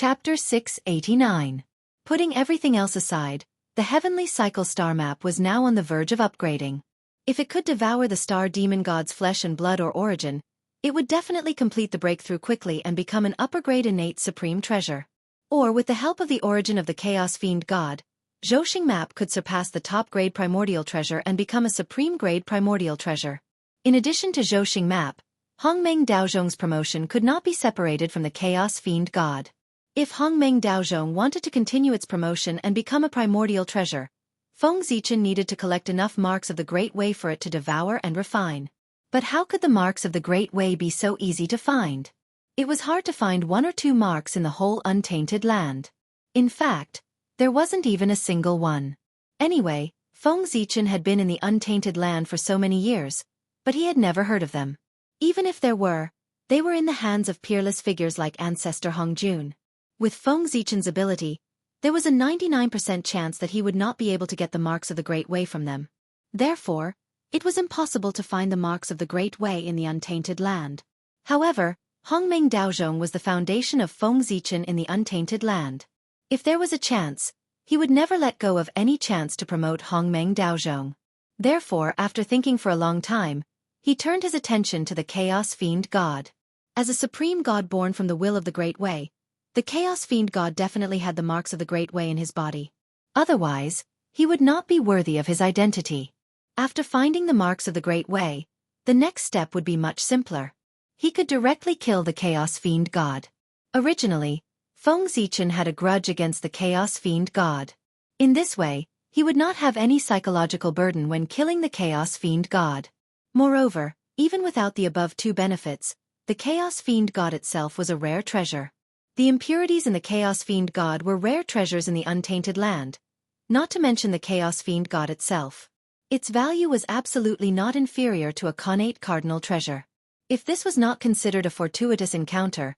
Chapter 689. Putting everything else aside, the heavenly cycle star map was now on the verge of upgrading. If it could devour the star demon god's flesh and blood or origin, it would definitely complete the breakthrough quickly and become an upper-grade innate supreme treasure. Or with the help of the origin of the chaos fiend god, Zhouxing map could surpass the top-grade primordial treasure and become a supreme-grade primordial treasure. In addition to Zhouxing map, Hongmeng Daozhong's promotion could not be separated from the chaos fiend god. If Hongmeng Daozhong wanted to continue its promotion and become a primordial treasure, Feng Zichen needed to collect enough marks of the Great Way for it to devour and refine. But how could the marks of the Great Way be so easy to find? It was hard to find one or two marks in the whole untainted land. In fact, there wasn't even a single one. Anyway, Feng Zichen had been in the untainted land for so many years, but he had never heard of them. Even if there were, they were in the hands of peerless figures like Ancestor Hongjun. With Feng Zichen's ability, there was a 99% chance that he would not be able to get the marks of the Great Way from them. Therefore, it was impossible to find the marks of the Great Way in the untainted land. However, Hongmeng Daozhong was the foundation of Feng Zichen in the untainted land. If there was a chance, he would never let go of any chance to promote Hongmeng Daozhong. Therefore, after thinking for a long time, he turned his attention to the Chaos Fiend God. As a supreme god born from the will of the Great Way, the Chaos Fiend God definitely had the marks of the Great Way in his body. Otherwise, he would not be worthy of his identity. After finding the marks of the Great Way, the next step would be much simpler. He could directly kill the Chaos Fiend God. Originally, Feng Zichen had a grudge against the Chaos Fiend God. In this way, he would not have any psychological burden when killing the Chaos Fiend God. Moreover, even without the above two benefits, the Chaos Fiend God itself was a rare treasure. The impurities in the Chaos Fiend God were rare treasures in the untainted land, not to mention the Chaos Fiend God itself. Its value was absolutely not inferior to a connate cardinal treasure. If this was not considered a fortuitous encounter,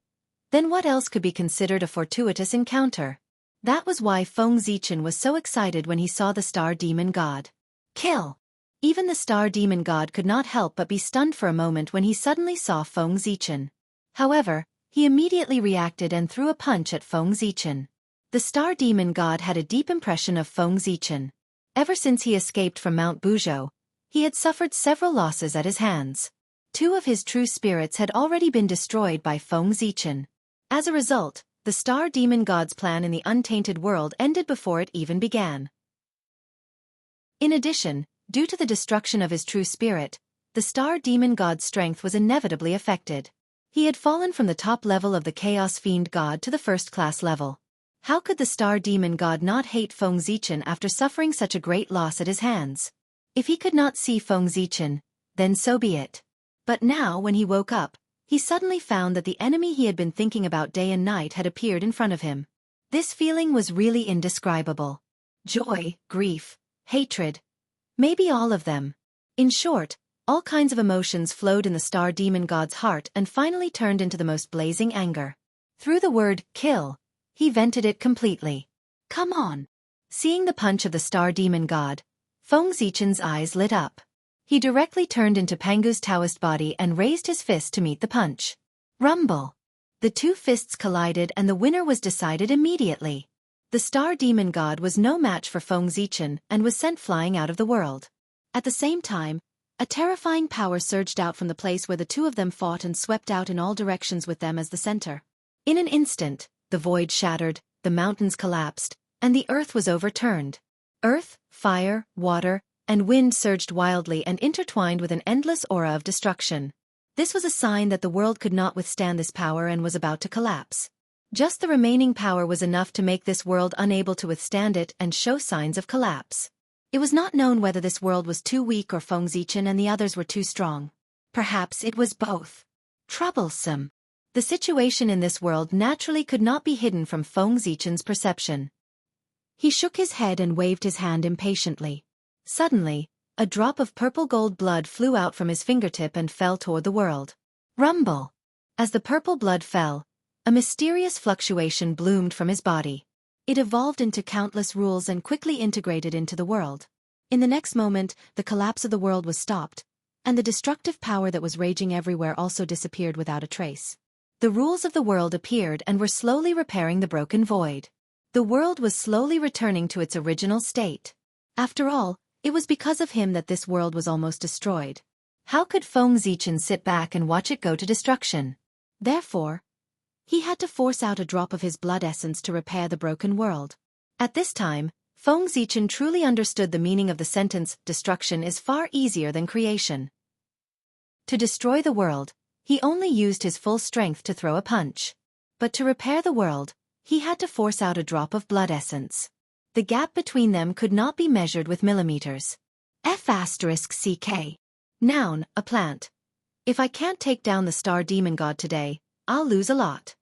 then what else could be considered a fortuitous encounter? That was why Feng Zichen was so excited when he saw the Star Demon God. Kill! Even the Star Demon God could not help but be stunned for a moment when he suddenly saw Feng Zichen. However, he immediately reacted and threw a punch at Feng Zichen. The Star Demon God had a deep impression of Feng Zichen. Ever since he escaped from Mount Buzhou, he had suffered several losses at his hands. 2 of his true spirits had already been destroyed by Feng Zichen. As a result, the Star Demon God's plan in the untainted world ended before it even began. In addition, due to the destruction of his true spirit, the Star Demon God's strength was inevitably affected. He had fallen from the top level of the Chaos Fiend God to the first-class level. How could the Star Demon God not hate Feng Zichen after suffering such a great loss at his hands? If he could not see Feng Zichen, then so be it. But now when he woke up, he suddenly found that the enemy he had been thinking about day and night had appeared in front of him. This feeling was really indescribable. Joy, grief, hatred. Maybe all of them. In short, all kinds of emotions flowed in the Star Demon God's heart and finally turned into the most blazing anger. Through the word, kill, he vented it completely. Come on! Seeing the punch of the Star Demon God, Feng Zichen's eyes lit up. He directly turned into Pangu's Taoist body and raised his fist to meet the punch. Rumble! The 2 fists collided and the winner was decided immediately. The Star Demon God was no match for Feng Zichen and was sent flying out of the world. At the same time, a terrifying power surged out from the place where the 2 of them fought and swept out in all directions with them as the center. In an instant, the void shattered, the mountains collapsed, and the earth was overturned. Earth, fire, water, and wind surged wildly and intertwined with an endless aura of destruction. This was a sign that the world could not withstand this power and was about to collapse. Just the remaining power was enough to make this world unable to withstand it and show signs of collapse. It was not known whether this world was too weak or Feng Zichen and the others were too strong. Perhaps it was both. Troublesome. The situation in this world naturally could not be hidden from Feng Zichen's perception. He shook his head and waved his hand impatiently. Suddenly, a drop of purple gold blood flew out from his fingertip and fell toward the world. Rumble! As the purple blood fell, a mysterious fluctuation bloomed from his body. It evolved into countless rules and quickly integrated into the world. In the next moment, the collapse of the world was stopped, and the destructive power that was raging everywhere also disappeared without a trace. The rules of the world appeared and were slowly repairing the broken void. The world was slowly returning to its original state. After all, it was because of him that this world was almost destroyed. How could Feng Zichen sit back and watch it go to destruction? Therefore, he had to force out a drop of his blood essence to repair the broken world. At this time, Feng Zichen truly understood the meaning of the sentence, "Destruction is far easier than creation." To destroy the world, he only used his full strength to throw a punch. But to repair the world, he had to force out a drop of blood essence. The gap between them could not be measured with millimeters. F***ck. Noun, a plant. If I can't take down the star demon god today, I'll lose a lot.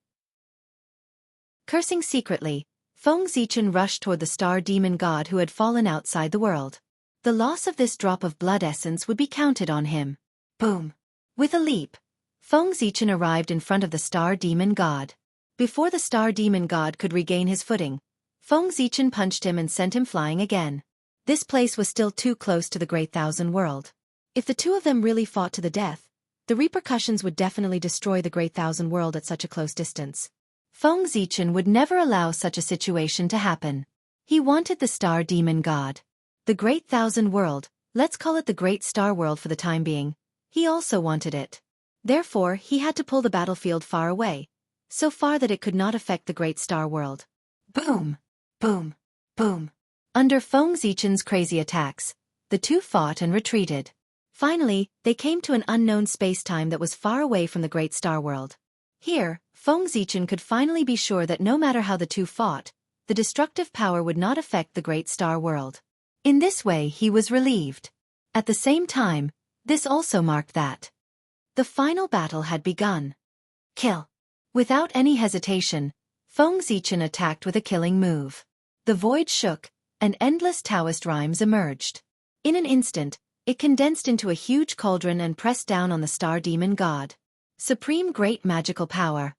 Cursing secretly, Feng Zichen rushed toward the star demon god who had fallen outside the world. The loss of this drop of blood essence would be counted on him. Boom! With a leap, Feng Zichen arrived in front of the star demon god. Before the star demon god could regain his footing, Feng Zichen punched him and sent him flying again. This place was still too close to the Great Thousand World. If the two of them really fought to the death, the repercussions would definitely destroy the Great Thousand World at such a close distance. Feng Zichen would never allow such a situation to happen. He wanted the star demon god. The Great Thousand World, let's call it the Great Star World for the time being, he also wanted it. Therefore, he had to pull the battlefield far away, so far that it could not affect the Great Star World. Boom! Boom! Boom! Under Feng Zichen's crazy attacks, the two fought and retreated. Finally, they came to an unknown space-time that was far away from the Great Star World. Here, Feng Zichen could finally be sure that no matter how the two fought, the destructive power would not affect the Great Star World. In this way he was relieved. At the same time, this also marked that the final battle had begun. Kill. Without any hesitation, Feng Zichen attacked with a killing move. The void shook, and endless Taoist rhymes emerged. In an instant, it condensed into a huge cauldron and pressed down on the star demon god. Supreme Great Magical Power.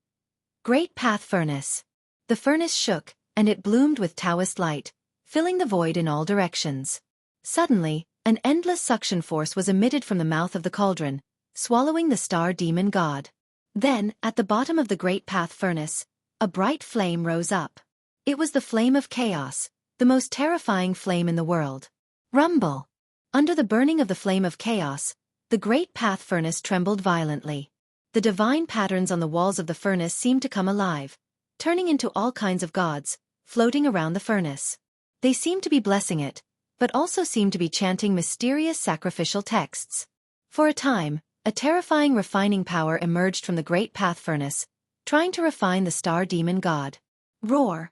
Great Path Furnace. The furnace shook, and it bloomed with Taoist light, filling the void in all directions. Suddenly, an endless suction force was emitted from the mouth of the cauldron, swallowing the star demon god. Then, at the bottom of the Great Path Furnace, a bright flame rose up. It was the flame of chaos, the most terrifying flame in the world. Rumble! Under the burning of the flame of chaos, the Great Path Furnace trembled violently. The divine patterns on the walls of the furnace seemed to come alive, turning into all kinds of gods, floating around the furnace. They seemed to be blessing it, but also seemed to be chanting mysterious sacrificial texts. For a time, a terrifying refining power emerged from the Great Path Furnace, trying to refine the star demon god. Roar!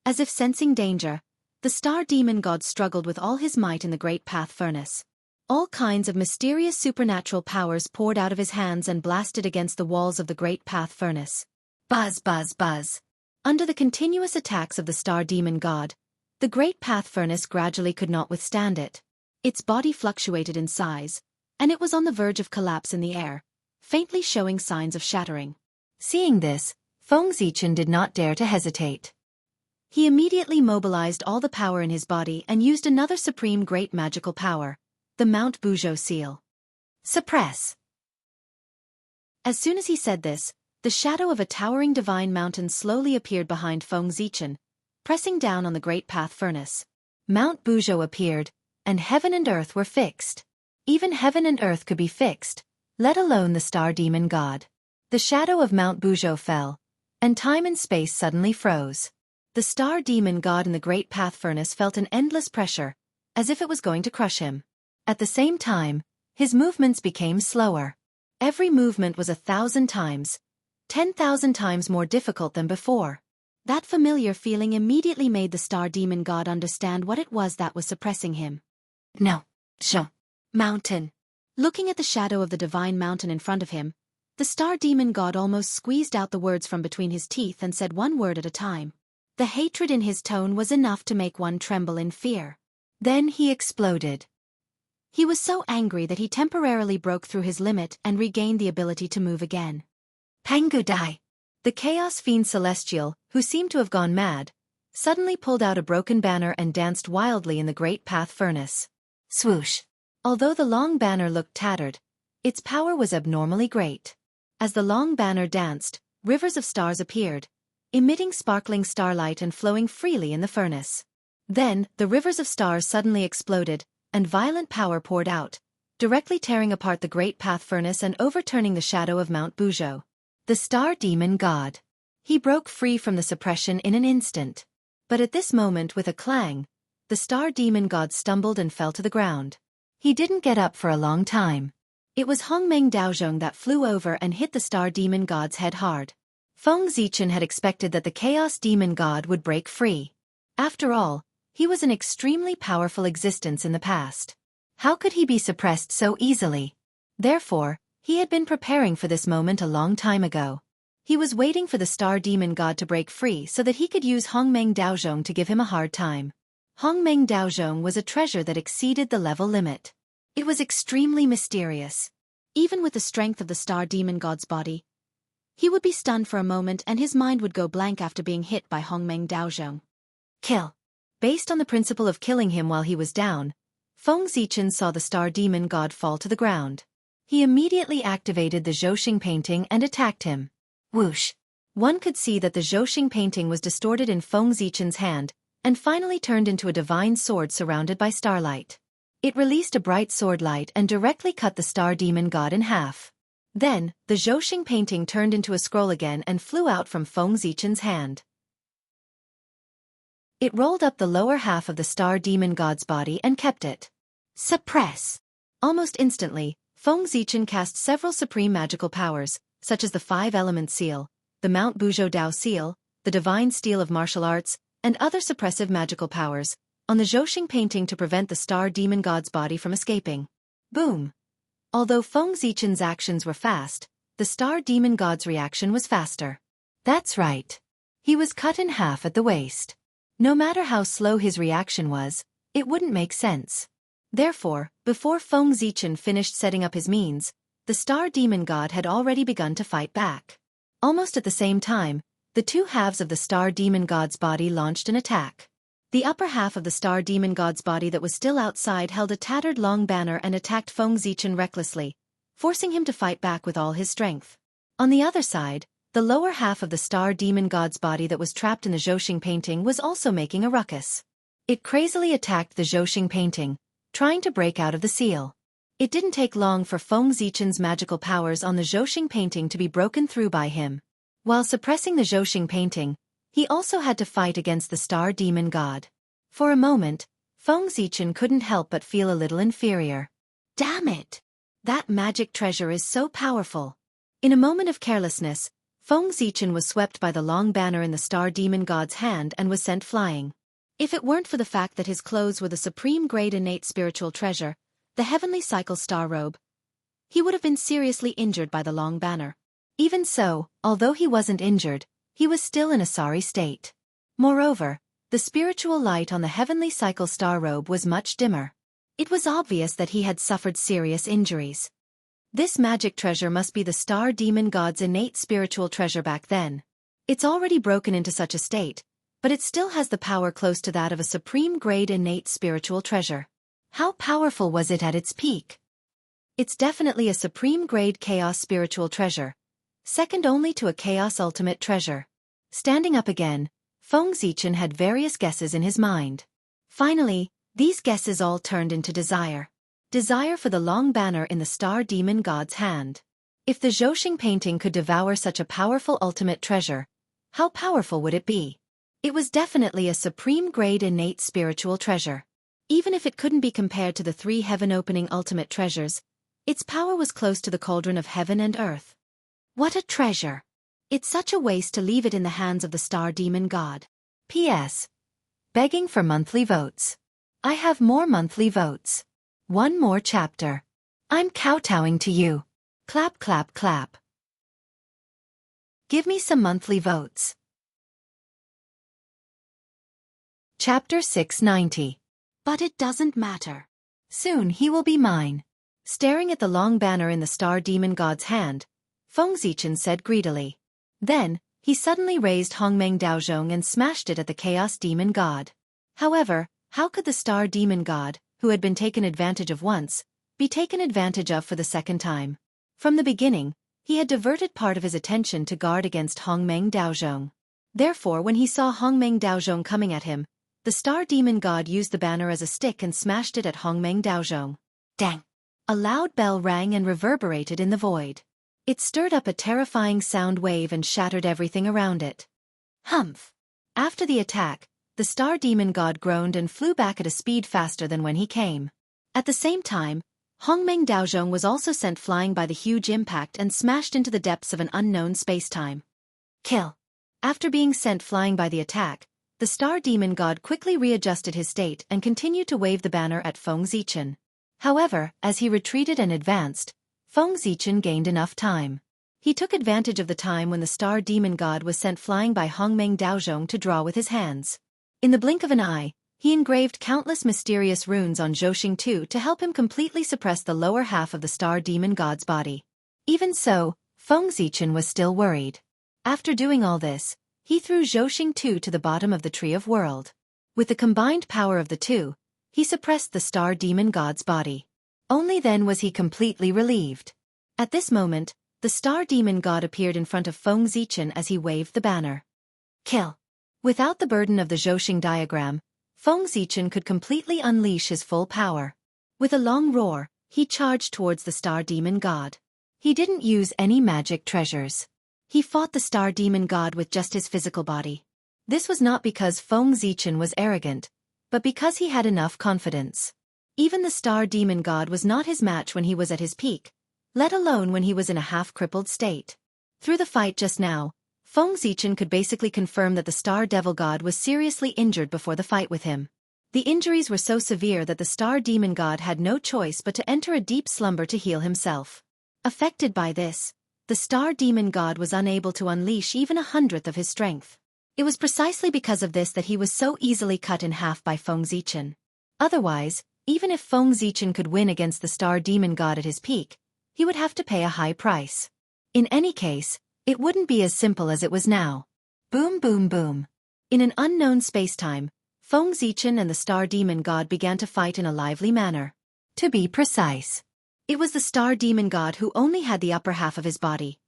As if sensing danger, the star demon god struggled with all his might in the Great Path Furnace. All kinds of mysterious supernatural powers poured out of his hands and blasted against the walls of the Great Path Furnace. Buzz, buzz, buzz. Under the continuous attacks of the star demon god, the Great Path Furnace gradually could not withstand it. Its body fluctuated in size, and it was on the verge of collapse in the air, faintly showing signs of shattering. Seeing this, Feng Zichen did not dare to hesitate. He immediately mobilized all the power in his body and used another supreme great magical power, the Mount Buzhou seal. Suppress! As soon as he said this, the shadow of a towering divine mountain slowly appeared behind Feng Zichen, pressing down on the Great Path Furnace. Mount Buzhou appeared, and heaven and earth were fixed. Even heaven and earth could be fixed, let alone the star demon god. The shadow of Mount Buzhou fell, and time and space suddenly froze. The star demon god in the Great Path Furnace felt an endless pressure, as if it was going to crush him. At the same time, his movements became slower. Every movement was 1,000 times, 10,000 times more difficult than before. That familiar feeling immediately made the star demon god understand what it was that was suppressing him. No. Mountain. Looking at the shadow of the divine mountain in front of him, the star demon god almost squeezed out the words from between his teeth and said one word at a time. The hatred in his tone was enough to make one tremble in fear. Then he exploded. He was so angry that he temporarily broke through his limit and regained the ability to move again. Pangu Dai! The Chaos Fiend Celestial, who seemed to have gone mad, suddenly pulled out a broken banner and danced wildly in the Great Path Furnace. Swoosh! Although the long banner looked tattered, its power was abnormally great. As the long banner danced, rivers of stars appeared, emitting sparkling starlight and flowing freely in the furnace. Then, the rivers of stars suddenly exploded, and violent power poured out, directly tearing apart the great path furnace and overturning the shadow of Mount Buzhou. The star demon god. He broke free from the suppression in an instant. But at this moment, with a clang, the star demon god stumbled and fell to the ground. He didn't get up for a long time. It was Hongmeng Daozhong that flew over and hit the star demon god's head hard. Feng Zichen had expected that the chaos demon god would break free. After all, he was an extremely powerful existence in the past. How could he be suppressed so easily? Therefore, he had been preparing for this moment a long time ago. He was waiting for the star demon god to break free so that he could use Hongmeng Daozhong to give him a hard time. Hongmeng Daozhong was a treasure that exceeded the level limit. It was extremely mysterious. Even with the strength of the star demon god's body, he would be stunned for a moment and his mind would go blank after being hit by Hongmeng Daozhong. Kill. Based on the principle of killing him while he was down, Feng Zichen saw the star demon god fall to the ground. He immediately activated the Zhouxing painting and attacked him. Whoosh! One could see that the Zhouxing painting was distorted in Feng Zichen's hand, and finally turned into a divine sword surrounded by starlight. It released a bright sword light and directly cut the star demon god in half. Then, the Zhouxing painting turned into a scroll again and flew out from Feng Zichen's hand. It rolled up the lower half of the star demon god's body and kept it. Suppress! Almost instantly, Feng Zichen cast several supreme magical powers, such as the 5-element seal, the Mount Buzhou Dao seal, the divine steel of martial arts, and other suppressive magical powers, on the Zhouxing painting to prevent the star demon god's body from escaping. Boom! Although Feng Zichen's actions were fast, the star demon god's reaction was faster. That's right. He was cut in half at the waist. No matter how slow his reaction was, it wouldn't make sense. Therefore, before Feng Zichen finished setting up his means, the star demon god had already begun to fight back. Almost at the same time, the two halves of the star demon god's body launched an attack. The upper half of the star demon god's body that was still outside held a tattered long banner and attacked Feng Zichen recklessly, forcing him to fight back with all his strength. On the other side, the lower half of the star demon god's body that was trapped in the Zhouxing painting was also making a ruckus. It crazily attacked the Zhouxing painting, trying to break out of the seal. It didn't take long for Feng Zichen's magical powers on the Zhouxing painting to be broken through by him. While suppressing the Zhouxing painting, he also had to fight against the star demon god. For a moment, Feng Zichen couldn't help but feel a little inferior. Damn it! That magic treasure is so powerful. In a moment of carelessness, Feng Zichen was swept by the long banner in the star demon god's hand and was sent flying. If it weren't for the fact that his clothes were the supreme grade innate spiritual treasure, the heavenly cycle star robe, he would have been seriously injured by the long banner. Even so, although he wasn't injured, he was still in a sorry state. Moreover, the spiritual light on the heavenly cycle star robe was much dimmer. It was obvious that he had suffered serious injuries. This magic treasure must be the star demon god's innate spiritual treasure back then. It's already broken into such a state, but it still has the power close to that of a supreme grade innate spiritual treasure. How powerful was it at its peak? It's definitely a supreme grade chaos spiritual treasure, second only to a chaos ultimate treasure. Standing up again, Feng Zichen had various guesses in his mind. Finally, these guesses all turned into desire. Desire for the long banner in the star demon god's hand. If the Zhouxing painting could devour such a powerful ultimate treasure, how powerful would it be? It was definitely a supreme grade innate spiritual treasure. Even if it couldn't be compared to the 3 heaven-opening ultimate treasures, its power was close to the cauldron of heaven and earth. What a treasure! It's such a waste to leave it in the hands of the star demon god. P.S. Begging for monthly votes. I have more monthly votes. One more chapter. I'm kowtowing to you. Clap clap clap. Give me some monthly votes. Chapter 690. But it doesn't matter. Soon he will be mine. Staring at the long banner in the star demon god's hand, Feng Zichen said greedily. Then, he suddenly raised Hongmeng Daozhong and smashed it at the chaos demon god. However, how could the star demon god, who had been taken advantage of once, be taken advantage of for the second time? From the beginning, He had diverted part of his attention to guard against Hongmeng Daozhong. Therefore, when he saw Hongmeng Daozhong coming at him, the star demon god used the banner as a stick and smashed it at Hongmeng Daozhong. Dang! A loud bell rang and reverberated in the void. It stirred up a terrifying sound wave and shattered everything around it. Humph! After the attack, the star demon god groaned and flew back at a speed faster than when he came. At the same time, Hongmeng Daozhong was also sent flying by the huge impact and smashed into the depths of an unknown spacetime. Kill! After being sent flying by the attack, the star demon god quickly readjusted his state and continued to wave the banner at Feng Zichen. However, as he retreated and advanced, Feng Zichen gained enough time. He took advantage of the time when the star demon god was sent flying by Hongmeng Daozhong to draw with his hands. In the blink of an eye, he engraved countless mysterious runes on Zhou Tu to help him completely suppress the lower half of the star demon god's body. Even so, Feng Zichen was still worried. After doing all this, he threw Zhou Tu to the bottom of the Tree of World. With the combined power of the two, he suppressed the star demon god's body. Only then was he completely relieved. At this moment, the star demon god appeared in front of Feng Zichen as he waved the banner. Kill! Without the burden of the Zhou diagram, Feng Zichen could completely unleash his full power. With a long roar, he charged towards the star demon god. He didn't use any magic treasures. He fought the star demon god with just his physical body. This was not because Feng Zichen was arrogant, but because he had enough confidence. Even the star demon god was not his match when he was at his peak, let alone when he was in a half-crippled state. Through the fight just now, Feng Zichen could basically confirm that the star devil god was seriously injured before the fight with him. The injuries were so severe that the star demon god had no choice but to enter a deep slumber to heal himself. Affected by this, the star demon god was unable to unleash even 1/100th of his strength. It was precisely because of this that he was so easily cut in half by Feng Zichen. Otherwise, even if Feng Zichen could win against the star demon god at his peak, he would have to pay a high price. In any case, it wouldn't be as simple as it was now. Boom boom boom. In an unknown spacetime, Feng Zichen and the star demon god began to fight in a lively manner. To be precise, it was the star demon god who only had the upper half of his body.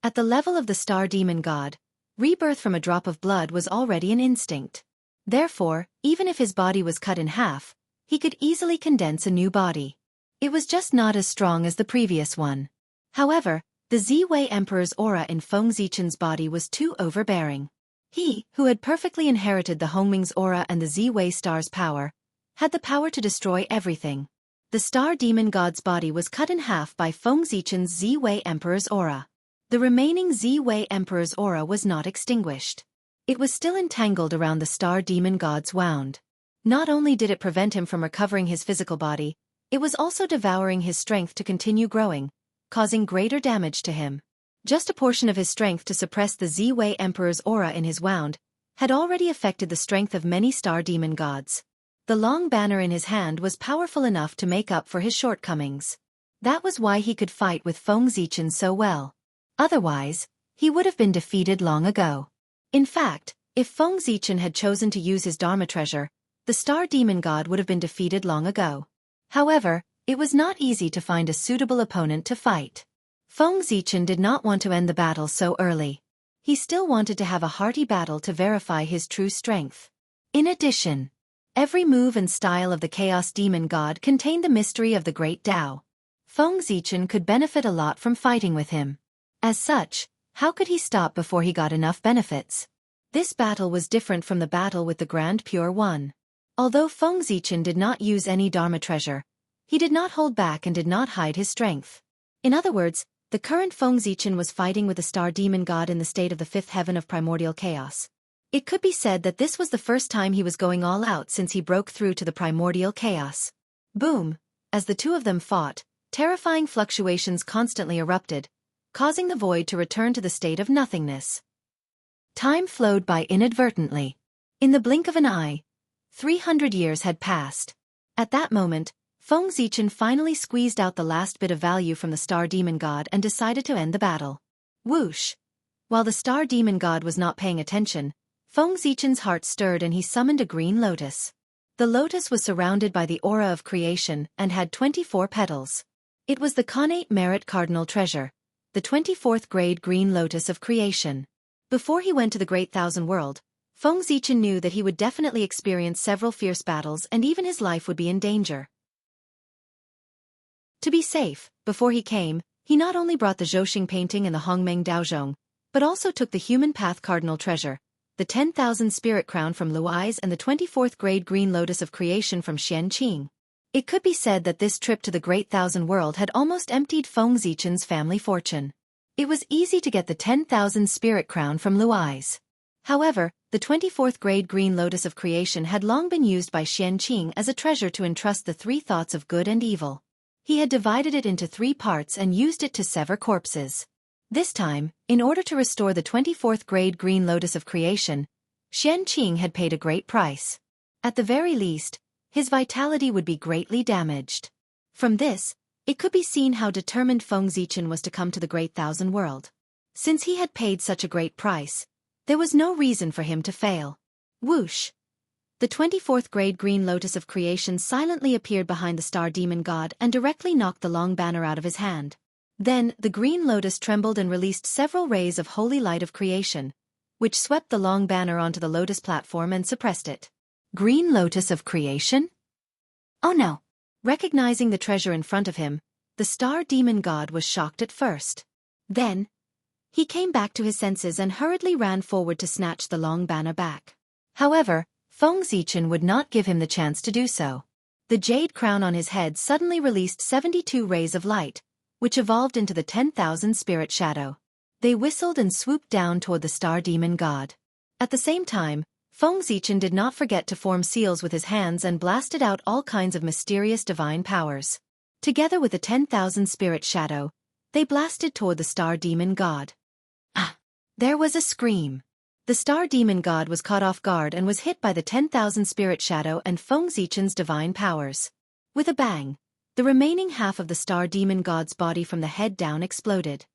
At the level of the star demon god, rebirth from a drop of blood was already an instinct. Therefore, even if his body was cut in half, he could easily condense a new body. It was just not as strong as the previous one. However, the Ziwei Emperor's aura in Feng Zichen's body was too overbearing. He, who had perfectly inherited the Hongming's aura and the Ziwei star's power, had the power to destroy everything. The star demon god's body was cut in half by Feng Zichen's Ziwei Emperor's aura. The remaining Ziwei Emperor's aura was not extinguished. It was still entangled around the star demon god's wound. Not only did it prevent him from recovering his physical body, it was also devouring his strength to continue growing, causing greater damage to him. Just a portion of his strength to suppress the Ziwei Emperor's aura in his wound had already affected the strength of many star demon gods. The long banner in his hand was powerful enough to make up for his shortcomings. That was why he could fight with Feng Zichen so well. Otherwise, he would have been defeated long ago. In fact, if Feng Zichen had chosen to use his Dharma treasure, the star demon god would have been defeated long ago. However, it was not easy to find a suitable opponent to fight. Feng Zichen did not want to end the battle so early. He still wanted to have a hearty battle to verify his true strength. In addition, every move and style of the Chaos Demon God contained the mystery of the Great Tao. Feng Zichen could benefit a lot from fighting with him. As such, how could he stop before he got enough benefits? This battle was different from the battle with the Grand Pure One. Although Feng Zichen did not use any Dharma treasure, he did not hold back and did not hide his strength. In other words, the current Feng Zichen was fighting with the star demon god in the state of the fifth heaven of primordial chaos. It could be said that this was the first time he was going all out since he broke through to the primordial chaos. Boom! As the two of them fought, terrifying fluctuations constantly erupted, causing the void to return to the state of nothingness. Time flowed by inadvertently. In the blink of an eye, 300 years had passed. At that moment, Feng Zichen finally squeezed out the last bit of value from the star demon god and decided to end the battle. Whoosh! While the star demon god was not paying attention, Feng Zichen's heart stirred and he summoned a green lotus. The lotus was surrounded by the aura of creation and had 24 petals. It was the connate merit cardinal treasure, the 24th grade green lotus of creation. Before he went to the Great Thousand World, Feng Zichen knew that he would definitely experience several fierce battles and even his life would be in danger. To be safe, before he came, he not only brought the Zhouxing painting and the Hongmeng Daozhong, but also took the human path cardinal treasure, the 10,000 spirit crown from Luai's and the 24th grade green lotus of creation from Xianxia. It could be said that this trip to the Great Thousand World had almost emptied Feng Zichen's family fortune. It was easy to get the 10,000 spirit crown from Luai's. However, the 24th grade green lotus of creation had long been used by Xianxia as a treasure to entrust the three thoughts of good and evil. He had divided it into 3 parts and used it to sever corpses. This time, in order to restore the 24th grade green lotus of creation, Xianxia had paid a great price. At the very least, his vitality would be greatly damaged. From this, it could be seen how determined Feng Zichen was to come to the Great Thousand World. Since he had paid such a great price, there was no reason for him to fail. Whoosh! The 24th grade green lotus of creation silently appeared behind the star demon god and directly knocked the long banner out of his hand. Then, the green lotus trembled and released several rays of holy light of creation, which swept the long banner onto the lotus platform and suppressed it. Green lotus of creation? Oh no! Recognizing the treasure in front of him, the star demon god was shocked at first. Then, he came back to his senses and hurriedly ran forward to snatch the long banner back. However, Feng Zichen would not give him the chance to do so. The jade crown on his head suddenly released 72 rays of light, which evolved into the 10,000 spirit shadow. They whistled and swooped down toward the star demon god. At the same time, Feng Zichen did not forget to form seals with his hands and blasted out all kinds of mysterious divine powers. Together with the 10,000 spirit shadow, they blasted toward the star demon god. Ah! There was a scream. The star demon god was caught off guard and was hit by the 10,000 spirit shadow and Feng Zichen's divine powers. With a bang, the remaining half of the star demon god's body from the head down exploded.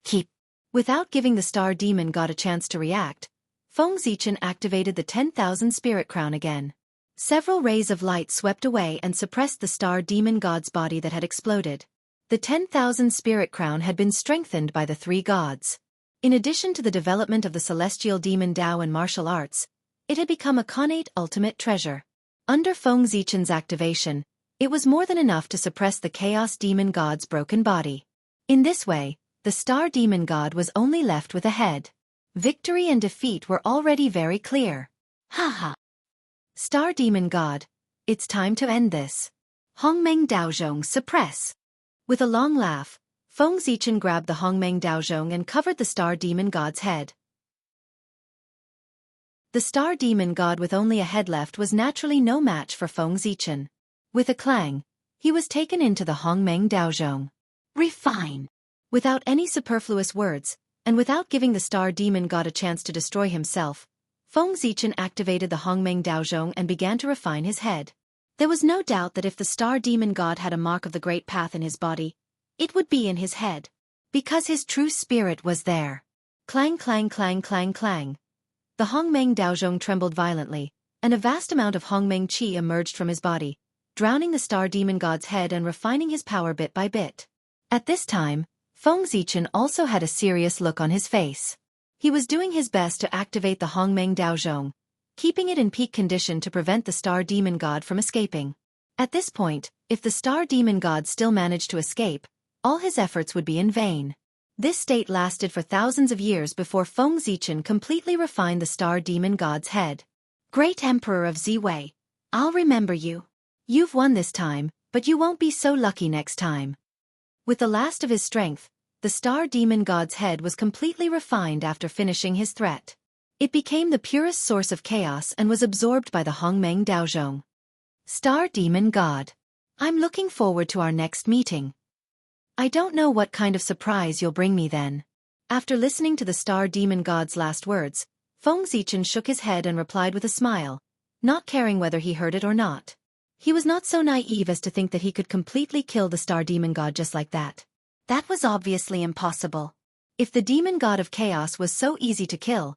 Keep! Without giving the star demon god a chance to react, Feng Zichen activated the 10,000 spirit crown again. Several rays of light swept away and suppressed the star demon god's body that had exploded. The 10,000 spirit crown had been strengthened by the 3 gods. In addition to the development of the celestial demon Dao and martial arts, it had become a connate ultimate treasure. Under Feng Zichen's activation, it was more than enough to suppress the chaos demon god's broken body. In this way, the star demon god was only left with a head. Victory and defeat were already very clear. Haha! Star demon god, it's time to end this. Hongmeng Daozhong suppress. With a long laugh, Feng Zichen grabbed the Hongmeng Daozhong and covered the star demon god's head. The star demon god with only a head left was naturally no match for Feng Zichen. With a clang, he was taken into the Hongmeng Daozhong. Refine! Without any superfluous words, and without giving the star demon god a chance to destroy himself, Feng Zichen activated the Hongmeng Daozhong and began to refine his head. There was no doubt that if the star demon god had a mark of the great path in his body, it would be in his head. Because his true spirit was there. Clang clang clang clang clang. The Hongmeng Daozhong trembled violently, and a vast amount of Hongmeng Qi emerged from his body, drowning the star demon god's head and refining his power bit by bit. At this time, Feng Zichen also had a serious look on his face. He was doing his best to activate the Hongmeng Daozhong, keeping it in peak condition to prevent the star demon god from escaping. At this point, if the star demon god still managed to escape, all his efforts would be in vain. This state lasted for thousands of years before Feng Zichen completely refined the star demon god's head. Great Emperor of Ziwei, I'll remember you. You've won this time, but you won't be so lucky next time. With the last of his strength, the star demon god's head was completely refined after finishing his threat. It became the purest source of chaos and was absorbed by the Hongmeng Daozhong. Star demon god. I'm looking forward to our next meeting. I don't know what kind of surprise you'll bring me then. After listening to the star demon god's last words, Feng Zichen shook his head and replied with a smile, not caring whether he heard it or not. He was not so naive as to think that he could completely kill the star demon god just like that. That was obviously impossible. If the demon god of chaos was so easy to kill,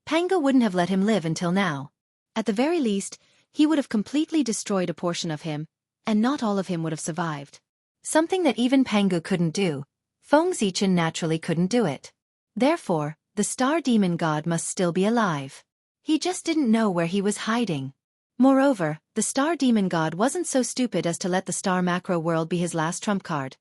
Panga wouldn't have let him live until now. At the very least, he would have completely destroyed a portion of him, and not all of him would have survived. Something that even Pangu couldn't do. Feng Zichen naturally couldn't do it. Therefore, the star demon god must still be alive. He just didn't know where he was hiding. Moreover, the star demon god wasn't so stupid as to let the star macro world be his last trump card.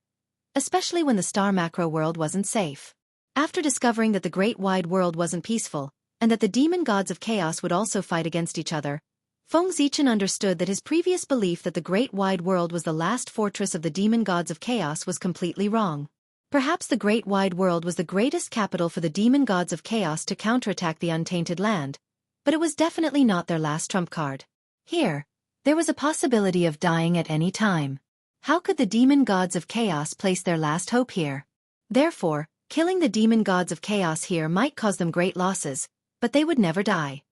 Especially when the star macro world wasn't safe. After discovering that the great wide world wasn't peaceful, and that the demon gods of chaos would also fight against each other, Feng Zichen understood that his previous belief that the great wide world was the last fortress of the demon gods of chaos was completely wrong. Perhaps the great wide world was the greatest capital for the demon gods of chaos to counterattack the untainted land, but it was definitely not their last trump card. Here, there was a possibility of dying at any time. How could the demon gods of chaos place their last hope here? Therefore, killing the demon gods of chaos here might cause them great losses, but they would never die.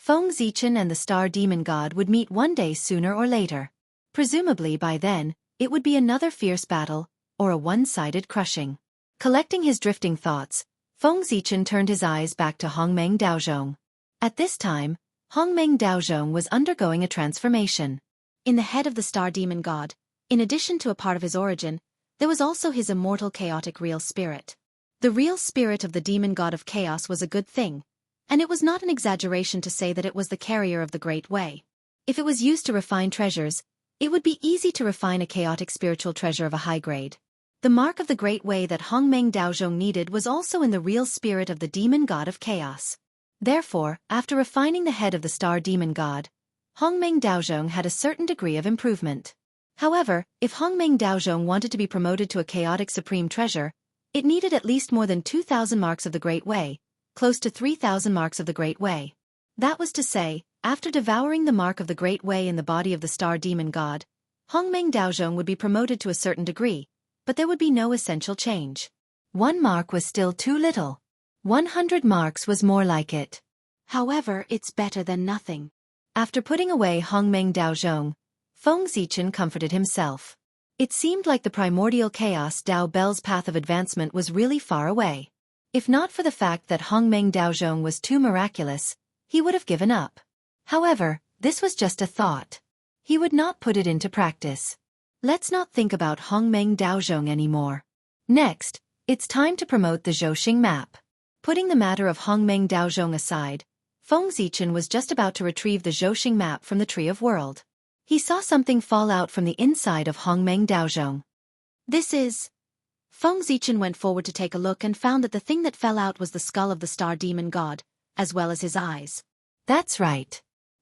Feng Zichen and the star demon god would meet one day sooner or later. Presumably by then, it would be another fierce battle, or a one-sided crushing. Collecting his drifting thoughts, Feng Zichen turned his eyes back to Hongmeng Daozhong. At this time, Hongmeng Daozhong was undergoing a transformation. In the head of the star demon god, in addition to a part of his origin, there was also his immortal chaotic real spirit. The real spirit of the demon god of chaos was a good thing, and it was not an exaggeration to say that it was the carrier of the Great Way. If it was used to refine treasures, it would be easy to refine a chaotic spiritual treasure of a high grade. The mark of the Great Way that Hongmeng Daozhong needed was also in the real spirit of the demon god of chaos. Therefore, after refining the head of the star demon god, Hongmeng Daozhong had a certain degree of improvement. However, if Hongmeng Daozhong wanted to be promoted to a chaotic supreme treasure, it needed at least more than 2,000 marks of the Great Way, close to 3,000 marks of the Great Way. That was to say, after devouring the mark of the Great Way in the body of the star demon god, Hongmeng Daozhong would be promoted to a certain degree, but there would be no essential change. 1 mark was still too little. 100 marks was more like it. However, it's better than nothing. After putting away Hongmeng Daozhong, Feng Zichen comforted himself. It seemed like the primordial chaos Dao Bel's path of advancement was really far away. If not for the fact that Hongmeng Daozhong was too miraculous, he would have given up. However, this was just a thought. He would not put it into practice. Let's not think about Hongmeng Daozhong anymore. Next, it's time to promote the Zhouxing map. Putting the matter of Hongmeng Daozhong aside, Feng Zichen was just about to retrieve the Zhouxing map from the Tree of World. He saw something fall out from the inside of Hongmeng Daozhong. This is... Feng Zichen went forward to take a look and found that the thing that fell out was the skull of the star demon god, as well as his eyes. That's right.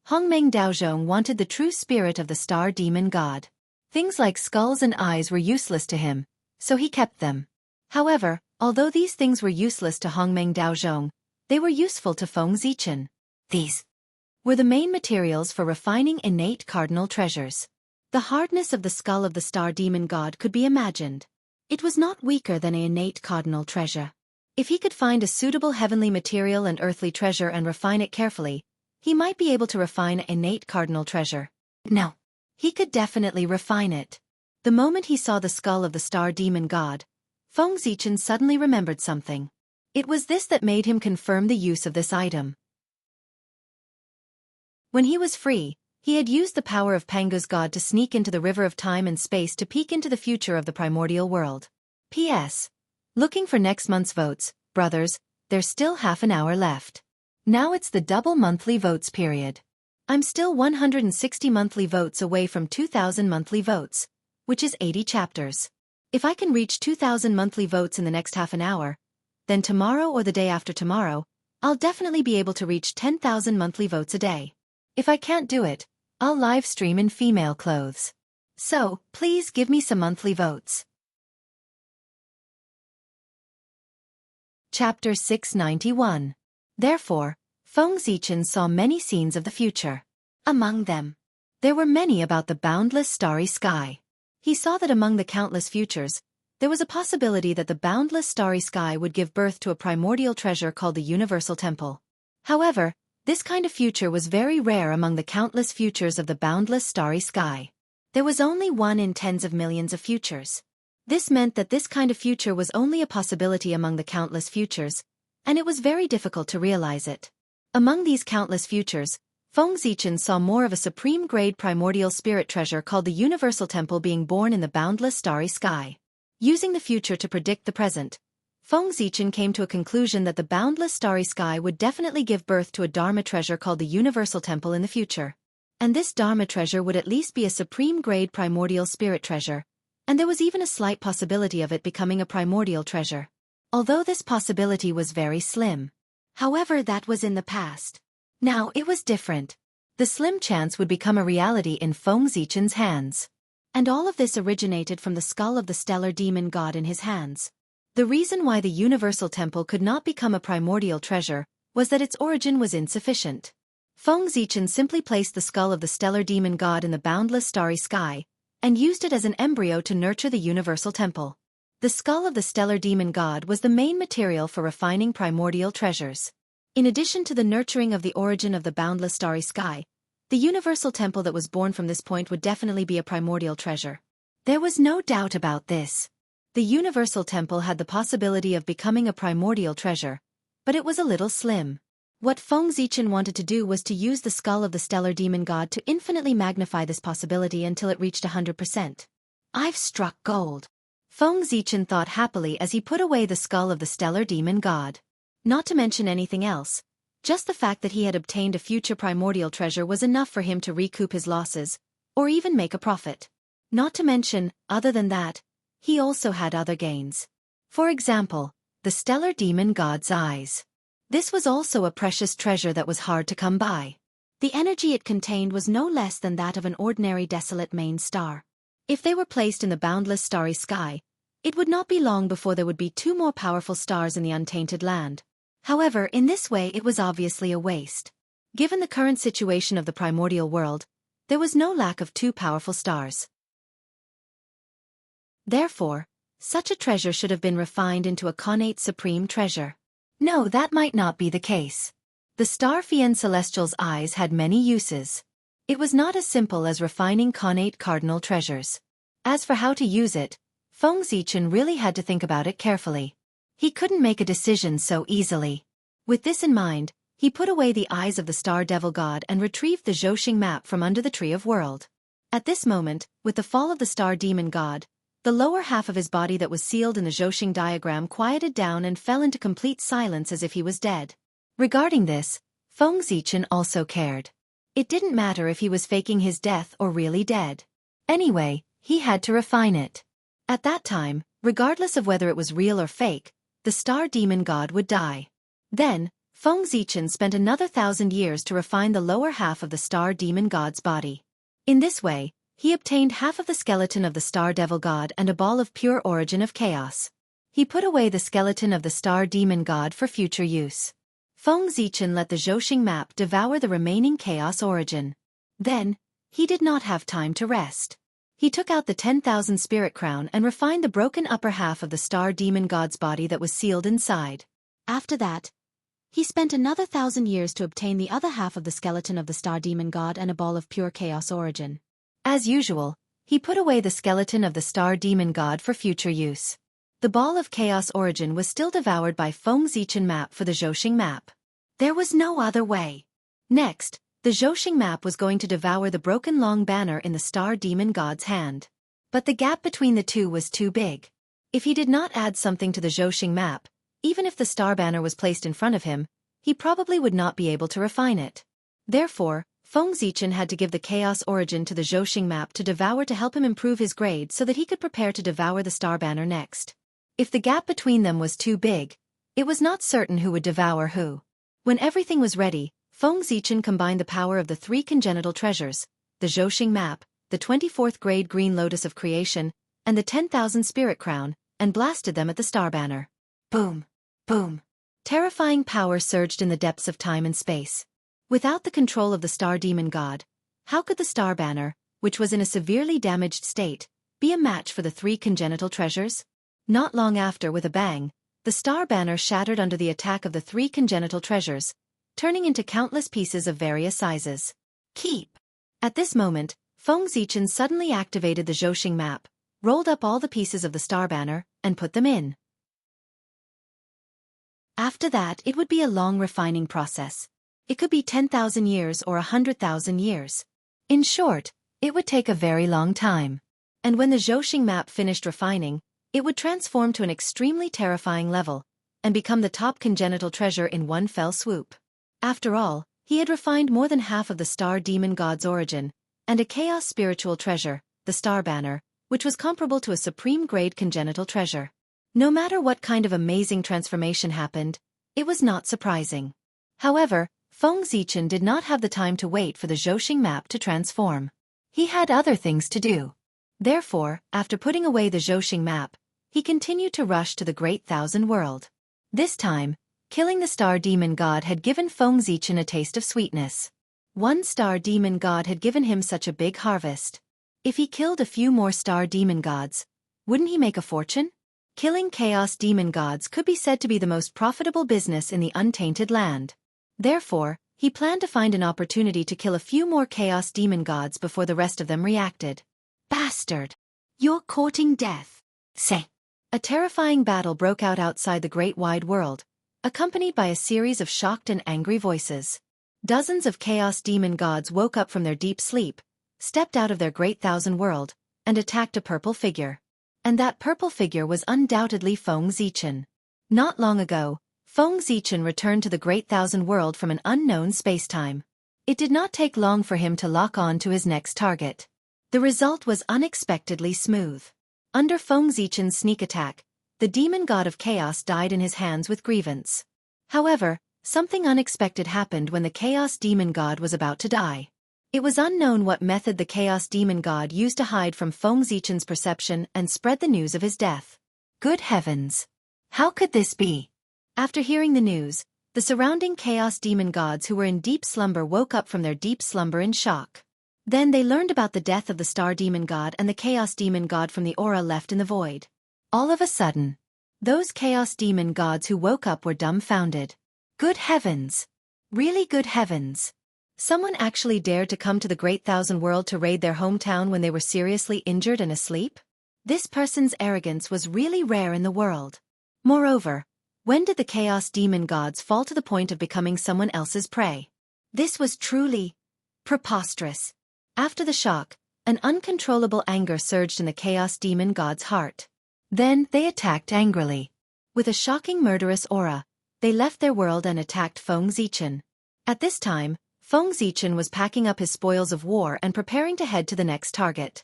Hongmeng Daozhong wanted the true spirit of the star demon god. Things like skulls and eyes were useless to him, so he kept them. However, although these things were useless to Hongmeng Daozhong, they were useful to Feng Zichen. These were the main materials for refining innate cardinal treasures. The hardness of the skull of the star demon god could be imagined. It was not weaker than an innate cardinal treasure. If he could find a suitable heavenly material and earthly treasure and refine it carefully, he might be able to refine an innate cardinal treasure. No. He could definitely refine it. The moment he saw the skull of the star demon god, Feng Zichen suddenly remembered something. It was this that made him confirm the use of this item. When he was free, he had used the power of Pangu's god to sneak into the river of time and space to peek into the future of the primordial world. P.S. Looking for next month's votes, brothers, there's still half an hour left. Now it's the double monthly votes period. I'm still 160 monthly votes away from 2,000 monthly votes, which is 80 chapters. If I can reach 2,000 monthly votes in the next half an hour, then tomorrow or the day after tomorrow, I'll definitely be able to reach 10,000 monthly votes a day. If I can't do it, I'll live stream in female clothes. So, please give me some monthly votes. Chapter 691. Therefore, Feng Zichen saw many scenes of the future. Among them, there were many about the boundless starry sky. He saw that among the countless futures, there was a possibility that the boundless starry sky would give birth to a primordial treasure called the Universal Temple. However, this kind of future was very rare among the countless futures of the boundless starry sky. There was only one in tens of millions of futures. This meant that this kind of future was only a possibility among the countless futures, and it was very difficult to realize it. Among these countless futures, Feng Zichen saw more of a supreme-grade primordial spirit treasure called the Universal Temple being born in the boundless starry sky. Using the future to predict the present, Feng Zichen came to a conclusion that the boundless starry sky would definitely give birth to a Dharma treasure called the Universal Temple in the future. And this Dharma treasure would at least be a supreme-grade primordial spirit treasure, and there was even a slight possibility of it becoming a primordial treasure. Although this possibility was very slim. However, that was in the past. Now it was different. The slim chance would become a reality in Feng Zichen's hands. And all of this originated from the skull of the stellar demon god in his hands. The reason why the Universal Temple could not become a primordial treasure was that its origin was insufficient. Feng Zichen simply placed the skull of the stellar demon god in the boundless starry sky, and used it as an embryo to nurture the Universal Temple. The skull of the stellar demon god was the main material for refining primordial treasures. In addition to the nurturing of the origin of the boundless starry sky, the Universal Temple that was born from this point would definitely be a primordial treasure. There was no doubt about this. The Universal Temple had the possibility of becoming a primordial treasure, but it was a little slim. What Feng Zichen wanted to do was to use the skull of the stellar demon god to infinitely magnify this possibility until it reached 100%. I've struck gold. Feng Zichen thought happily as he put away the skull of the stellar demon god. Not to mention anything else, just the fact that he had obtained a future primordial treasure was enough for him to recoup his losses, or even make a profit. Not to mention, other than that, he also had other gains. For example, the stellar demon god's eyes. This was also a precious treasure that was hard to come by. The energy it contained was no less than that of an ordinary desolate main star. If they were placed in the boundless starry sky, it would not be long before there would be two more powerful stars in the untainted land. However, in this way it was obviously a waste. Given the current situation of the primordial world, there was no lack of two powerful stars. Therefore, such a treasure should have been refined into a connate supreme treasure. No, that might not be the case. The star Fian Celestial's eyes had many uses. It was not as simple as refining connate cardinal treasures. As for how to use it, Feng Zichen really had to think about it carefully. He couldn't make a decision so easily. With this in mind, he put away the eyes of the star devil god and retrieved the Zhouxing map from under the Tree of World. At this moment, with the fall of the star demon god, the lower half of his body that was sealed in the Zhouxing diagram quieted down and fell into complete silence as if he was dead. Regarding this, Feng Zichen also cared. It didn't matter if he was faking his death or really dead. Anyway, he had to refine it. At that time, regardless of whether it was real or fake, the star demon god would die. Then, Feng Zichen spent another 1,000 years to refine the lower half of the star demon god's body. In this way, he obtained half of the skeleton of the star devil god and a ball of pure origin of chaos. He put away the skeleton of the star demon god for future use. Feng Zichen let the Zhouxing map devour the remaining chaos origin. Then, he did not have time to rest. He took out the 10,000 spirit crown and refined the broken upper half of the star demon god's body that was sealed inside. After that, he spent another 1,000 years to obtain the other half of the skeleton of the star demon god and a ball of pure chaos origin. As usual, he put away the skeleton of the star demon god for future use. The ball of chaos origin was still devoured by Feng Zichen map for the Zhouxing map. There was no other way. Next, the Zhouxing map was going to devour the broken long banner in the star demon god's hand. But the gap between the two was too big. If he did not add something to the Zhouxing map, even if the star banner was placed in front of him, he probably would not be able to refine it. Therefore, Feng Zichen had to give the chaos origin to the Zhouxing map to devour to help him improve his grade so that he could prepare to devour the star banner next. If the gap between them was too big, it was not certain who would devour who. When everything was ready, Feng Zichen combined the power of the three congenital treasures, the Zhouxing map, the 24th grade green lotus of creation, and the 10,000 spirit crown, and blasted them at the star banner. Boom! Boom! Terrifying power surged in the depths of time and space. Without the control of the star demon god, how could the star banner, which was in a severely damaged state, be a match for the three congenital treasures? Not long after, with a bang, the star banner shattered under the attack of the three congenital treasures, turning into countless pieces of various sizes. Keep! At this moment, Feng Zichen suddenly activated the Zhouxing map, rolled up all the pieces of the star banner, and put them in. After that, it would be a long refining process. It could be 10,000 years or 100,000 years. In short, it would take a very long time. And when the Zhouxing map finished refining, it would transform to an extremely terrifying level, and become the top congenital treasure in one fell swoop. After all, he had refined more than half of the star demon god's origin, and a chaos spiritual treasure, the star banner, which was comparable to a supreme-grade congenital treasure. No matter what kind of amazing transformation happened, it was not surprising. However, Feng Zichen did not have the time to wait for the Zhouxing map to transform. He had other things to do. Therefore, after putting away the Zhouxing map, he continued to rush to the Great Thousand World. This time, killing the star demon god had given Feng Zichen a taste of sweetness. One star demon god had given him such a big harvest. If he killed a few more star demon gods, wouldn't he make a fortune? Killing chaos demon gods could be said to be the most profitable business in the untainted land. Therefore, he planned to find an opportunity to kill a few more chaos demon gods before the rest of them reacted. Bastard! You're courting death. Say. A terrifying battle broke out outside the great wide world, accompanied by a series of shocked and angry voices. Dozens of chaos demon gods woke up from their deep sleep, stepped out of their Great Thousand World, and attacked a purple figure. And that purple figure was undoubtedly Feng Zichen. Not long ago, Feng Zichen returned to the Great Thousand World from an unknown spacetime. It did not take long for him to lock on to his next target. The result was unexpectedly smooth. Under Feng Zichen's sneak attack, the demon god of chaos died in his hands with grievance. However, something unexpected happened when the chaos demon god was about to die. It was unknown what method the chaos demon god used to hide from Feng Zichen's perception and spread the news of his death. Good heavens! How could this be? After hearing the news, the surrounding chaos demon gods who were in deep slumber woke up from their deep slumber in shock. Then they learned about the death of the star demon god and the chaos demon god from the aura left in the void. All of a sudden, those chaos demon gods who woke up were dumbfounded. Good heavens! Really good heavens! Someone actually dared to come to the Great Thousand World to raid their hometown when they were seriously injured and asleep? This person's arrogance was really rare in the world. Moreover, when did the chaos demon gods fall to the point of becoming someone else's prey? This was truly preposterous. After the shock, an uncontrollable anger surged in the chaos demon god's heart. Then they attacked angrily. With a shocking murderous aura, they left their world and attacked Feng Zichen. At this time, Feng Zichen was packing up his spoils of war and preparing to head to the next target.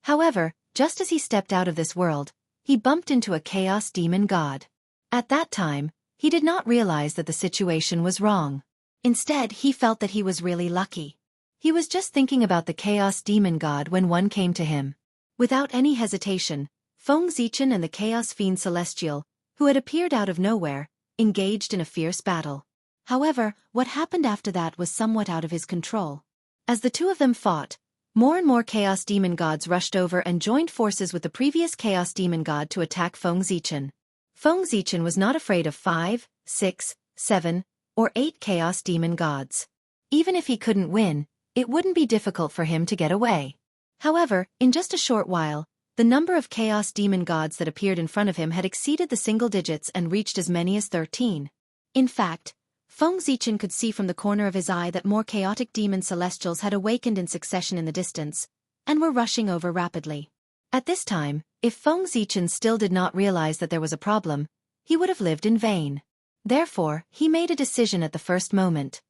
However, just as he stepped out of this world, he bumped into a chaos demon god. At that time, he did not realize that the situation was wrong. Instead, he felt that he was really lucky. He was just thinking about the chaos demon god when one came to him. Without any hesitation, Feng Zichen and the chaos fiend celestial, who had appeared out of nowhere, engaged in a fierce battle. However, what happened after that was somewhat out of his control. As the two of them fought, more and more chaos demon gods rushed over and joined forces with the previous chaos demon god to attack Feng Zichen. Feng Zichen was not afraid of 5, 6, 7, or 8 chaos demon gods. Even if he couldn't win, it wouldn't be difficult for him to get away. However, in just a short while, the number of chaos demon gods that appeared in front of him had exceeded the single digits and reached as many as 13. In fact, Feng Zichen could see from the corner of his eye that more chaotic demon celestials had awakened in succession in the distance, and were rushing over rapidly. At this time, if Feng Zichen still did not realize that there was a problem, he would have lived in vain. Therefore, he made a decision at the first moment.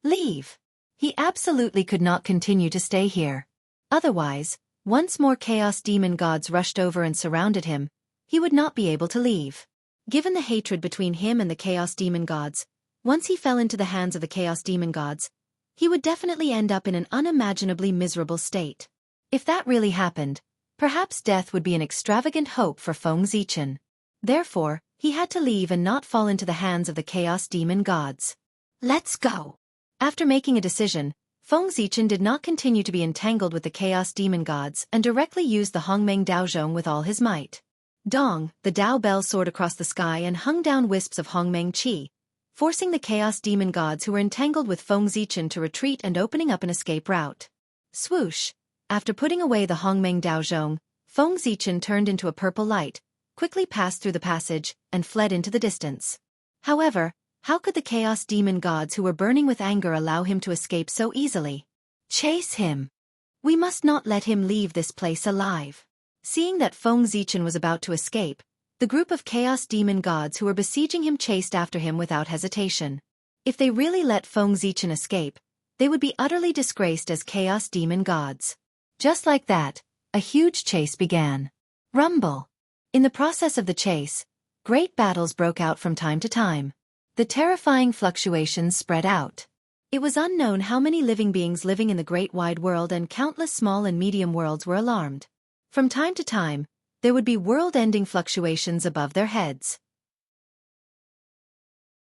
Leave. He absolutely could not continue to stay here. Otherwise, once more chaos demon gods rushed over and surrounded him, he would not be able to leave. Given the hatred between him and the chaos demon gods, once he fell into the hands of the chaos demon gods, he would definitely end up in an unimaginably miserable state. If that really happened, perhaps death would be an extravagant hope for Feng Zichen. Therefore, he had to leave and not fall into the hands of the chaos demon gods. Let's go! After making a decision, Feng Zichen did not continue to be entangled with the chaos demon gods and directly used the Hongmeng Daozhong with all his might. Dong, the Dao bell soared across the sky and hung down wisps of Hongmeng Qi, forcing the chaos demon gods who were entangled with Feng Zichen to retreat and opening up an escape route. Swoosh! After putting away the Hongmeng Daozhong, Feng Zichen turned into a purple light, quickly passed through the passage, and fled into the distance. However, How could the chaos demon gods who were burning with anger allow him to escape so easily? Chase him! We must not let him leave this place alive. Seeing that Feng Zichen was about to escape, the group of chaos demon gods who were besieging him chased after him without hesitation. If they really let Feng Zichen escape, they would be utterly disgraced as chaos demon gods. Just like that, a huge chase began. Rumble! In the process of the chase, great battles broke out from time to time. The terrifying fluctuations spread out. It was unknown how many living beings living in the great wide world and countless small and medium worlds were alarmed. From time to time, there would be world-ending fluctuations above their heads.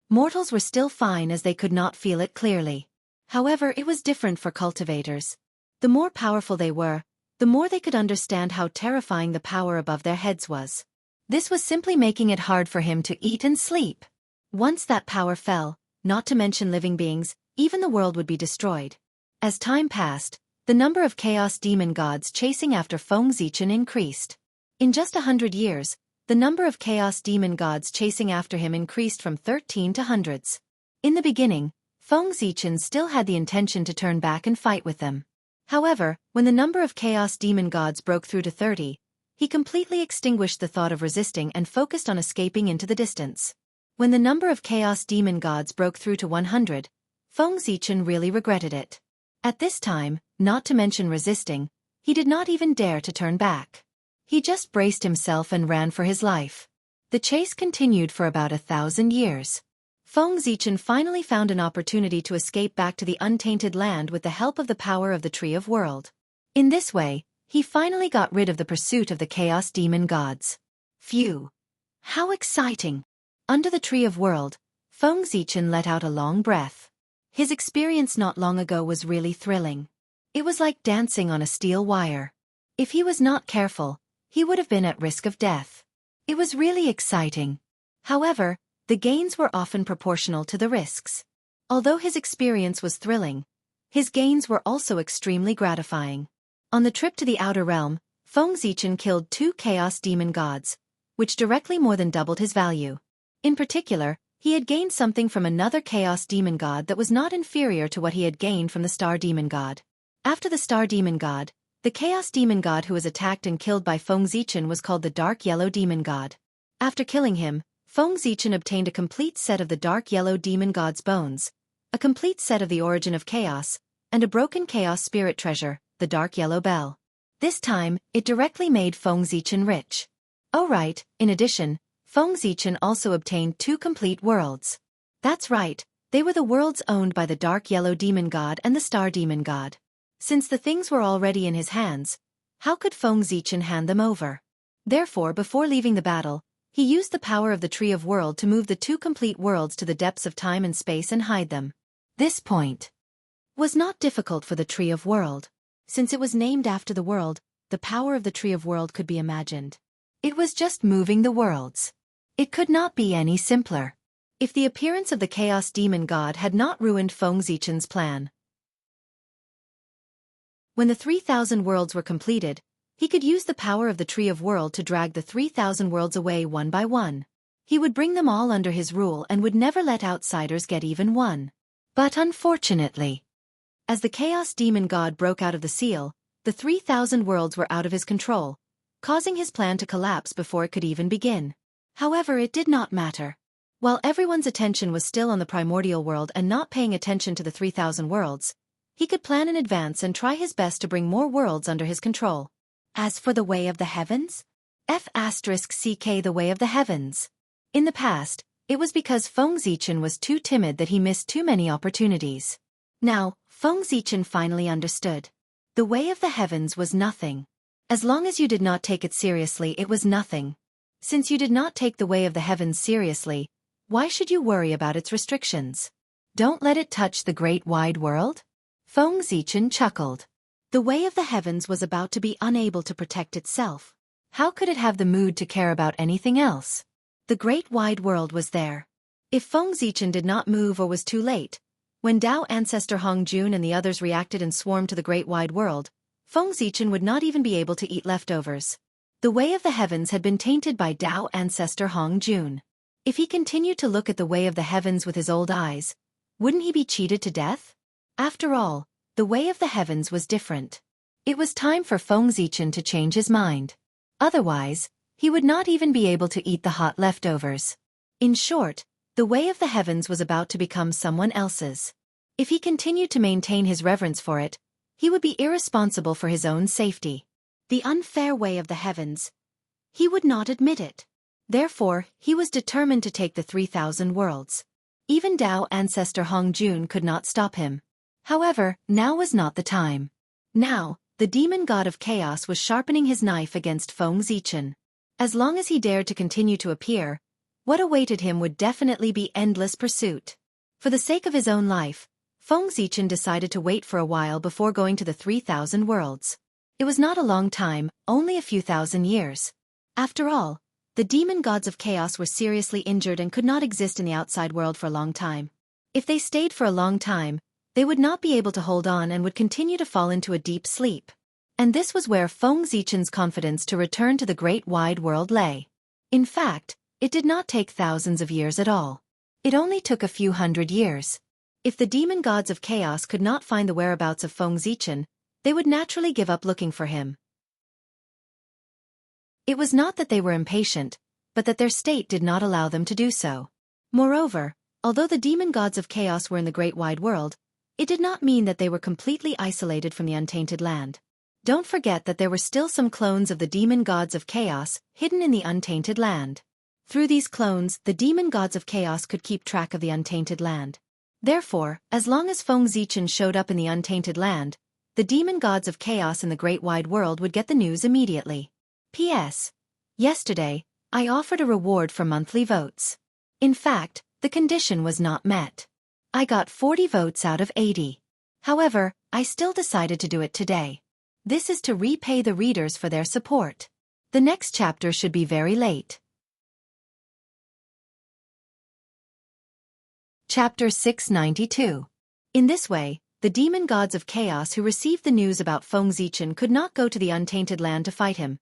Mortals were still fine as they could not feel it clearly. However, it was different for cultivators. The more powerful they were, the more they could understand how terrifying the power above their heads was. This was simply making it hard for him to eat and sleep. Once that power fell, not to mention living beings, even the world would be destroyed. As time passed, the number of chaos demon gods chasing after Feng Zichen increased. In just 100 years, the number of chaos demon gods chasing after him increased from 13 to hundreds. In the beginning, Feng Zichen still had the intention to turn back and fight with them. However, when the number of chaos demon gods broke through to 30, he completely extinguished the thought of resisting and focused on escaping into the distance. When the number of chaos demon gods broke through to 100, Feng Zichen really regretted it. At this time, not to mention resisting, he did not even dare to turn back. He just braced himself and ran for his life. The chase continued for about 1,000 years. Feng Zichen finally found an opportunity to escape back to the untainted land with the help of the power of the Tree of World. In this way, he finally got rid of the pursuit of the chaos demon gods. Phew! How exciting! Under the Tree of World, Feng Zichen let out a long breath. His experience not long ago was really thrilling. It was like dancing on a steel wire. If he was not careful, he would have been at risk of death. It was really exciting. However, the gains were often proportional to the risks. Although his experience was thrilling, his gains were also extremely gratifying. On the trip to the Outer Realm, Feng Zichen killed 2 chaos demon gods, which directly more than doubled his value. In particular, he had gained something from another chaos demon god that was not inferior to what he had gained from the star demon god. After the star demon god, the chaos demon god who was attacked and killed by Feng Zichen was called the dark yellow demon god. After killing him, Feng Zichen obtained a complete set of the dark yellow demon god's bones, a complete set of the origin of chaos, and a broken chaos spirit treasure, the dark yellow bell. This time, it directly made Feng Zichen rich. Oh right, in addition, Feng Zichen also obtained 2 complete worlds. That's right, they were the worlds owned by the dark yellow demon god and the star demon god. Since the things were already in his hands, how could Feng Zichen hand them over? Therefore, before leaving the battle, he used the power of the Tree of World to move the 2 complete worlds to the depths of time and space and hide them. This point was not difficult for the Tree of World. Since it was named after the world, the power of the Tree of World could be imagined. It was just moving the worlds. It could not be any simpler. If the appearance of the Chaos Demon God had not ruined Feng Zichen's plan. When the 3,000 worlds were completed, he could use the power of the Tree of World to drag the 3,000 worlds away one by one. He would bring them all under his rule and would never let outsiders get even one. But unfortunately, as the Chaos Demon God broke out of the seal, the 3,000 worlds were out of his control, causing his plan to collapse before it could even begin. However, it did not matter. While everyone's attention was still on the primordial world and not paying attention to the 3,000 worlds, he could plan in advance and try his best to bring more worlds under his control. As for the Way of the Heavens? F***ck the Way of the Heavens. In the past, it was because Feng Zichen was too timid that he missed too many opportunities. Now, Feng Zichen finally understood. The Way of the Heavens was nothing. As long as you did not take it seriously, it was nothing. Since you did not take the Way of the Heavens seriously, why should you worry about its restrictions? Don't let it touch the great wide world? Feng Zichen chuckled. The Way of the Heavens was about to be unable to protect itself. How could it have the mood to care about anything else? The great wide world was there. If Feng Zichen did not move or was too late, when Dao ancestor Hongjun and the others reacted and swarmed to the great wide world, Feng Zichen would not even be able to eat leftovers. The Way of the Heavens had been tainted by Dao ancestor Hongjun. If he continued to look at the way of the heavens with his old eyes, wouldn't he be cheated to death? After all, the way of the heavens was different. It was time for Feng Zichen to change his mind. Otherwise, he would not even be able to eat the hot leftovers. In short, the way of the heavens was about to become someone else's. If he continued to maintain his reverence for it, he would be irresponsible for his own safety. The unfair way of the heavens. He would not admit it. Therefore, he was determined to take the 3,000 worlds. Even Dao ancestor Hong Jun could not stop him. However, now was not the time. Now, the demon god of chaos was sharpening his knife against Feng Zichen. As long as he dared to continue to appear, what awaited him would definitely be endless pursuit. For the sake of his own life, Feng Zichen decided to wait for a while before going to the 3,000 worlds. It was not a long time, only a few thousand years. After all, the demon gods of chaos were seriously injured and could not exist in the outside world for a long time. If they stayed for a long time, they would not be able to hold on and would continue to fall into a deep sleep. And this was where Feng Zichen's confidence to return to the great wide world lay. In fact, it did not take thousands of years at all. It only took a few hundred years. If the demon gods of chaos could not find the whereabouts of Feng Zichen, they would naturally give up looking for him. It was not that they were impatient, but that their state did not allow them to do so. Moreover, although the demon gods of chaos were in the great wide world, it did not mean that they were completely isolated from the untainted land. Don't forget that there were still some clones of the demon gods of chaos hidden in the untainted land. Through these clones, the demon gods of chaos could keep track of the untainted land. Therefore, as long as Feng Zichen showed up in the untainted land, the demon gods of chaos in the great wide world would get the news immediately. P.S. Yesterday, I offered a reward for monthly votes. In fact, the condition was not met. I got 40 votes out of 80. However, I still decided to do it today. This is to repay the readers for their support. The next chapter should be very late. Chapter 692. In this way, the demon gods of chaos who received the news about Feng Zichen could not go to the untainted land to fight him,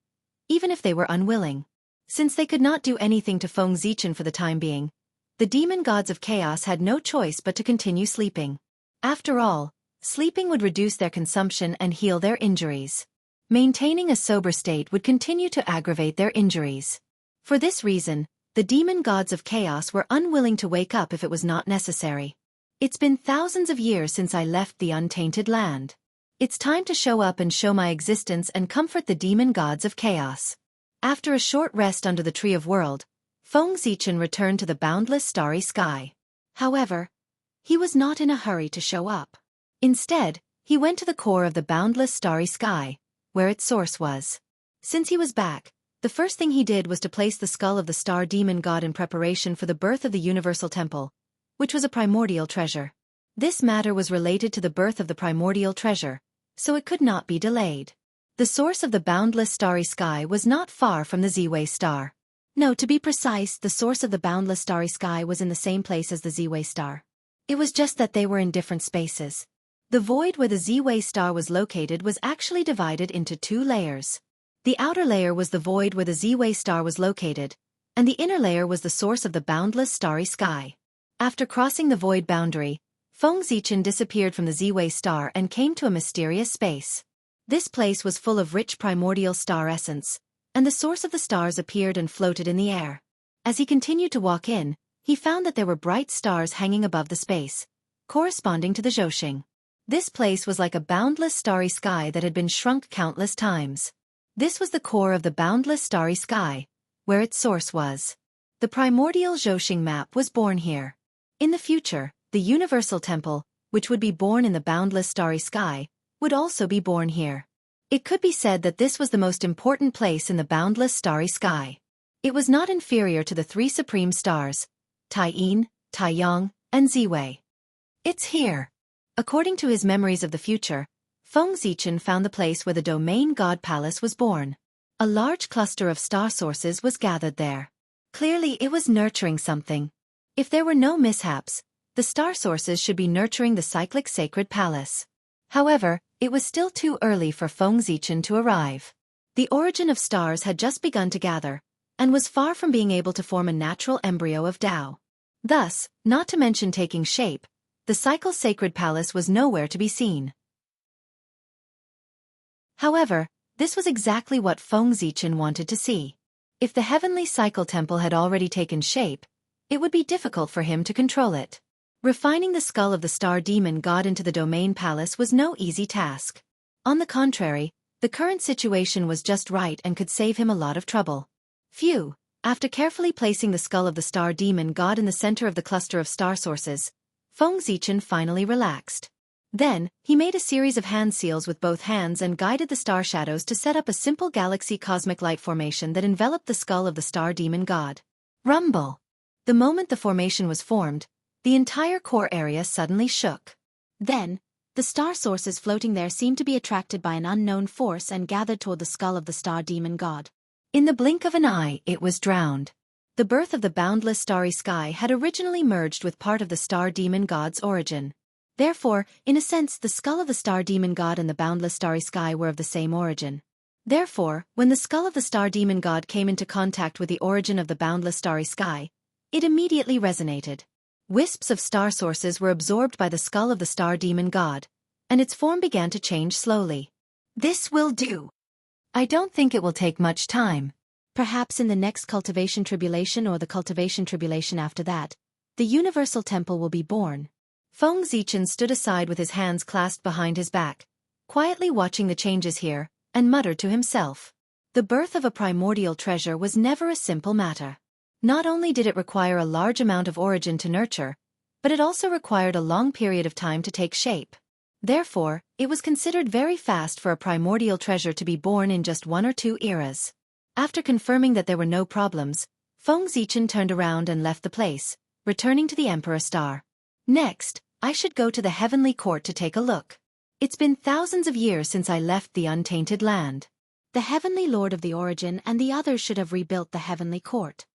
even if they were unwilling. Since they could not do anything to Feng Zichen for the time being, the demon gods of chaos had no choice but to continue sleeping. After all, sleeping would reduce their consumption and heal their injuries. Maintaining a sober state would continue to aggravate their injuries. For this reason, the demon gods of chaos were unwilling to wake up if it was not necessary. It's been thousands of years since I left the untainted land. It's time to show up and show my existence and comfort the demon gods of chaos. After a short rest under the Tree of World, Feng Zichen returned to the boundless starry sky. However, he was not in a hurry to show up. Instead, he went to the core of the boundless starry sky, where its source was. Since he was back, the first thing he did was to place the skull of the star demon god in preparation for the birth of the universal temple, which was a primordial treasure. This matter was related to the birth of the primordial treasure, so it could not be delayed. The source of the boundless starry sky was not far from the Z-Way star. No, to be precise, the source of the boundless starry sky was in the same place as the Z-Way star. It was just that they were in different spaces. The void where the Z-Way star was located was actually divided into two layers. The outer layer was the void where the Z-Way star was located, and the inner layer was the source of the boundless starry sky. After crossing the void boundary, Feng Zichen disappeared from the Z-Way star and came to a mysterious space. This place was full of rich primordial star essence, and the source of the stars appeared and floated in the air. As he continued to walk in, he found that there were bright stars hanging above the space, corresponding to the Zhousing. This place was like a boundless starry sky that had been shrunk countless times. This was the core of the boundless starry sky, where its source was. The primordial Zhousing map was born here. In the future, the universal temple, which would be born in the boundless starry sky, would also be born here. It could be said that this was the most important place in the boundless starry sky. It was not inferior to the three supreme stars, Taiyin, Taiyang, and Z-Way. It's here. According to his memories of the future, Feng Zichen found the place where the domain god palace was born. A large cluster of star sources was gathered there. Clearly it was nurturing something. If there were no mishaps, the star sources should be nurturing the cyclic sacred palace. However, it was still too early for Feng Zichen to arrive. The origin of stars had just begun to gather, and was far from being able to form a natural embryo of Tao. Thus, not to mention taking shape, the cycle's sacred palace was nowhere to be seen. However, this was exactly what Feng Zichen wanted to see. If the heavenly cycle temple had already taken shape, it would be difficult for him to control it. Refining the skull of the star demon god into the domain palace was no easy task. On the contrary, the current situation was just right and could save him a lot of trouble. Phew! After carefully placing the skull of the star demon god in the center of the cluster of star sources, Feng Zichen finally relaxed. Then, he made a series of hand seals with both hands and guided the star shadows to set up a simple galaxy cosmic light formation that enveloped the skull of the star demon god. Rumble! The moment the formation was formed, the entire core area suddenly shook. Then, the star sources floating there seemed to be attracted by an unknown force and gathered toward the skull of the star demon god. In the blink of an eye, it was drowned. The birth of the boundless starry sky had originally merged with part of the star demon god's origin. Therefore, in a sense, the skull of the star demon god and the boundless starry sky were of the same origin. Therefore, when the skull of the star demon god came into contact with the origin of the boundless starry sky, it immediately resonated. Wisps of star sources were absorbed by the skull of the star demon god, and its form began to change slowly. This will do. I don't think it will take much time. Perhaps in the next cultivation tribulation or the cultivation tribulation after that, the universal temple will be born. Feng Zichen stood aside with his hands clasped behind his back, quietly watching the changes here, and muttered to himself. The birth of a primordial treasure was never a simple matter. Not only did it require a large amount of origin to nurture, but it also required a long period of time to take shape. Therefore, it was considered very fast for a primordial treasure to be born in just 1 or 2 eras. After confirming that there were no problems, Feng Zichen turned around and left the place, returning to the Emperor Star. Next, I should go to the heavenly court to take a look. It's been thousands of years since I left the untainted land. The heavenly lord of the origin and the others should have rebuilt the heavenly court.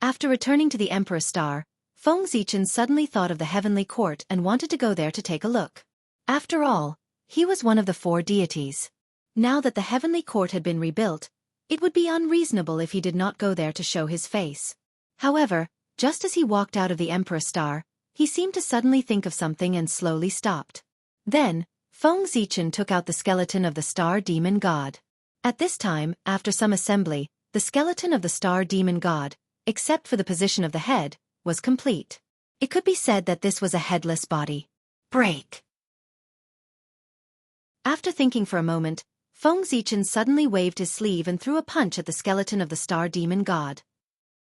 After returning to the Emperor Star, Feng Zichen suddenly thought of the heavenly court and wanted to go there to take a look. After all, he was one of the 4 deities. Now that the heavenly court had been rebuilt, it would be unreasonable if he did not go there to show his face. However, just as he walked out of the Emperor Star, he seemed to suddenly think of something and slowly stopped. Then, Feng Zichen took out the skeleton of the star demon god. At this time, after some assembly, the skeleton of the star demon god, except for the position of the head, was complete. It could be said that this was a headless body. Break! After thinking for a moment, Feng Zichen suddenly waved his sleeve and threw a punch at the skeleton of the star demon god.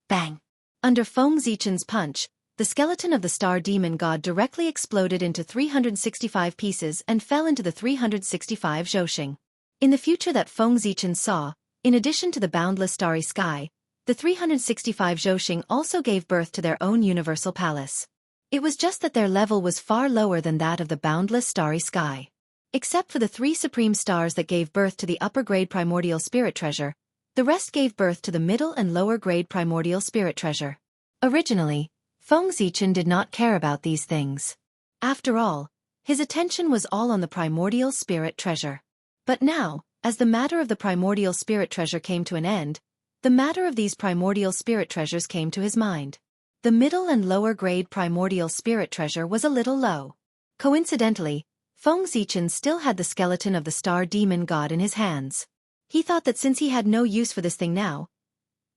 Bang! Under Feng Zichen's punch, the skeleton of the star demon god directly exploded into 365 pieces and fell into the 365 zhoshing. In the future that Feng Zichen saw, in addition to the boundless starry sky, the 365 zhoshing also gave birth to their own universal palace. It was just that their level was far lower than that of the boundless starry sky. Except for the 3 supreme stars that gave birth to the upper-grade primordial spirit treasure, the rest gave birth to the middle and lower-grade primordial spirit treasure. Originally, Feng Zichen did not care about these things. After all, his attention was all on the primordial spirit treasure. But now, as the matter of the primordial spirit treasure came to an end, the matter of these primordial spirit treasures came to his mind. The middle and lower grade primordial spirit treasure was a little low. Coincidentally, Feng Zichen still had the skeleton of the star demon god in his hands. He thought that since he had no use for this thing now,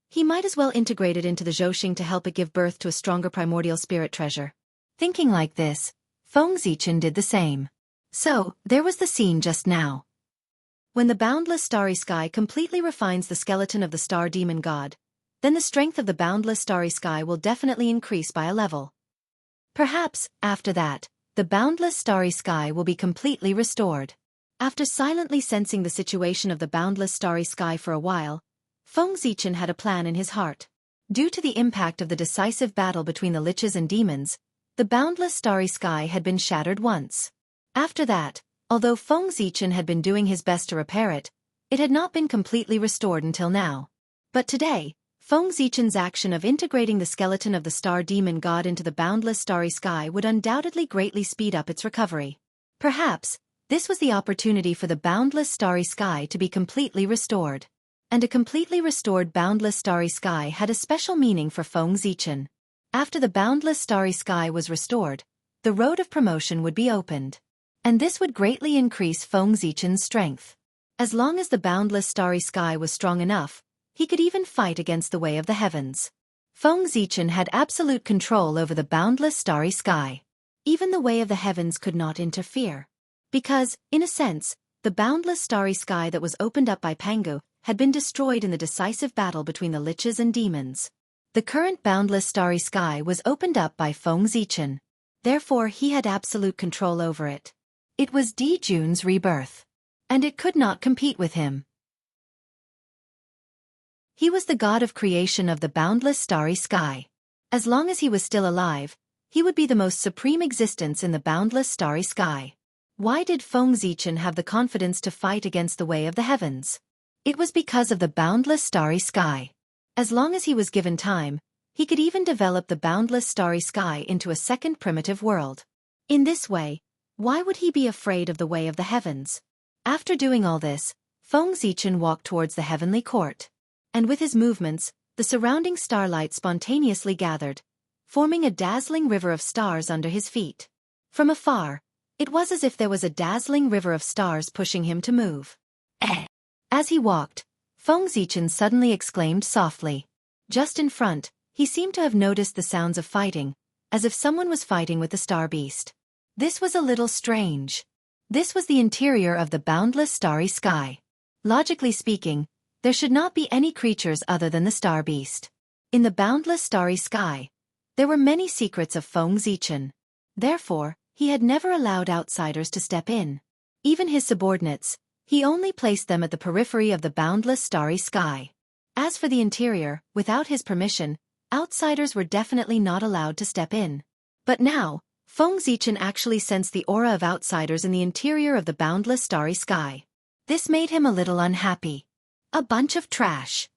he might as well integrate it into the zhoshing to help it give birth to a stronger primordial spirit treasure. Thinking like this, Feng Zichen did the same. So, there was the scene just now. When the boundless starry sky completely refines the skeleton of the star demon god, then the strength of the boundless starry sky will definitely increase by a level. Perhaps, after that, the boundless starry sky will be completely restored. After silently sensing the situation of the boundless starry sky for a while, Feng Zichen had a plan in his heart. Due to the impact of the decisive battle between the liches and demons, the boundless starry sky had been shattered once. After that, although Feng Zichen had been doing his best to repair it, it had not been completely restored until now. But today, Feng Zichen's action of integrating the skeleton of the star demon god into the boundless starry sky would undoubtedly greatly speed up its recovery. Perhaps, this was the opportunity for the boundless starry sky to be completely restored. and a completely restored boundless starry sky had a special meaning for Feng Zichen. After the boundless starry sky was restored, the road of promotion would be opened. And this would greatly increase Feng Zichen's strength. As long as the boundless starry sky was strong enough, he could even fight against the way of the heavens. Feng Zichen had absolute control over the boundless starry sky. Even the way of the heavens could not interfere. Because, in a sense, the boundless starry sky that was opened up by Pangu had been destroyed in the decisive battle between the liches and demons. The current boundless starry sky was opened up by Feng Zichen. Therefore he had absolute control over it. It was Di Jun's rebirth. And it could not compete with him. He was the god of creation of the boundless starry sky. As long as he was still alive, he would be the most supreme existence in the boundless starry sky. Why did Feng Zichen have the confidence to fight against the way of the heavens? It was because of the boundless starry sky. As long as he was given time, he could even develop the boundless starry sky into a second primitive world. In this way, why would he be afraid of the way of the heavens? After doing all this, Feng Zichen walked towards the heavenly court. And with his movements, the surrounding starlight spontaneously gathered, forming a dazzling river of stars under his feet. From afar, it was as if there was a dazzling river of stars pushing him to move. As he walked, Feng Zichen suddenly exclaimed softly. Just in front, he seemed to have noticed the sounds of fighting, as if someone was fighting with the star beast. This was a little strange. This was the interior of the boundless starry sky. Logically speaking, there should not be any creatures other than the star beast. In the boundless starry sky, there were many secrets of Feng Zichen. Therefore, he had never allowed outsiders to step in. Even his subordinates, he only placed them at the periphery of the boundless starry sky. As for the interior, without his permission, outsiders were definitely not allowed to step in. But now, Feng Zichen actually sensed the aura of outsiders in the interior of the boundless starry sky. This made him a little unhappy. A bunch of trash.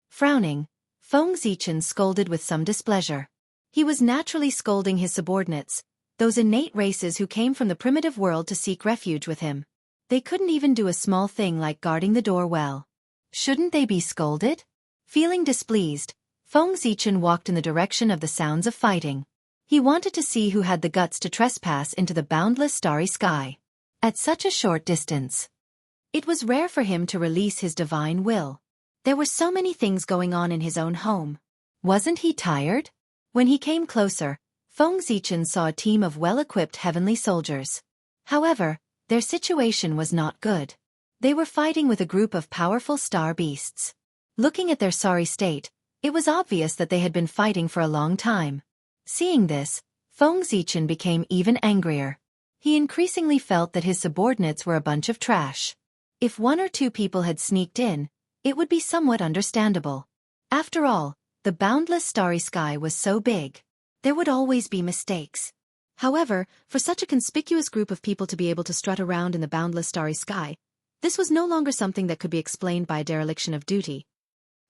Frowning, Feng Zichen scolded with some displeasure. He was naturally scolding his subordinates, those innate races who came from the primitive world to seek refuge with him. They couldn't even do a small thing like guarding the door well. Shouldn't they be scolded? Feeling displeased, Feng Zichen walked in the direction of the sounds of fighting. He wanted to see who had the guts to trespass into the boundless starry sky. At such a short distance, it was rare for him to release his divine will. There were so many things going on in his own home. Wasn't he tired? When he came closer, Feng Zichen saw a team of well-equipped heavenly soldiers. However, their situation was not good. They were fighting with a group of powerful star beasts. Looking at their sorry state, it was obvious that they had been fighting for a long time. Seeing this, Feng Zichen became even angrier. He increasingly felt that his subordinates were a bunch of trash. If one or two people had sneaked in, it would be somewhat understandable. After all, the boundless starry sky was so big. There would always be mistakes. However, for such a conspicuous group of people to be able to strut around in the boundless starry sky, this was no longer something that could be explained by a dereliction of duty.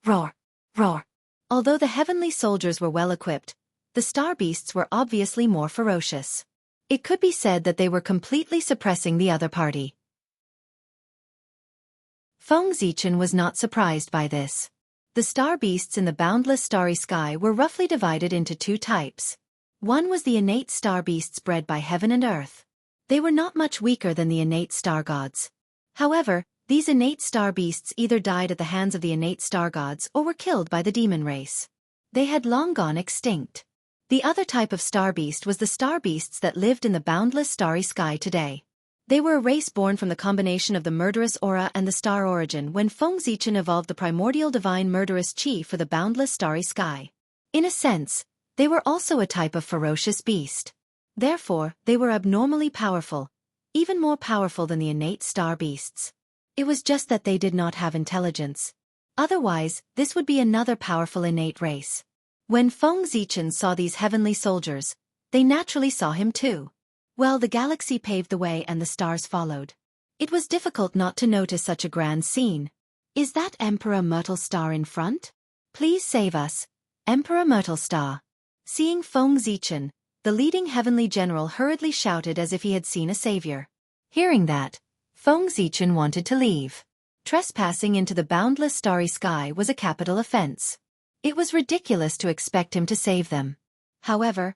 Roar! Roar! Although the heavenly soldiers were well equipped, the star beasts were obviously more ferocious. It could be said that they were completely suppressing the other party. Feng Zichen was not surprised by this. The star beasts in the boundless starry sky were roughly divided into two types. One was the innate star beasts bred by heaven and earth. They were not much weaker than the innate star gods. However, these innate star beasts either died at the hands of the innate star gods or were killed by the demon race. They had long gone extinct. The other type of star beast was the star beasts that lived in the boundless starry sky today. They were a race born from the combination of the murderous aura and the star origin when Feng Zichen evolved the primordial divine murderous chi for the boundless starry sky. In a sense, they were also a type of ferocious beast. Therefore, they were abnormally powerful, even more powerful than the innate star beasts. It was just that they did not have intelligence. Otherwise, this would be another powerful innate race. When Feng Zichen saw these heavenly soldiers, they naturally saw him too. Well, the galaxy paved the way and the stars followed. It was difficult not to notice such a grand scene. Is that Emperor Myrtle Star in front? Please save us, Emperor Myrtle Star. Seeing Feng Zichen, the leading heavenly general hurriedly shouted as if he had seen a savior. Hearing that, Feng Zichen wanted to leave. Trespassing into the boundless starry sky was a capital offense. It was ridiculous to expect him to save them. However,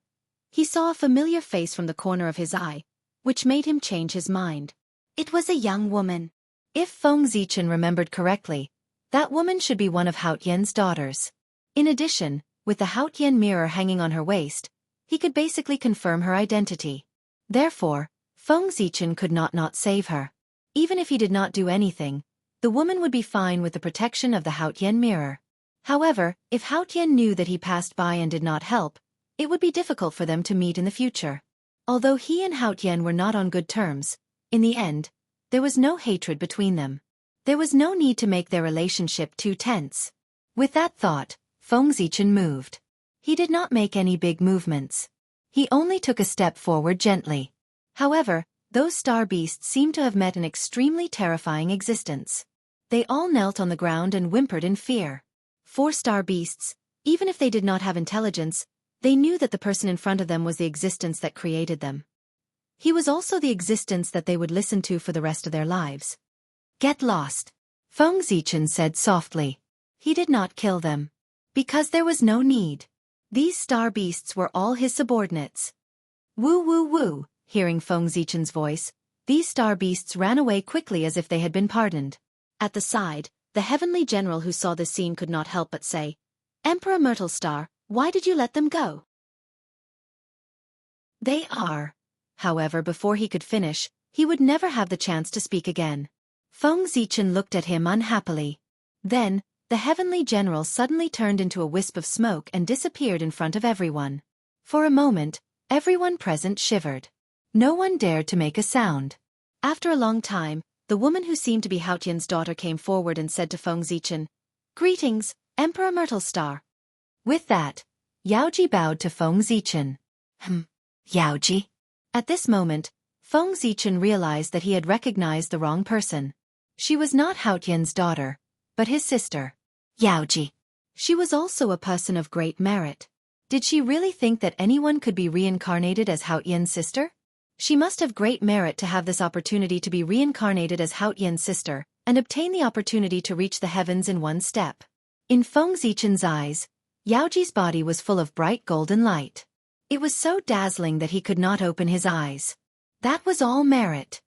he saw a familiar face from the corner of his eye, which made him change his mind. It was a young woman. If Feng Zichen remembered correctly, that woman should be one of Hao Tian's daughters. In addition, with the Hao Tian mirror hanging on her waist, he could basically confirm her identity. Therefore, Feng Zichen could not save her. Even if he did not do anything, the woman would be fine with the protection of the Hao Tian mirror. However, if Hao Tian knew that he passed by and did not help, it would be difficult for them to meet in the future. Although he and Hao Tian were not on good terms, in the end, there was no hatred between them. There was no need to make their relationship too tense. With that thought, Feng Zichen moved. He did not make any big movements. He only took a step forward gently. However, those star beasts seemed to have met an extremely terrifying existence. They all knelt on the ground and whimpered in fear. 4 star beasts, even if they did not have intelligence, they knew that the person in front of them was the existence that created them. He was also the existence that they would listen to for the rest of their lives. Get lost, Feng Zichen said softly. He did not kill them. Because there was no need. These star beasts were all his subordinates. Woo woo woo, hearing Feng Zichen's voice, these star beasts ran away quickly as if they had been pardoned. At the side, the heavenly general who saw this scene could not help but say, Emperor Myrtle Star, why did you let them go? They are. However, before he could finish, he would never have the chance to speak again. Feng Zichen looked at him unhappily. Then, the heavenly general suddenly turned into a wisp of smoke and disappeared in front of everyone. For a moment, everyone present shivered. No one dared to make a sound. After a long time, the woman who seemed to be Hao Tian's daughter came forward and said to Feng Zichen, Greetings, Emperor Myrtle Star. With that, Yaoji bowed to Feng Zichen. Yaoji? At this moment, Feng Zichen realized that he had recognized the wrong person. She was not Hao Tian's daughter, but his sister. Yaoji. She was also a person of great merit. Did she really think that anyone could be reincarnated as Hao Tian's sister? She must have great merit to have this opportunity to be reincarnated as Hao Tian's sister, and obtain the opportunity to reach the heavens in one step. In Feng Zichen's eyes, Yaoji's body was full of bright golden light. It was so dazzling that he could not open his eyes. That was all merit.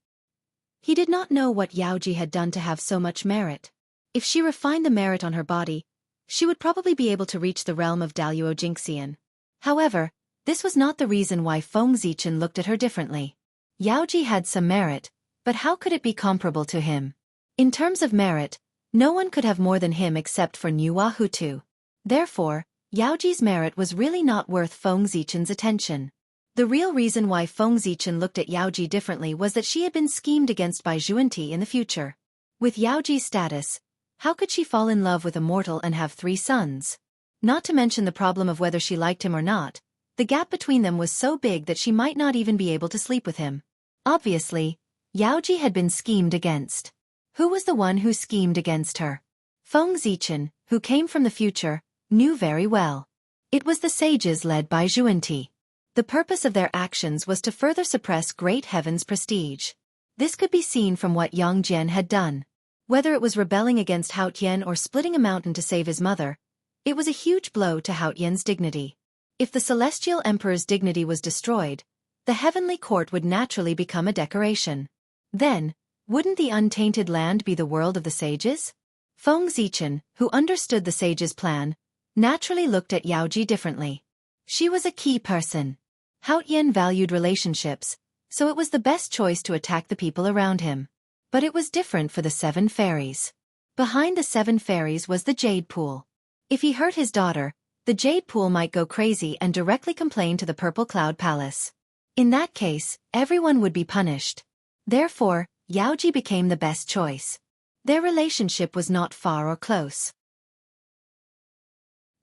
He did not know what Yaoji had done to have so much merit. If she refined the merit on her body, she would probably be able to reach the realm of Daluo Jingxian. However, this was not the reason why Feng Zichen looked at her differently. Yaoji had some merit, but how could it be comparable to him? In terms of merit, no one could have more than him except for Nuwa Hutu. Therefore, Yaoji's merit was really not worth Feng Zichen's attention. The real reason why Feng Zichen looked at Yaoji differently was that she had been schemed against by Xuanti in the future. With Yaoji's status, how could she fall in love with a mortal and have 3 sons? Not to mention the problem of whether she liked him or not, the gap between them was so big that she might not even be able to sleep with him. Obviously, Yaoji had been schemed against. Who was the one who schemed against her? Feng Zichen, who came from the future, knew very well. It was the sages led by Xuanti. The purpose of their actions was to further suppress Great Heaven's prestige. This could be seen from what Yang Jian had done. Whether it was rebelling against Hao Tian or splitting a mountain to save his mother, it was a huge blow to Hao Tian's dignity. If the Celestial Emperor's dignity was destroyed, the heavenly court would naturally become a decoration. Then, wouldn't the untainted land be the world of the sages? Feng Zichen, who understood the sages' plan, naturally looked at Yaoji differently. She was a key person. Hao Tian valued relationships, so it was the best choice to attack the people around him. But it was different for the 7 fairies. Behind the 7 fairies was the Jade Pool. If he hurt his daughter, the Jade Pool might go crazy and directly complain to the Purple Cloud Palace. In that case, everyone would be punished. Therefore, Yaoji became the best choice. Their relationship was not far or close.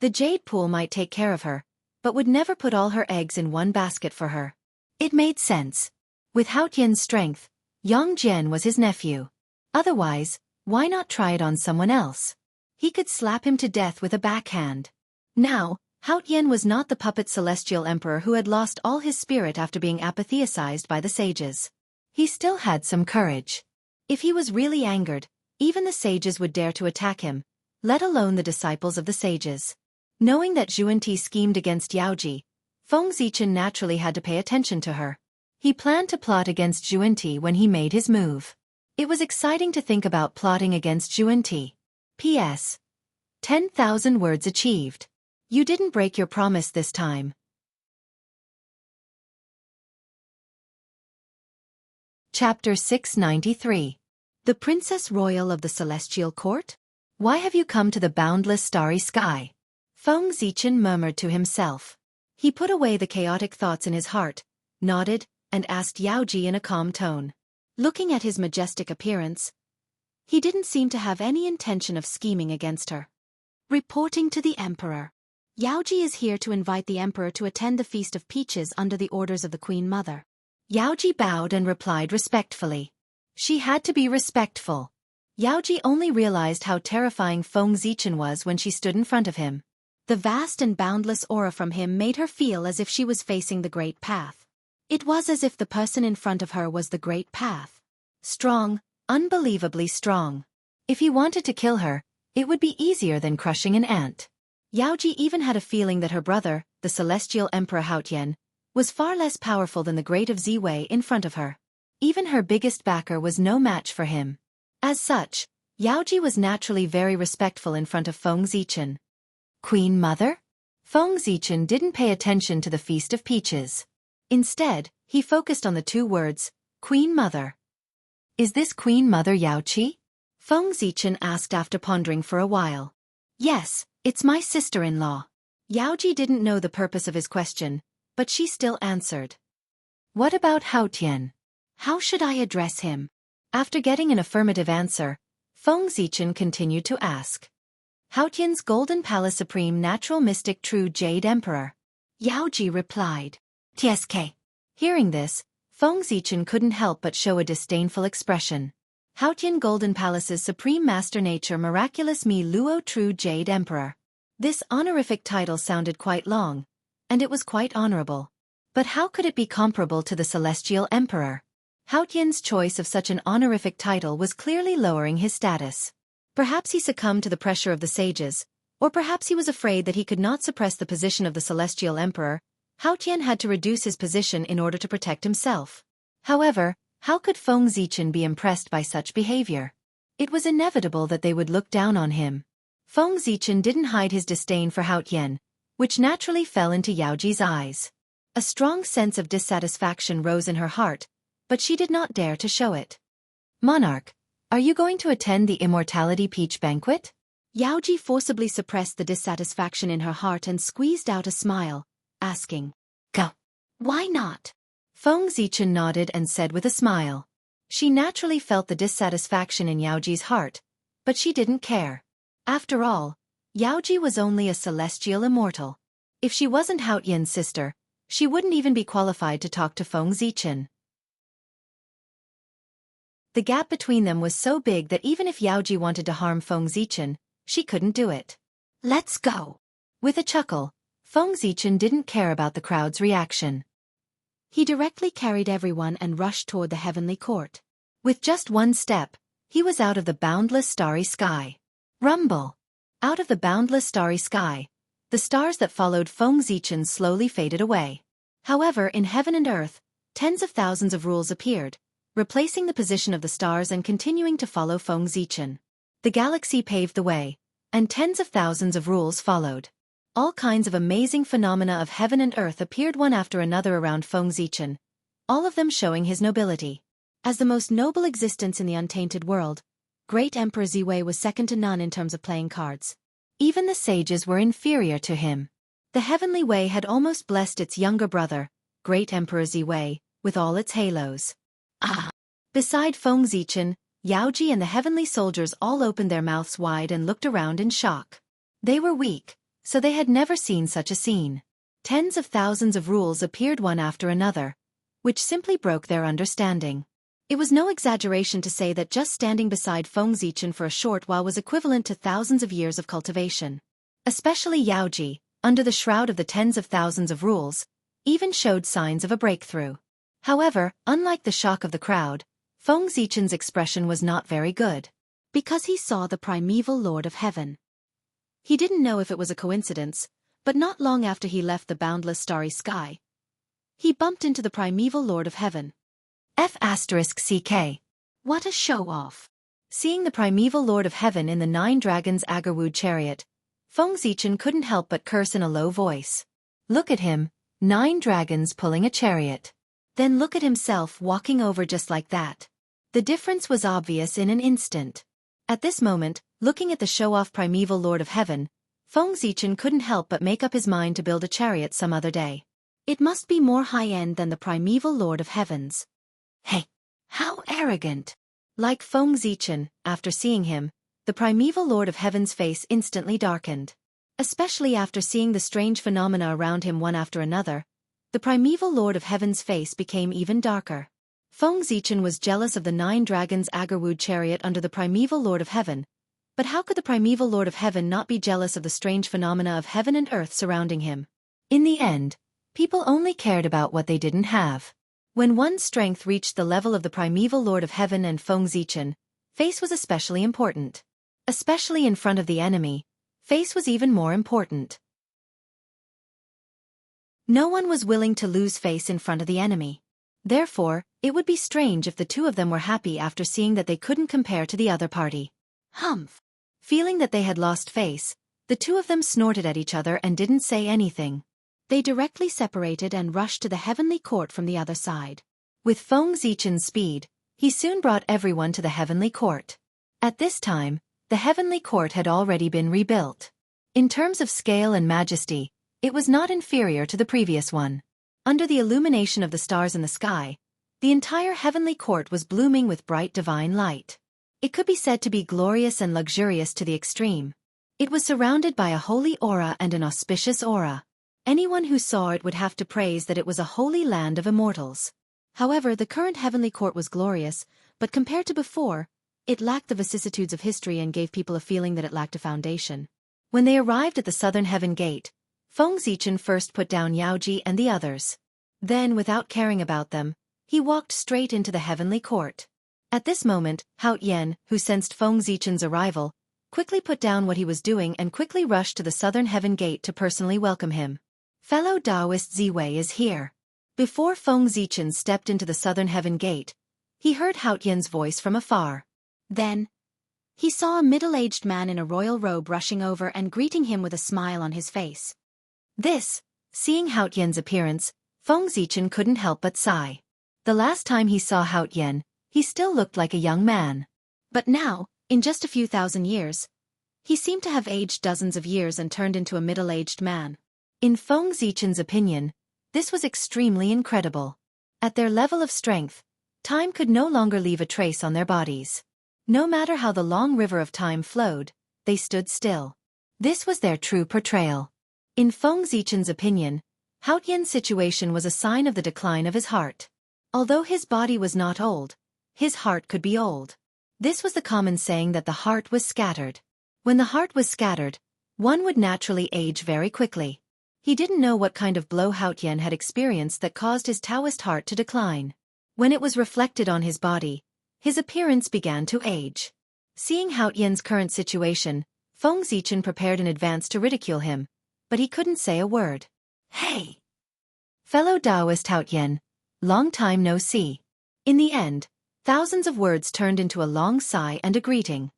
The Jade Pool might take care of her, but would never put all her eggs in one basket for her. It made sense. With Hao Tian's strength, Yang Jian was his nephew. Otherwise, why not try it on someone else? He could slap him to death with a backhand. Now, Hao Tian was not the puppet celestial emperor who had lost all his spirit after being apotheosized by the sages. He still had some courage. If he was really angered, Even the sages would dare to attack him, let alone the disciples of the sages. Knowing that Zhuanti schemed against Yaoji, Feng Zichen naturally had to pay attention to her. He planned to plot against Zhuanti when he made his move. It was exciting to think about plotting against Zhuanti. P.S. 10,000 words achieved. You didn't break your promise this time. Chapter 693. The Princess Royal of the Celestial Court? Why have you come to the boundless starry sky? Feng Zichen murmured to himself. He put away the chaotic thoughts in his heart, nodded, and asked Yaoji in a calm tone. Looking at his majestic appearance, he didn't seem to have any intention of scheming against her. Reporting to the Emperor. Yaoji is here to invite the Emperor to attend the Feast of Peaches under the orders of the Queen Mother. Yaoji bowed and replied respectfully. She had to be respectful. Yaoji only realized how terrifying Feng Zichen was when she stood in front of him. The vast and boundless aura from him made her feel as if she was facing the Great Path. It was as if the person in front of her was the Great Path. Strong, unbelievably strong. If he wanted to kill her, it would be easier than crushing an ant. Yaoji even had a feeling that her brother, the Celestial Emperor Haotian, was far less powerful than the Great of Ziwei in front of her. Even her biggest backer was no match for him. As such, Yaoji was naturally very respectful in front of Feng Zichen. Queen Mother? Feng Zichen didn't pay attention to the Feast of Peaches. Instead, he focused on the two words, Queen Mother. Is this Queen Mother Yaoqi? Feng Zichen asked after pondering for a while. Yes, it's my sister-in-law. Yaoji didn't know the purpose of his question, but she still answered. What about Haotian? How should I address him? After getting an affirmative answer, Feng Zichen continued to ask. Haotian's Golden Palace Supreme Natural Mystic True Jade Emperor. Yaoji replied. TSK. Hearing this, Feng Zichen couldn't help but show a disdainful expression. Haotian Golden Palace's Supreme Master Nature Miraculous Mi Luo True Jade Emperor. This honorific title sounded quite long, and it was quite honorable. But how could it be comparable to the Celestial Emperor? Haotian's choice of such an honorific title was clearly lowering his status. Perhaps he succumbed to the pressure of the sages, or perhaps he was afraid that he could not suppress the position of the Celestial Emperor. Haotian had to reduce his position in order to protect himself. However, how could Feng Zichen be impressed by such behavior? It was inevitable that they would look down on him. Feng Zichen didn't hide his disdain for Haotian, which naturally fell into Yaoji's eyes. A strong sense of dissatisfaction rose in her heart, but she did not dare to show it. Monarch, are you going to attend the Immortality Peach Banquet? Yaoji forcibly suppressed the dissatisfaction in her heart and squeezed out a smile, asking. Go. Why not? Feng Zichen nodded and said with a smile. She naturally felt the dissatisfaction in Yaoji's heart, but she didn't care. After all, Yaoji was only a celestial immortal. If she wasn't Haotian's sister, she wouldn't even be qualified to talk to Feng Zichen. The gap between them was so big that even if Yaoji wanted to harm Feng Zichen, she couldn't do it. Let's go. With a chuckle, Feng Zichen didn't care about the crowd's reaction. He directly carried everyone and rushed toward the heavenly court. With just one step, he was out of the boundless starry sky. Rumble! Out of the boundless starry sky, the stars that followed Feng Zichen slowly faded away. However, in heaven and earth, tens of thousands of rules appeared, replacing the position of the stars and continuing to follow Feng Zichen. The galaxy paved the way, and tens of thousands of rules followed. All kinds of amazing phenomena of heaven and earth appeared one after another around Feng Zichen, all of them showing his nobility. As the most noble existence in the untainted world, Great Emperor Ziwei was second to none in terms of playing cards. Even the sages were inferior to him. The heavenly way had almost blessed its younger brother, Great Emperor Ziwei, with all its halos. Beside Feng Zichen, Yaoji and the heavenly soldiers all opened their mouths wide and looked around in shock. They were weak, so they had never seen such a scene. Tens of thousands of rules appeared one after another, which simply broke their understanding. It was no exaggeration to say that just standing beside Feng Zichen for a short while was equivalent to thousands of years of cultivation. Especially Yaoji, under the shroud of the tens of thousands of rules, even showed signs of a breakthrough. However, unlike the shock of the crowd, Feng Zichen's expression was not very good. Because he saw the primeval Lord of Heaven. He didn't know if it was a coincidence, but not long after he left the boundless starry sky, he bumped into the primeval Lord of Heaven. F***CK. What a show-off. Seeing the primeval Lord of Heaven in the 9 dragons Agarwood chariot, Feng Zichen couldn't help but curse in a low voice. Look at him, 9 dragons pulling a chariot. Then look at himself walking over just like that. The difference was obvious in an instant. At this moment, looking at the show-off primeval Lord of Heaven, Feng Zichen couldn't help but make up his mind to build a chariot some other day. It must be more high-end than the primeval Lord of Heavens. Hey! How arrogant! Like Feng Zichen, after seeing him, the primeval Lord of Heaven's face instantly darkened. Especially after seeing the strange phenomena around him one after another, the primeval Lord of Heaven's face became even darker. Feng Zichen was jealous of the 9 dragons Agarwood chariot under the primeval Lord of Heaven, but how could the primeval Lord of Heaven not be jealous of the strange phenomena of heaven and earth surrounding him? In the end, people only cared about what they didn't have. When one's strength reached the level of the primeval Lord of Heaven and Feng Zichen, face was especially important. Especially in front of the enemy, face was even more important. No one was willing to lose face in front of the enemy. Therefore, it would be strange if the two of them were happy after seeing that they couldn't compare to the other party. Humph! Feeling that they had lost face, the two of them snorted at each other and didn't say anything. They directly separated and rushed to the heavenly court from the other side. With Feng Zichen's speed, he soon brought everyone to the heavenly court. At this time, the heavenly court had already been rebuilt. In terms of scale and majesty, it was not inferior to the previous one. Under the illumination of the stars in the sky, the entire heavenly court was blooming with bright divine light. It could be said to be glorious and luxurious to the extreme. It was surrounded by a holy aura and an auspicious aura. Anyone who saw it would have to praise that it was a holy land of immortals. However, the current heavenly court was glorious, but compared to before, it lacked the vicissitudes of history and gave people a feeling that it lacked a foundation. When they arrived at the southern heaven gate, Feng Zichen first put down Yaoji and the others. Then, without caring about them, he walked straight into the heavenly court. At this moment, Hao Yan, who sensed Feng Zichen's arrival, quickly put down what he was doing and quickly rushed to the southern heaven gate to personally welcome him. Fellow Taoist Ziwei is here. Before Feng Zichen stepped into the southern heaven gate, he heard Hao Yan's voice from afar. Then, he saw a middle-aged man in a royal robe rushing over and greeting him with a smile on his face. Seeing Hao Yan's appearance, Feng Zichen couldn't help but sigh. The last time he saw Hao Yan, he still looked like a young man. But now, in just a few thousand years, he seemed to have aged dozens of years and turned into a middle-aged man. In Feng Zichen's opinion, this was extremely incredible. At their level of strength, time could no longer leave a trace on their bodies. No matter how the long river of time flowed, they stood still. This was their true portrayal. In Feng Zichen's opinion, Hao Yan's situation was a sign of the decline of his heart. Although his body was not old, his heart could be old. This was the common saying that the heart was scattered. When the heart was scattered, one would naturally age very quickly. He didn't know what kind of blow Hao Yan had experienced that caused his Taoist heart to decline. When it was reflected on his body, his appearance began to age. Seeing Hao Yan's current situation, Feng Zichen prepared in advance to ridicule him, but he couldn't say a word. Hey! Fellow Taoist Hao Yan, long time no see. In the end, thousands of words turned into a long sigh and a greeting.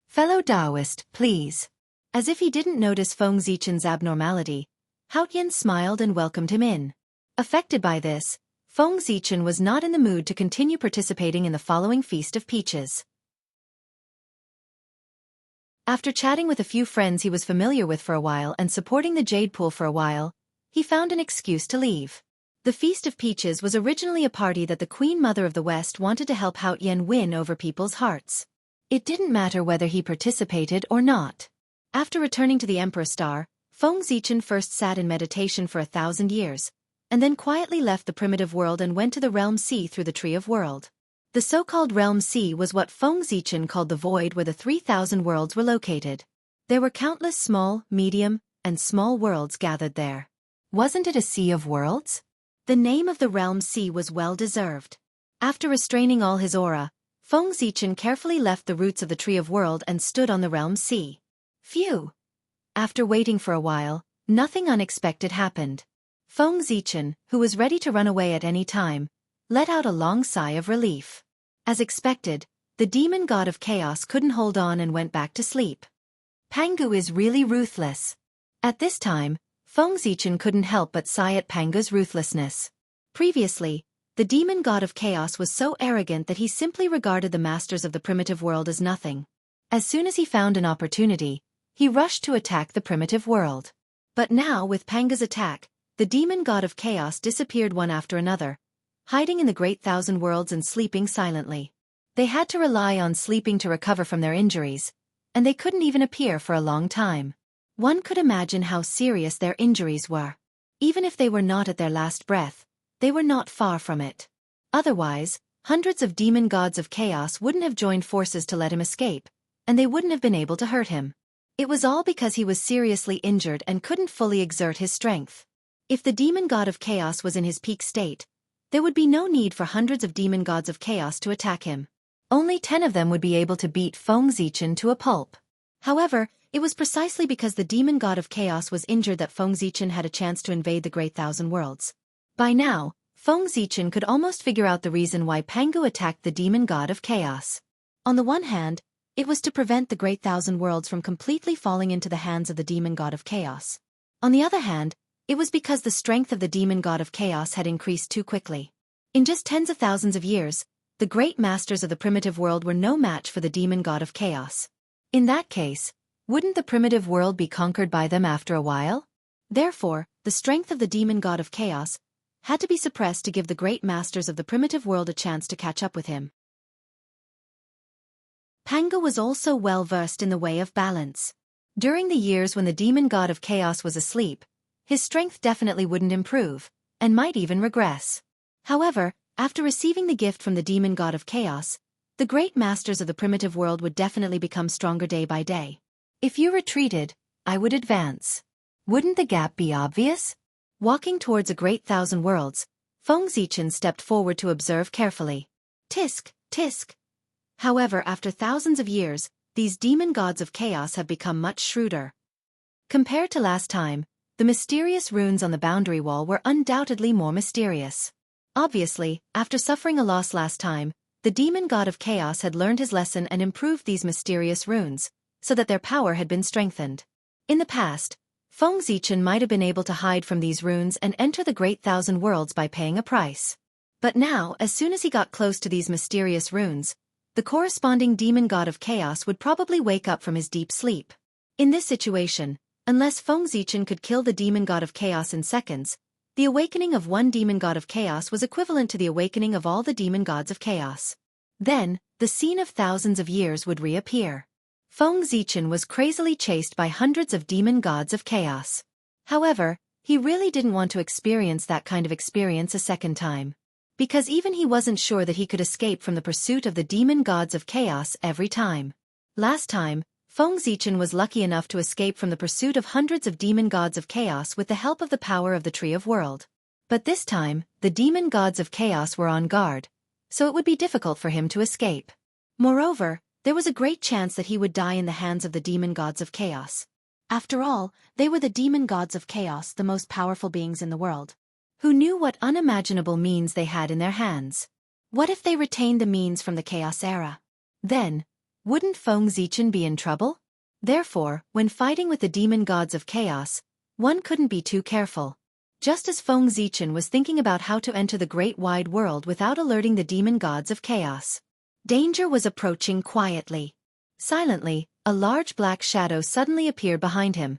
Fellow Taoist, please. As if he didn't notice Feng Zichen's abnormality, Hao Yan smiled and welcomed him in. Affected by this, Feng Zichen was not in the mood to continue participating in the following Feast of Peaches. After chatting with a few friends he was familiar with for a while and supporting the Jade Pool for a while, he found an excuse to leave. The Feast of Peaches was originally a party that the Queen Mother of the West wanted to help Hao Yan win over people's hearts. It didn't matter whether he participated or not. After returning to the Emperor Star, Feng Zichen first sat in meditation for 1,000 years, and then quietly left the primitive world and went to the Realm Sea through the Tree of World. The so-called Realm Sea was what Feng Zichen called the void where the 3,000 worlds were located. There were countless small, medium, and small worlds gathered there. Wasn't it a sea of worlds? The name of the Realm Sea was well deserved. After restraining all his aura, Feng Zichen carefully left the roots of the Tree of World and stood on the realm's sea. Phew! After waiting for a while, nothing unexpected happened. Feng Zichen, who was ready to run away at any time, let out a long sigh of relief. As expected, the demon god of chaos couldn't hold on and went back to sleep. Pangu is really ruthless. At this time, Feng Zichen couldn't help but sigh at Pangu's ruthlessness. Previously, the demon god of chaos was so arrogant that he simply regarded the masters of the primitive world as nothing. As soon as he found an opportunity, he rushed to attack the primitive world. But now, with Pangu's attack, the demon god of chaos disappeared one after another, hiding in the great thousand worlds and sleeping silently. They had to rely on sleeping to recover from their injuries, and they couldn't even appear for a long time. One could imagine how serious their injuries were. Even if they were not at their last breath, they were not far from it. Otherwise, hundreds of demon gods of chaos wouldn't have joined forces to let him escape, and they wouldn't have been able to hurt him. It was all because he was seriously injured and couldn't fully exert his strength. If the demon god of chaos was in his peak state, there would be no need for hundreds of demon gods of chaos to attack him. Only 10 of them would be able to beat Feng Zichen to a pulp. However, it was precisely because the demon god of chaos was injured that Feng Zichen had a chance to invade the Great Thousand Worlds. By now, Feng Zichen could almost figure out the reason why Pangu attacked the demon god of chaos. On the one hand, it was to prevent the Great Thousand Worlds from completely falling into the hands of the demon god of chaos. On the other hand, it was because the strength of the demon god of chaos had increased too quickly. In just tens of thousands of years, the great masters of the primitive world were no match for the demon god of chaos. In that case, wouldn't the primitive world be conquered by them after a while? Therefore, the strength of the demon god of chaos had to be suppressed to give the great masters of the primitive world a chance to catch up with him. Pangu was also well versed in the way of balance. During the years when the demon god of chaos was asleep, his strength definitely wouldn't improve, and might even regress. However, after receiving the gift from the demon god of chaos, the great masters of the primitive world would definitely become stronger day by day. If you retreated, I would advance. Wouldn't the gap be obvious? Walking towards a great thousand worlds, Feng Zichen stepped forward to observe carefully. Tisk, tisk. However, after thousands of years, these demon gods of chaos have become much shrewder. Compared to last time, the mysterious runes on the boundary wall were undoubtedly more mysterious. Obviously, after suffering a loss last time, the demon god of chaos had learned his lesson and improved these mysterious runes, so that their power had been strengthened. In the past, Feng Zichen might have been able to hide from these runes and enter the Great Thousand Worlds by paying a price. But now, as soon as he got close to these mysterious runes, the corresponding demon god of chaos would probably wake up from his deep sleep. In this situation, unless Feng Zichen could kill the demon god of chaos in seconds, the awakening of one demon god of chaos was equivalent to the awakening of all the demon gods of chaos. Then, the scene of thousands of years would reappear. Feng Zichen was crazily chased by hundreds of demon gods of chaos. However, he really didn't want to experience that kind of experience a second time. Because even he wasn't sure that he could escape from the pursuit of the demon gods of chaos every time. Last time, Feng Zichen was lucky enough to escape from the pursuit of hundreds of demon gods of chaos with the help of the power of the Tree of World. But this time, the demon gods of chaos were on guard, so it would be difficult for him to escape. Moreover, there was a great chance that he would die in the hands of the demon gods of chaos. After all, they were the demon gods of chaos, the most powerful beings in the world. Who knew what unimaginable means they had in their hands? What if they retained the means from the Chaos era? Then, wouldn't Feng Zichen be in trouble? Therefore, when fighting with the demon gods of chaos, one couldn't be too careful. Just as Feng Zichen was thinking about how to enter the great wide world without alerting the demon gods of chaos, danger was approaching quietly. Silently, a large black shadow suddenly appeared behind him,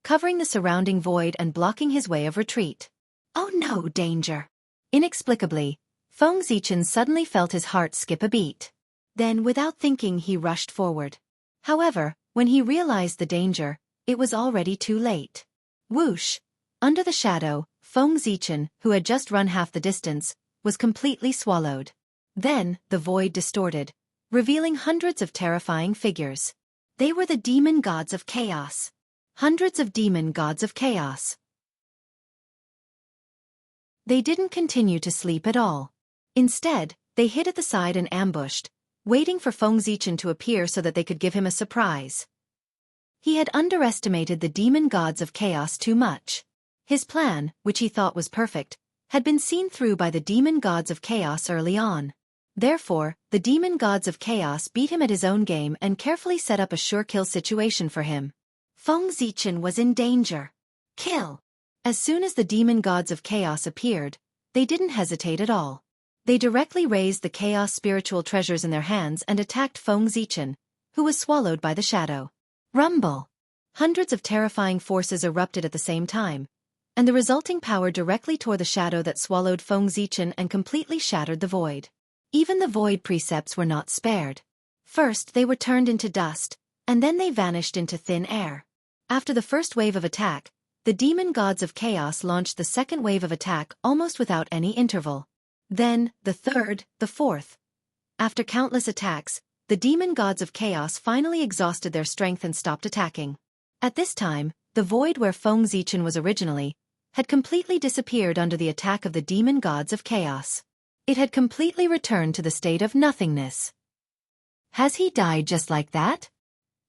covering the surrounding void and blocking his way of retreat. Oh no, danger! Inexplicably, Feng Zichen suddenly felt his heart skip a beat. Then, without thinking, he rushed forward. However, when he realized the danger, it was already too late. Whoosh! Under the shadow, Feng Zichen, who had just run half the distance, was completely swallowed. Then, the void distorted, revealing hundreds of terrifying figures. They were the demon gods of chaos. Hundreds of demon gods of chaos. They didn't continue to sleep at all. Instead, they hid at the side and ambushed, waiting for Feng Zichen to appear so that they could give him a surprise. He had underestimated the demon gods of chaos too much. His plan, which he thought was perfect, had been seen through by the demon gods of chaos early on. Therefore, the demon gods of chaos beat him at his own game and carefully set up a sure-kill situation for him. Feng Zichen was in danger. Kill! As soon as the demon gods of chaos appeared, they didn't hesitate at all. They directly raised the chaos spiritual treasures in their hands and attacked Feng Zichen, who was swallowed by the shadow. Rumble! Hundreds of terrifying forces erupted at the same time, and the resulting power directly tore the shadow that swallowed Feng Zichen and completely shattered the void. Even the void precepts were not spared. First they were turned into dust, and then they vanished into thin air. After the first wave of attack, the demon gods of chaos launched the second wave of attack almost without any interval. Then, the third, the fourth. After countless attacks, the demon gods of chaos finally exhausted their strength and stopped attacking. At this time, the void where Feng Zichen was originally had completely disappeared under the attack of the demon gods of chaos. It had completely returned to the state of nothingness. Has he died just like that?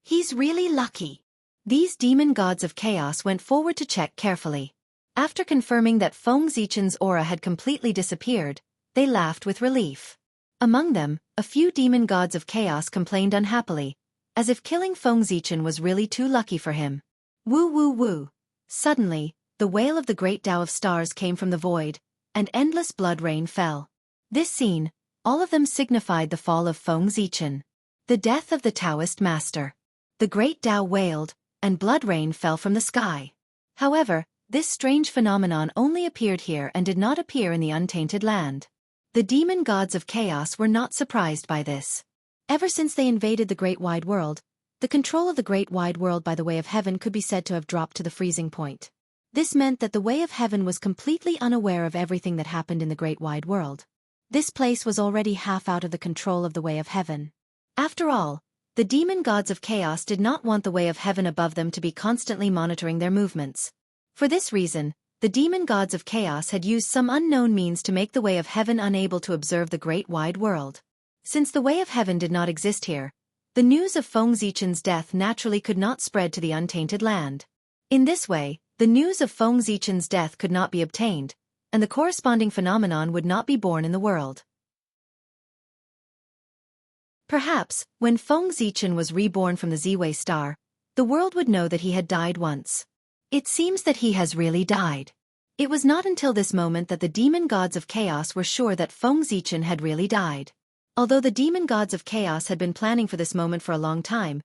He's really lucky. These demon gods of chaos went forward to check carefully. After confirming that Feng Zichen's aura had completely disappeared, they laughed with relief. Among them, a few demon gods of chaos complained unhappily, as if killing Feng Zichen was really too lucky for him. Woo woo woo. Suddenly, the wail of the great Tao of stars came from the void, and endless blood rain fell. This scene, all of them signified the fall of Feng Zichen. The death of the Taoist master. The great Tao wailed, and blood rain fell from the sky. However, this strange phenomenon only appeared here and did not appear in the untainted land. The demon gods of chaos were not surprised by this. Ever since they invaded the great wide world, the control of the great wide world by the way of heaven could be said to have dropped to the freezing point. This meant that the way of heaven was completely unaware of everything that happened in the great wide world. This place was already half out of the control of the way of heaven. After all, the demon gods of chaos did not want the way of heaven above them to be constantly monitoring their movements. For this reason, the demon gods of chaos had used some unknown means to make the way of heaven unable to observe the great wide world. Since the way of heaven did not exist here, the news of Feng Zichen's death naturally could not spread to the untainted land. In this way, the news of Feng Zichen's death could not be obtained, and the corresponding phenomenon would not be born in the world. Perhaps, when Feng Zichen was reborn from the Ziwei star, the world would know that he had died once. It seems that he has really died. It was not until this moment that the demon gods of chaos were sure that Feng Zichen had really died. Although the demon gods of chaos had been planning for this moment for a long time,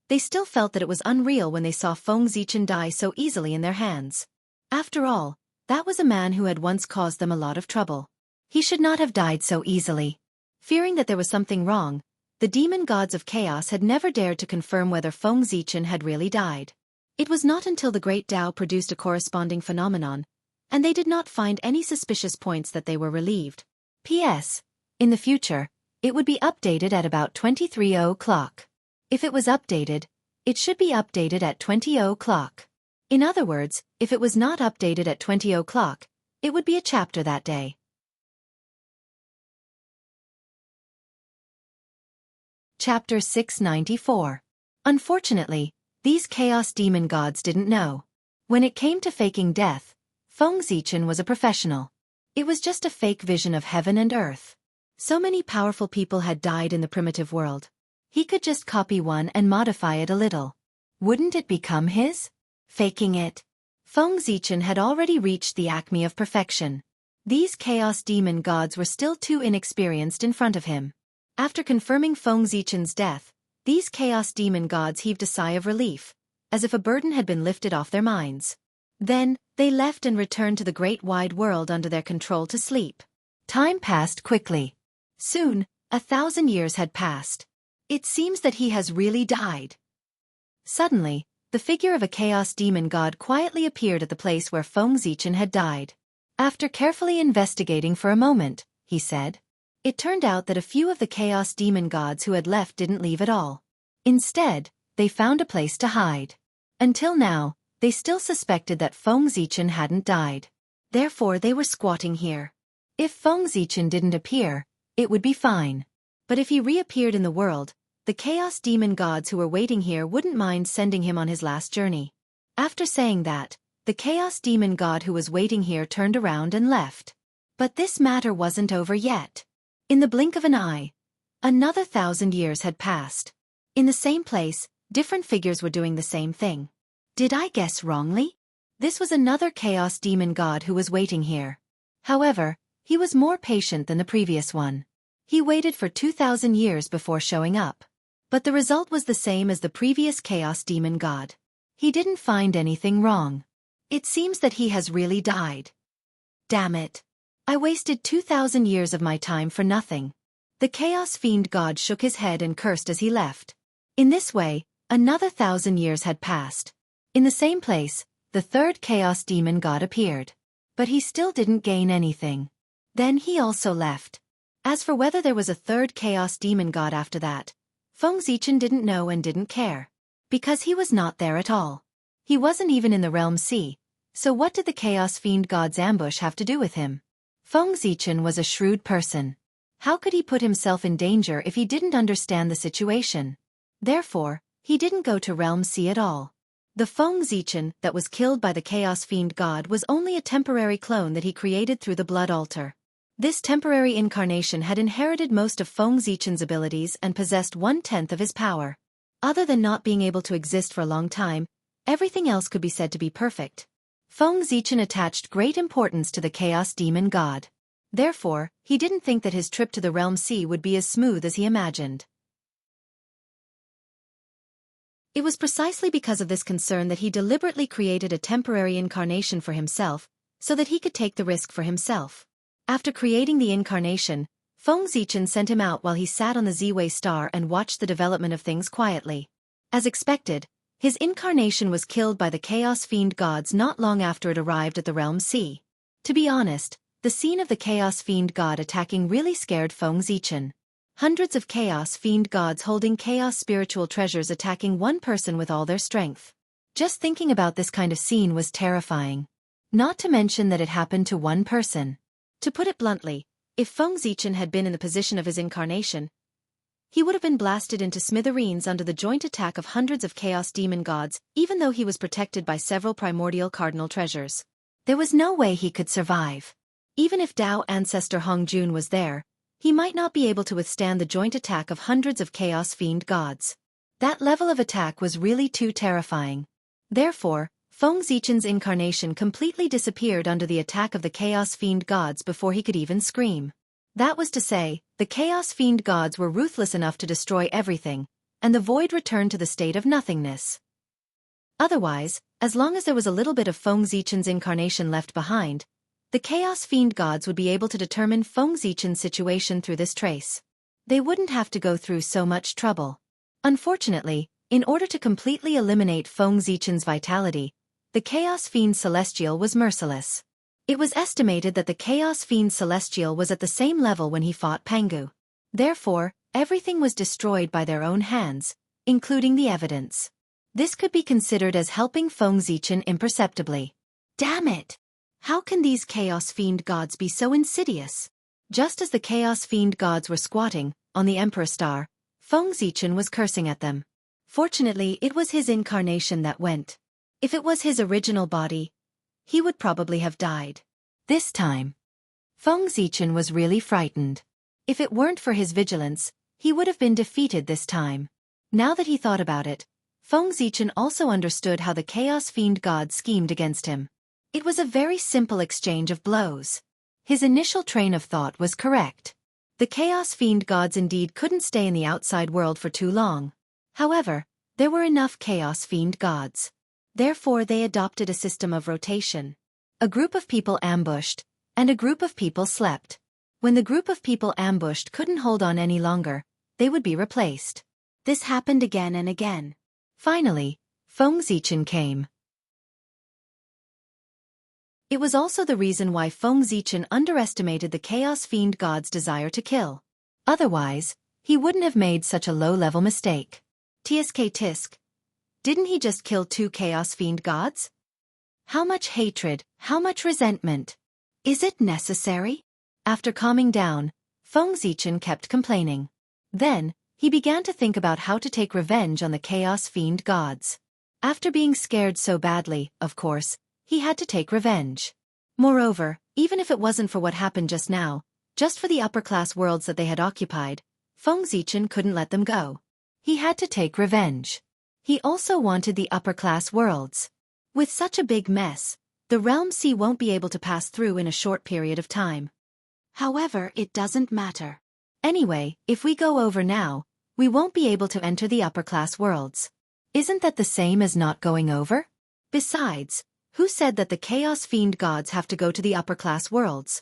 they still felt that it was unreal when they saw Feng Zichen die so easily in their hands. After all, that was a man who had once caused them a lot of trouble. He should not have died so easily. Fearing that there was something wrong, the demon gods of chaos had never dared to confirm whether Feng Zichen had really died. It was not until the great Tao produced a corresponding phenomenon, and they did not find any suspicious points that they were relieved. P.S. In the future, it would be updated at about 23 o'clock. If it was updated, it should be updated at 20 o'clock. In other words, if it was not updated at 20 o'clock, it would be a chapter that day. Chapter 694. Unfortunately, these chaos demon gods didn't know. When it came to faking death, Feng Zichen was a professional. It was just a fake vision of heaven and earth. So many powerful people had died in the primitive world. He could just copy one and modify it a little. Wouldn't it become his? Faking it. Feng Zichen had already reached the acme of perfection. These chaos demon gods were still too inexperienced in front of him. After confirming Feng Zichen's death, these chaos demon gods heaved a sigh of relief, as if a burden had been lifted off their minds. Then, they left and returned to the great wide world under their control to sleep. Time passed quickly. Soon, 1,000 years had passed. It seems that he has really died. Suddenly, the figure of a chaos demon god quietly appeared at the place where Feng Zichen had died. After carefully investigating for a moment, he said, it turned out that a few of the chaos demon gods who had left didn't leave at all. Instead, they found a place to hide. Until now, they still suspected that Feng Zichen hadn't died. Therefore they were squatting here. If Feng Zichen didn't appear, it would be fine. But if he reappeared in the world, the chaos demon gods who were waiting here wouldn't mind sending him on his last journey. After saying that, the chaos demon god who was waiting here turned around and left. But this matter wasn't over yet. In the blink of an eye, another 1,000 years had passed. In the same place, different figures were doing the same thing. Did I guess wrongly? This was another chaos demon god who was waiting here. However, he was more patient than the previous one. He waited for 2,000 years before showing up. But the result was the same as the previous chaos demon god. He didn't find anything wrong. It seems that he has really died. Damn it. I wasted 2,000 years of my time for nothing. The chaos fiend god shook his head and cursed as he left. In this way, another 1,000 years had passed. In the same place, the third chaos demon god appeared. But he still didn't gain anything. Then he also left. As for whether there was a third chaos demon god after that, Feng Zichen didn't know and didn't care. Because he was not there at all. He wasn't even in the realm sea, so what did the chaos fiend god's ambush have to do with him? Feng Zichen was a shrewd person. How could he put himself in danger if he didn't understand the situation? Therefore, he didn't go to realm sea at all. The Feng Zichen that was killed by the chaos fiend god was only a temporary clone that he created through the blood altar. This temporary incarnation had inherited most of Feng Zichen's abilities and possessed 1/10 of his power. Other than not being able to exist for a long time, everything else could be said to be perfect. Feng Zichen attached great importance to the chaos demon god. Therefore, he didn't think that his trip to the realm sea would be as smooth as he imagined. It was precisely because of this concern that he deliberately created a temporary incarnation for himself, so that he could take the risk for himself. After creating the incarnation, Feng Zichen sent him out while he sat on the Z-Way star and watched the development of things quietly. As expected, his incarnation was killed by the chaos fiend gods not long after it arrived at the realm sea. To be honest, the scene of the chaos fiend god attacking really scared Feng Zichen. Hundreds of chaos fiend gods holding chaos spiritual treasures attacking one person with all their strength. Just thinking about this kind of scene was terrifying. Not to mention that it happened to one person. To put it bluntly, if Feng Zichen had been in the position of his incarnation, he would have been blasted into smithereens under the joint attack of hundreds of chaos demon gods, even though he was protected by several primordial cardinal treasures. There was no way he could survive. Even if Dao ancestor Hongjun was there, he might not be able to withstand the joint attack of hundreds of chaos fiend gods. That level of attack was really too terrifying. Therefore, Feng Zichen's incarnation completely disappeared under the attack of the chaos fiend gods before he could even scream. That was to say, the chaos fiend gods were ruthless enough to destroy everything, and the void returned to the state of nothingness. Otherwise, as long as there was a little bit of Feng Zichen's incarnation left behind, the chaos fiend gods would be able to determine Feng Zichen's situation through this trace. They wouldn't have to go through so much trouble. Unfortunately, in order to completely eliminate Feng Zichen's vitality, the Chaos Fiend Celestial was merciless. It was estimated that the Chaos Fiend Celestial was at the same level when he fought Pangu. Therefore, everything was destroyed by their own hands, including the evidence. This could be considered as helping Feng Zichen imperceptibly. Damn it! How can these Chaos Fiend gods be so insidious? Just as the Chaos Fiend gods were squatting on the Emperor Star, Feng Zichen was cursing at them. Fortunately, it was his incarnation that went. If it was his original body, he would probably have died. This time, Feng Zichen was really frightened. If it weren't for his vigilance, he would have been defeated this time. Now that he thought about it, Feng Zichen also understood how the Chaos Fiend god schemed against him. It was a very simple exchange of blows. His initial train of thought was correct. The Chaos Fiend gods indeed couldn't stay in the outside world for too long. However, there were enough Chaos Fiend gods. Therefore they adopted a system of rotation. A group of people ambushed, and a group of people slept. When the group of people ambushed couldn't hold on any longer, they would be replaced. This happened again and again. Finally, Feng Zichen came. It was also the reason why Feng Zichen underestimated the Chaos Fiend god's desire to kill. Otherwise, he wouldn't have made such a low-level mistake. Tisk. Didn't he just kill 2 Chaos Fiend gods? How much hatred, how much resentment? Is it necessary? After calming down, Feng Zichen kept complaining. Then, he began to think about how to take revenge on the Chaos Fiend gods. After being scared so badly, of course, he had to take revenge. Moreover, even if it wasn't for what happened just now, just for the upper-class worlds that they had occupied, Feng Zichen couldn't let them go. He had to take revenge. He also wanted the upper-class worlds. With such a big mess, the Realm Sea won't be able to pass through in a short period of time. However, it doesn't matter. Anyway, if we go over now, we won't be able to enter the upper-class worlds. Isn't that the same as not going over? Besides, who said that the Chaos Fiend gods have to go to the upper-class worlds?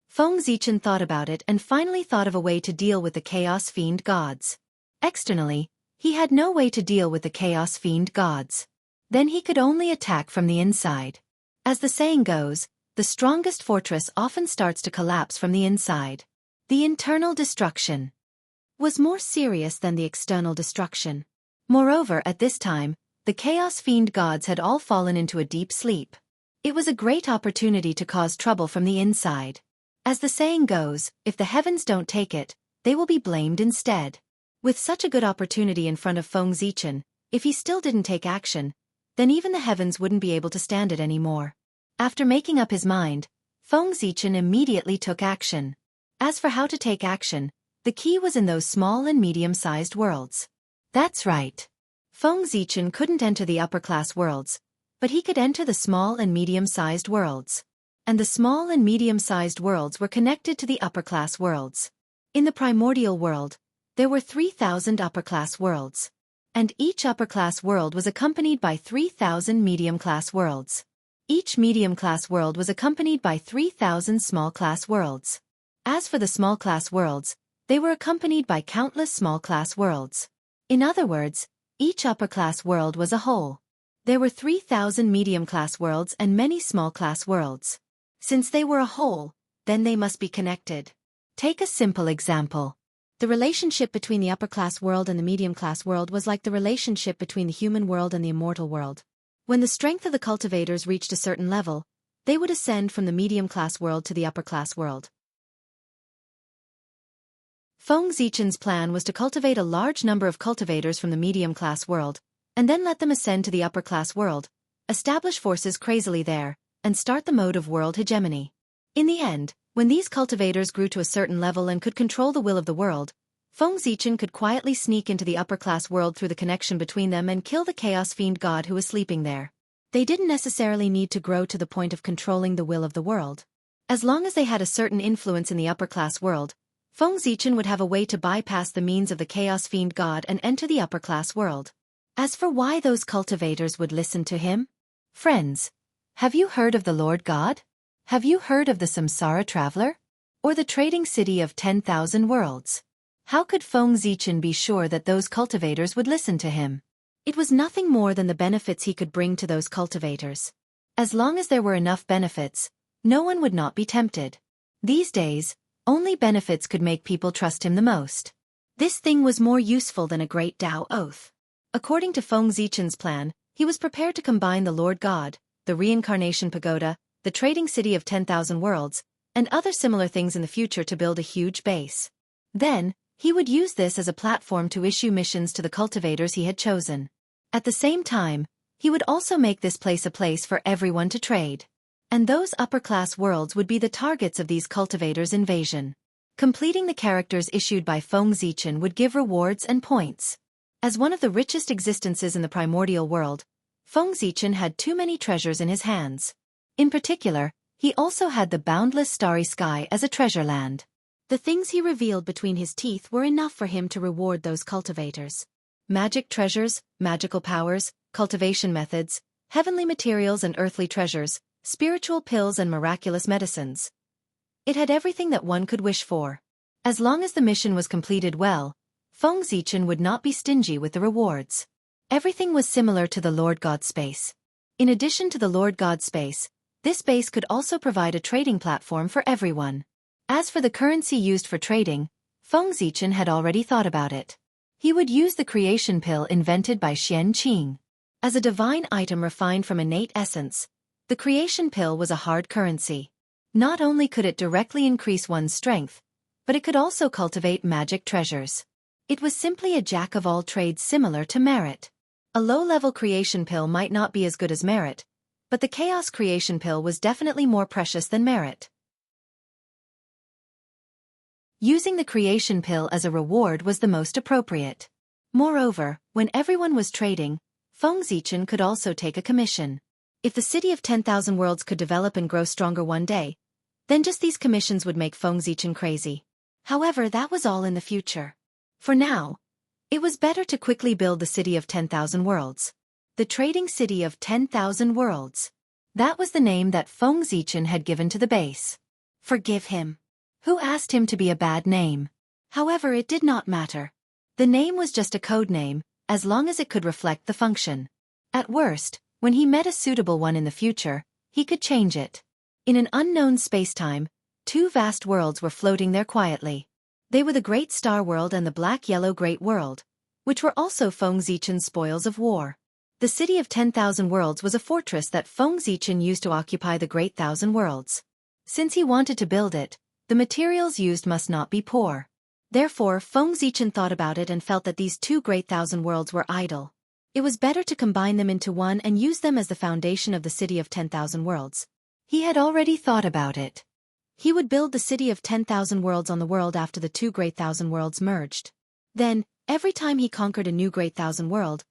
Feng Zichen thought about it and finally thought of a way to deal with the Chaos Fiend gods. Externally, he had no way to deal with the Chaos Fiend gods. Then he could only attack from the inside. As the saying goes, the strongest fortress often starts to collapse from the inside. The internal destruction was more serious than the external destruction. Moreover, at this time, the Chaos Fiend gods had all fallen into a deep sleep. It was a great opportunity to cause trouble from the inside. As the saying goes, if the heavens don't take it, they will be blamed instead. With such a good opportunity in front of Feng Zichen, if he still didn't take action, then even the heavens wouldn't be able to stand it anymore. After making up his mind, Feng Zichen immediately took action. As for how to take action, the key was in those small and medium-sized worlds. That's right. Feng Zichen couldn't enter the upper-class worlds, but he could enter the small and medium-sized worlds. And the small and medium-sized worlds were connected to the upper-class worlds. In the primordial world, there were 3,000 upper-class worlds. And each upper-class world was accompanied by 3,000 medium-class worlds. Each medium-class world was accompanied by 3,000 small-class worlds. As for the small-class worlds, they were accompanied by countless small-class worlds. In other words, each upper-class world was a whole. There were 3,000 medium-class worlds and many small-class worlds. Since they were a whole, then they must be connected. Take a simple example. The relationship between the upper-class world and the medium-class world was like the relationship between the human world and the immortal world. When the strength of the cultivators reached a certain level, they would ascend from the medium-class world to the upper-class world. Feng Zichen's plan was to cultivate a large number of cultivators from the medium-class world, and then let them ascend to the upper-class world, establish forces crazily there, and start the mode of world hegemony. In the end, when these cultivators grew to a certain level and could control the will of the world, Feng Zichen could quietly sneak into the upper-class world through the connection between them and kill the Chaos Fiend god who was sleeping there. They didn't necessarily need to grow to the point of controlling the will of the world. As long as they had a certain influence in the upper-class world, Feng Zichen would have a way to bypass the means of the Chaos Fiend god and enter the upper-class world. As for why those cultivators would listen to him? Friends, have you heard of the Lord God? Have you heard of the Samsara Traveler? Or the trading city of 10,000 worlds? How could Feng Zichen be sure that those cultivators would listen to him? It was nothing more than the benefits he could bring to those cultivators. As long as there were enough benefits, no one would not be tempted. These days, only benefits could make people trust him the most. This thing was more useful than a great Tao oath. According to Feng Zichen's plan, he was prepared to combine the Lord God, the reincarnation pagoda, the trading city of 10,000 worlds, and other similar things in the future to build a huge base. Then, he would use this as a platform to issue missions to the cultivators he had chosen. At the same time, he would also make this place a place for everyone to trade. And those upper-class worlds would be the targets of these cultivators' invasion. Completing the characters issued by Feng Zichen would give rewards and points. As one of the richest existences in the primordial world, Feng Zichen had too many treasures in his hands. In particular, he also had the boundless starry sky as a treasure land. The things he revealed between his teeth were enough for him to reward those cultivators. Magic treasures, magical powers, cultivation methods, heavenly materials and earthly treasures, spiritual pills and miraculous medicines. It had everything that one could wish for. As long as the mission was completed well, Feng Zichen would not be stingy with the rewards. Everything was similar to the Lord God space. In addition to the Lord God space, this base could also provide a trading platform for everyone. As for the currency used for trading, Feng Zichen had already thought about it. He would use the creation pill invented by Xianxia. As a divine item refined from innate essence, the creation pill was a hard currency. Not only could it directly increase one's strength, but it could also cultivate magic treasures. It was simply a jack of all trades similar to merit. A low-level creation pill might not be as good as merit, but the chaos creation pill was definitely more precious than merit. Using the creation pill as a reward was the most appropriate. Moreover, when everyone was trading, Feng Zichen could also take a commission. If the city of 10,000 worlds could develop and grow stronger one day, then just these commissions would make Feng Zichen crazy. However, that was all in the future. For now, it was better to quickly build the city of 10,000 worlds. The trading city of 10,000 worlds. That was the name that Feng Zichen had given to the base. Forgive him. Who asked him to be a bad name? However, it did not matter. The name was just a code name, as long as it could reflect the function. At worst, when he met a suitable one in the future, he could change it. In an unknown spacetime, two vast worlds were floating there quietly. They were the Great Star World and the Black-Yellow Great World, which were also Feng Zichen's spoils of war. The city of 10,000 worlds was a fortress that Feng Zichen used to occupy the Great Thousand Worlds. Since he wanted to build it, the materials used must not be poor. Therefore, Feng Zichen thought about it and felt that these two Great Thousand Worlds were idle. It was better to combine them into one and use them as the foundation of the city of 10,000 worlds. He had already thought about it. He would build the city of 10,000 worlds on the world after the two Great Thousand Worlds merged. Then, every time he conquered a new Great Thousand World,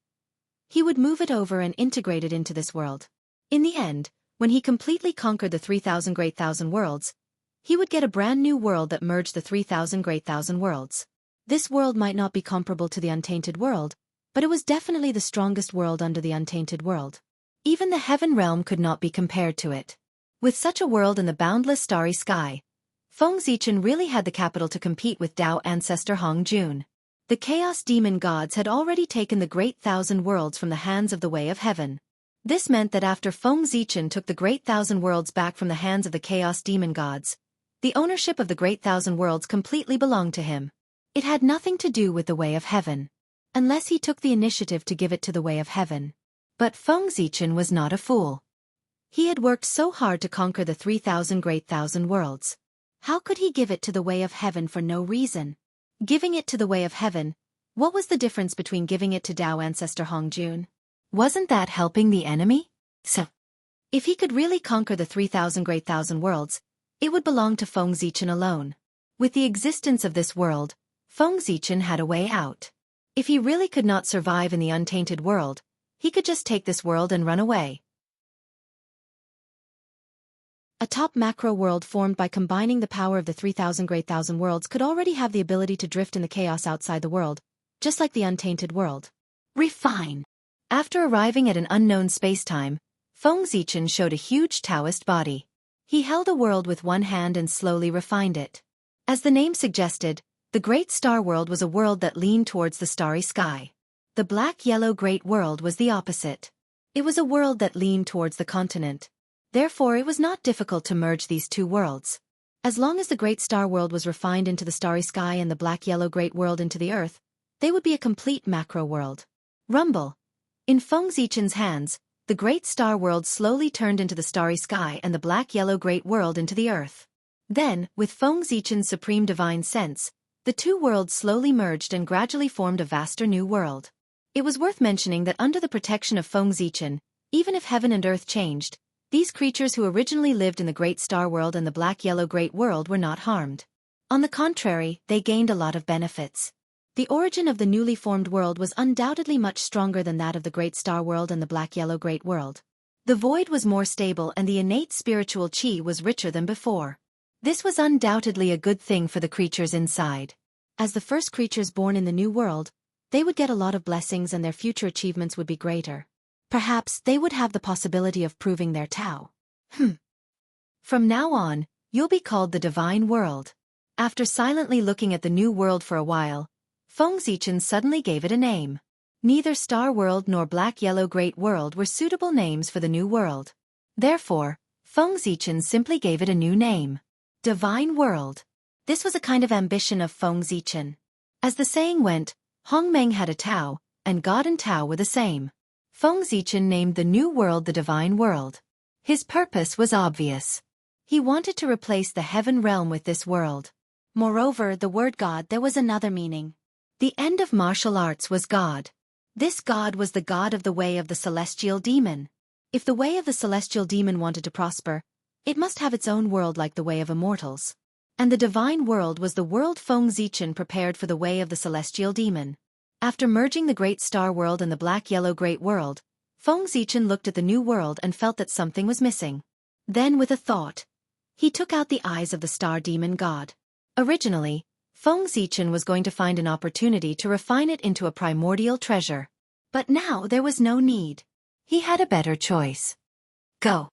he would move it over and integrate it into this world. In the end, when he completely conquered the 3,000 Great Thousand Worlds, he would get a brand new world that merged the 3,000 Great Thousand Worlds. This world might not be comparable to the Untainted World, but it was definitely the strongest world under the Untainted World. Even the Heaven Realm could not be compared to it. With such a world in the boundless starry sky, Feng Zichen really had the capital to compete with Tao ancestor Hong Jun. The Chaos Demon gods had already taken the Great Thousand Worlds from the hands of the Way of Heaven. This meant that after Feng Zichen took the Great Thousand Worlds back from the hands of the Chaos Demon gods, the ownership of the Great Thousand Worlds completely belonged to him. It had nothing to do with the Way of Heaven, unless he took the initiative to give it to the Way of Heaven. But Feng Zichen was not a fool. He had worked so hard to conquer the 3,000 Great Thousand Worlds. How could he give it to the Way of Heaven for no reason? Giving it to the Way of Heaven, what was the difference between giving it to Tao ancestor Hong Jun? Wasn't that helping the enemy? So, if he could really conquer the 3,000 Great Thousand Worlds, it would belong to Feng Zichen alone. With the existence of this world, Feng Zichen had a way out. If he really could not survive in the Untainted World, he could just take this world and run away. A top macro world formed by combining the power of the 3,000 Great Thousand Worlds could already have the ability to drift in the chaos outside the world, just like the Untainted World. Refine. After arriving at an unknown spacetime, Feng Zichen showed a huge Taoist body. He held a world with one hand and slowly refined it. As the name suggested, the Great Star World was a world that leaned towards the starry sky. The Black-Yellow Great World was the opposite. It was a world that leaned towards the continent. Therefore, it was not difficult to merge these two worlds. As long as the Great Star World was refined into the starry sky and the Black-Yellow Great World into the earth, they would be a complete macro world. Rumble. In Feng Zichen's hands, the Great Star World slowly turned into the starry sky and the Black-Yellow Great World into the earth. Then, with Feng Zichen's supreme divine sense, the two worlds slowly merged and gradually formed a vaster new world. It was worth mentioning that under the protection of Feng Zichen, even if heaven and earth changed, these creatures who originally lived in the Great Star World and the Black-Yellow Great World were not harmed. On the contrary, they gained a lot of benefits. The origin of the newly formed world was undoubtedly much stronger than that of the Great Star World and the Black-Yellow Great World. The void was more stable and the innate spiritual chi was richer than before. This was undoubtedly a good thing for the creatures inside. As the first creatures born in the new world, they would get a lot of blessings and their future achievements would be greater. Perhaps they would have the possibility of proving their Tao. From now on, you'll be called the Divine World. After silently looking at the new world for a while, Feng Zichen suddenly gave it a name. Neither Star World nor Black-Yellow Great World were suitable names for the new world. Therefore, Feng Zichen simply gave it a new name. Divine World. This was a kind of ambition of Feng Zichen. As the saying went, Hong Meng had a Tao, and God and Tao were the same. Feng Zichen named the new world the Divine World. His purpose was obvious. He wanted to replace the Heaven Realm with this world. Moreover, the word God there was another meaning. The end of martial arts was God. This God was the God of the way of the celestial demon. If the way of the celestial demon wanted to prosper, it must have its own world like the way of immortals. And the divine world was the world Feng Zichen prepared for the way of the celestial demon. After merging the great star world and the black-yellow great world, Feng Zichen looked at the new world and felt that something was missing. Then with a thought, he took out the eyes of the star demon god. Originally, Feng Zichen was going to find an opportunity to refine it into a primordial treasure. But now there was no need. He had a better choice. Go.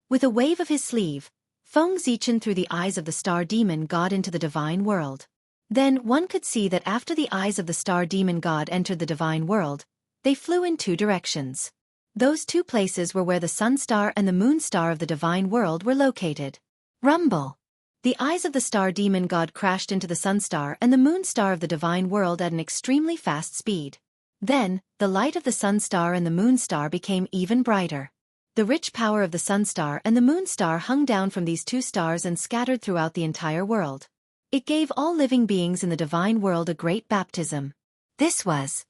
With a wave of his sleeve, Feng Zichen threw the eyes of the star demon god into the divine world. Then one could see that after the eyes of the star demon god entered the divine world, they flew in two directions. Those two places were where the sun star and the moon star of the divine world were located. Rumble. The eyes of the star demon god crashed into the sun star and the moon star of the divine world at an extremely fast speed. Then, the light of the sun star and the moon star became even brighter. The rich power of the sun star and the moon star hung down from these two stars and scattered throughout the entire world. It gave all living beings in the divine world a great baptism. This was.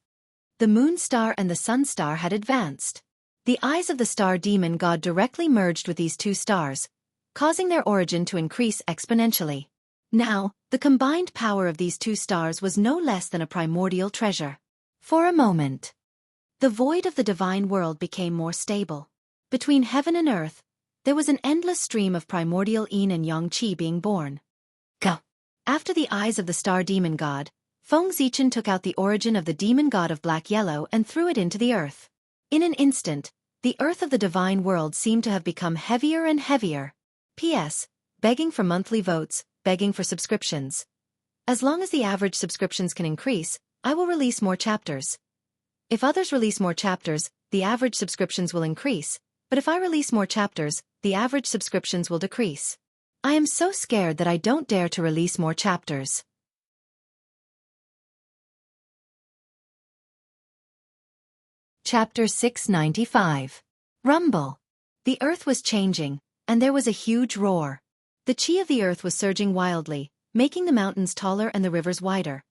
The moon star and the sun star had advanced. The eyes of the star demon god directly merged with these two stars, causing their origin to increase exponentially. Now, the combined power of these two stars was no less than a primordial treasure. For a moment, the void of the divine world became more stable. Between heaven and earth, there was an endless stream of primordial yin and yang qi being born. Go. After the eyes of the star demon god, Feng Zichen took out the origin of the demon god of black-yellow and threw it into the earth. In an instant, the earth of the divine world seemed to have become heavier and heavier. P.S. Begging for monthly votes, begging for subscriptions. As long as the average subscriptions can increase, I will release more chapters. If others release more chapters, the average subscriptions will increase, but if I release more chapters, the average subscriptions will decrease. I am so scared that I don't dare to release more chapters. Chapter 695. Rumble. The earth was changing, and there was a huge roar. The chi of the earth was surging wildly, making the mountains taller and the rivers wider.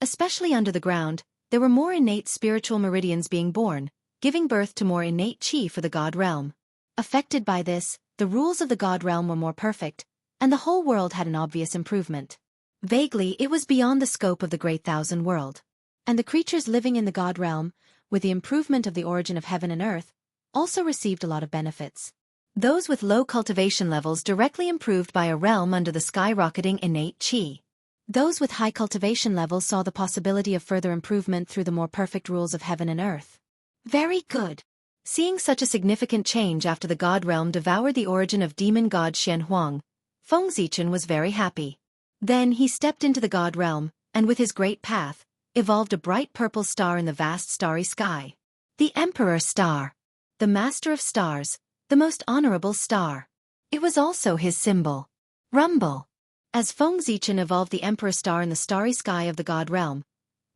Especially under the ground, there were more innate spiritual meridians being born, giving birth to more innate chi for the god realm. Affected by this, the rules of the god realm were more perfect, and the whole world had an obvious improvement. Vaguely, it was beyond the scope of the Great Thousand World. And the creatures living in the god realm, with the improvement of the origin of heaven and earth, also received a lot of benefits. Those with low cultivation levels directly improved by a realm under the skyrocketing innate chi. Those with high cultivation levels saw the possibility of further improvement through the more perfect rules of heaven and earth. Very good. Seeing such a significant change after the god realm devoured the origin of demon god Xianxia, Feng Zichen was very happy. Then he stepped into the god realm, and with his great path, evolved a bright purple star in the vast starry sky. The Emperor Star. The Master of Stars, the most honorable star. It was also his symbol. Rumble. As Feng Zichen evolved the Emperor Star in the starry sky of the god realm,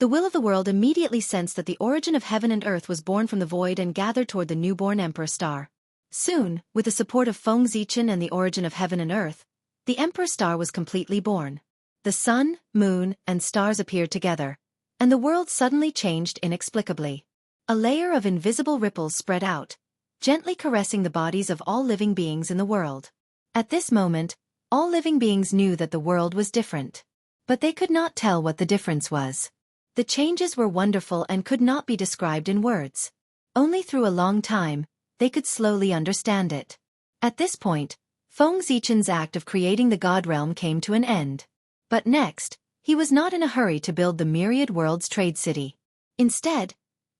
the will of the world immediately sensed that the origin of heaven and earth was born from the void and gathered toward the newborn Emperor Star. Soon, with the support of Feng Zichen and the origin of heaven and earth, the Emperor Star was completely born. The sun, moon, and stars appeared together, and the world suddenly changed inexplicably. A layer of invisible ripples spread out, gently caressing the bodies of all living beings in the world. At this moment, all living beings knew that the world was different. But they could not tell what the difference was. The changes were wonderful and could not be described in words. Only through a long time, they could slowly understand it. At this point, Feng Zichen's act of creating the god realm came to an end. But next, he was not in a hurry to build the myriad world's trade city. Instead,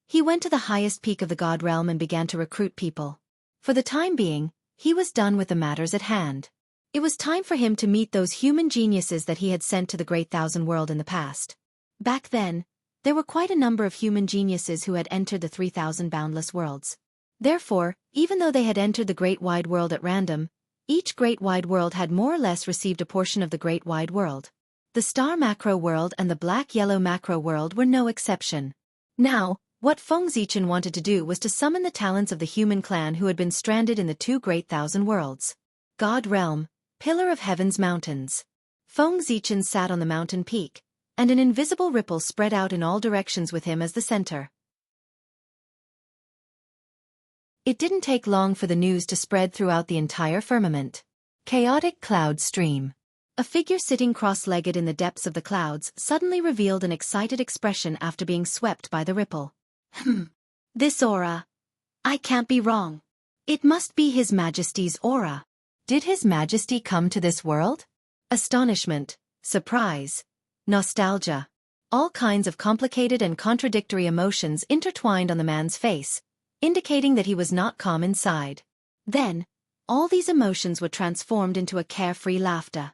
he went to the highest peak of the god realm and began to recruit people. For the time being, he was done with the matters at hand. It was time for him to meet those human geniuses that he had sent to the Great Thousand World in the past. Back then, there were quite a number of human geniuses who had entered the 3,000 boundless worlds. Therefore, even though they had entered the Great Wide World at random, each Great Wide World had more or less received a portion of the Great Wide World. The Star Macro World and the Black-Yellow Macro World were no exception. Now, what Feng Zichen wanted to do was to summon the talents of the human clan who had been stranded in the two Great Thousand Worlds. God Realm, Pillar of Heaven's Mountains. Feng Zichen sat on the mountain peak, and an invisible ripple spread out in all directions with him as the center. It didn't take long for the news to spread throughout the entire firmament. Chaotic cloud stream. A figure sitting cross-legged in the depths of the clouds suddenly revealed an excited expression after being swept by the ripple. This aura. I can't be wrong. It must be His Majesty's aura. Did His Majesty come to this world? Astonishment, surprise, nostalgia. All kinds of complicated and contradictory emotions intertwined on the man's face, indicating that he was not calm inside. Then, all these emotions were transformed into a carefree laughter.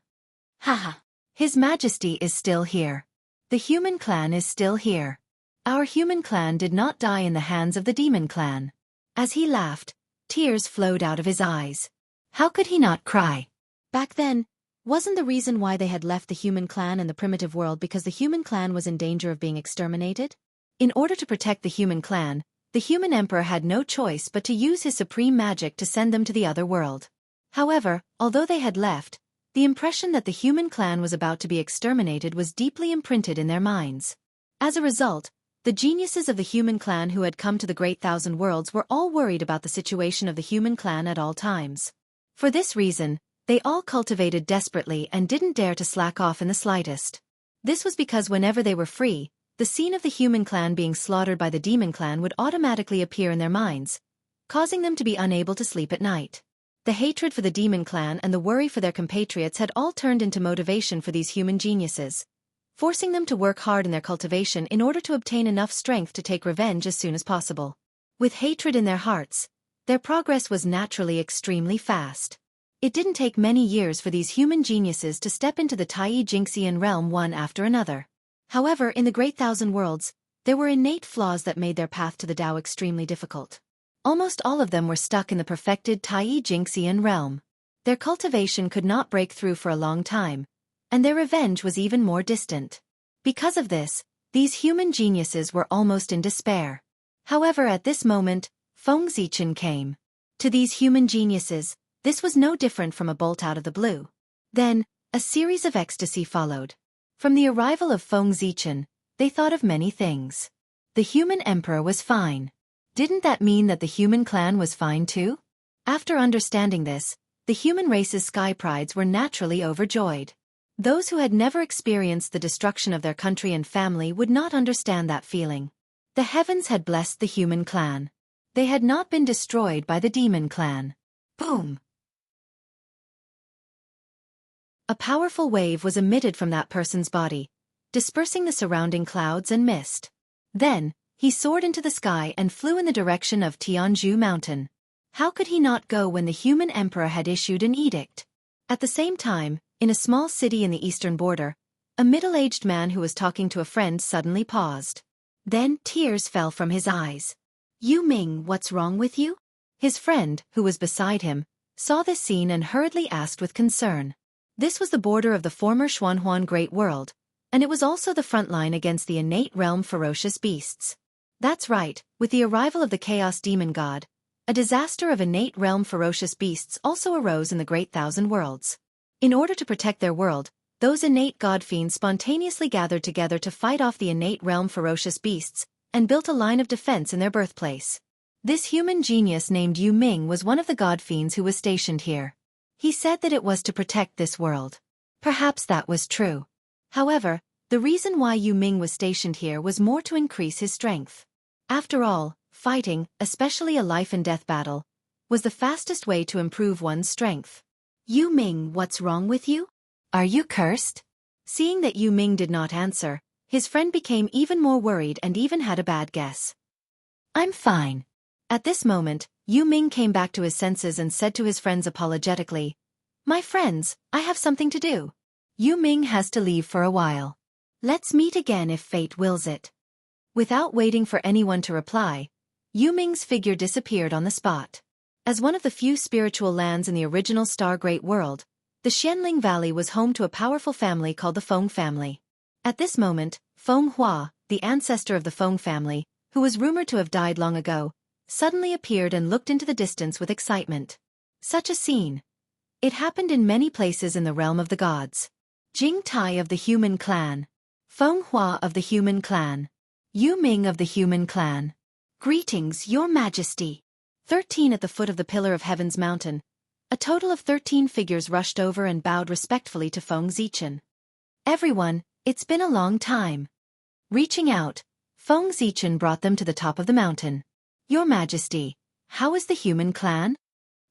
Haha. His Majesty is still here. The human clan is still here. Our human clan did not die in the hands of the demon clan. As he laughed, tears flowed out of his eyes. How could he not cry? Back then, wasn't the reason why they had left the human clan and the primitive world because the human clan was in danger of being exterminated? In order to protect the human clan, the human emperor had no choice but to use his supreme magic to send them to the other world. However, although they had left, the impression that the human clan was about to be exterminated was deeply imprinted in their minds. As a result, the geniuses of the human clan who had come to the Great Thousand Worlds were all worried about the situation of the human clan at all times. For this reason, they all cultivated desperately and didn't dare to slack off in the slightest. This was because whenever they were free, the scene of the human clan being slaughtered by the demon clan would automatically appear in their minds, causing them to be unable to sleep at night. The hatred for the demon clan and the worry for their compatriots had all turned into motivation for these human geniuses, forcing them to work hard in their cultivation in order to obtain enough strength to take revenge as soon as possible. With hatred in their hearts, their progress was naturally extremely fast. It didn't take many years for these human geniuses to step into the Xianxian realm one after another. However, in the Great Thousand Worlds, there were innate flaws that made their path to the Tao extremely difficult. Almost all of them were stuck in the perfected Xianxian realm. Their cultivation could not break through for a long time, and their revenge was even more distant. Because of this, these human geniuses were almost in despair. However, at this moment, Feng Zichen came. To these human geniuses, this was no different from a bolt out of the blue. Then, a series of ecstasy followed. From the arrival of Feng Zichen, they thought of many things. The human emperor was fine. Didn't that mean that the human clan was fine too? After understanding this, the human race's sky prides were naturally overjoyed. Those who had never experienced the destruction of their country and family would not understand that feeling. The heavens had blessed the human clan. They had not been destroyed by the demon clan. Boom! A powerful wave was emitted from that person's body, dispersing the surrounding clouds and mist. Then, he soared into the sky and flew in the direction of Jianghu mountain. How could he not go when the human emperor had issued an edict? At the same time, in a small city in the eastern border, a middle-aged man who was talking to a friend suddenly paused. Then tears fell from his eyes. "You Ming, what's wrong with you?" His friend, who was beside him, saw this scene and hurriedly asked with concern. This was the border of the former Xuanhuan Great World, and it was also the front line against the innate realm ferocious beasts. That's right, with the arrival of the Chaos Demon God, a disaster of innate realm ferocious beasts also arose in the Great Thousand Worlds. In order to protect their world, those innate god fiends spontaneously gathered together to fight off the innate realm ferocious beasts, and built a line of defense in their birthplace. This human genius named Yu Ming was one of the god fiends who was stationed here. He said that it was to protect this world. Perhaps that was true. However, the reason why Yu Ming was stationed here was more to increase his strength. After all, fighting, especially a life-and-death battle, was the fastest way to improve one's strength. "Yu Ming, what's wrong with you? Are you cursed?" Seeing that Yu Ming did not answer, his friend became even more worried and even had a bad guess. "I'm fine." At this moment, Yu Ming came back to his senses and said to his friends apologetically, "My friends, I have something to do. Yu Ming has to leave for a while. Let's meet again if fate wills it." Without waiting for anyone to reply, Yu Ming's figure disappeared on the spot. As one of the few spiritual lands in the original Star Great World, the Xianling Valley was home to a powerful family called the Feng family. At this moment, Feng Hua, the ancestor of the Feng family, who was rumored to have died long ago, suddenly appeared and looked into the distance with excitement. Such a scene. It happened in many places in the realm of the gods. Jing Tai of the Human Clan. Feng Hua of the Human Clan. Yu Ming of the Human Clan. Greetings, Your Majesty. 13 at the foot of the Pillar of Heaven's mountain. A total of 13 figures rushed over and bowed respectfully to Feng Zichen. Everyone, it's been a long time. Reaching out, Feng Zichen brought them to the top of the mountain. Your Majesty, how is the Human Clan?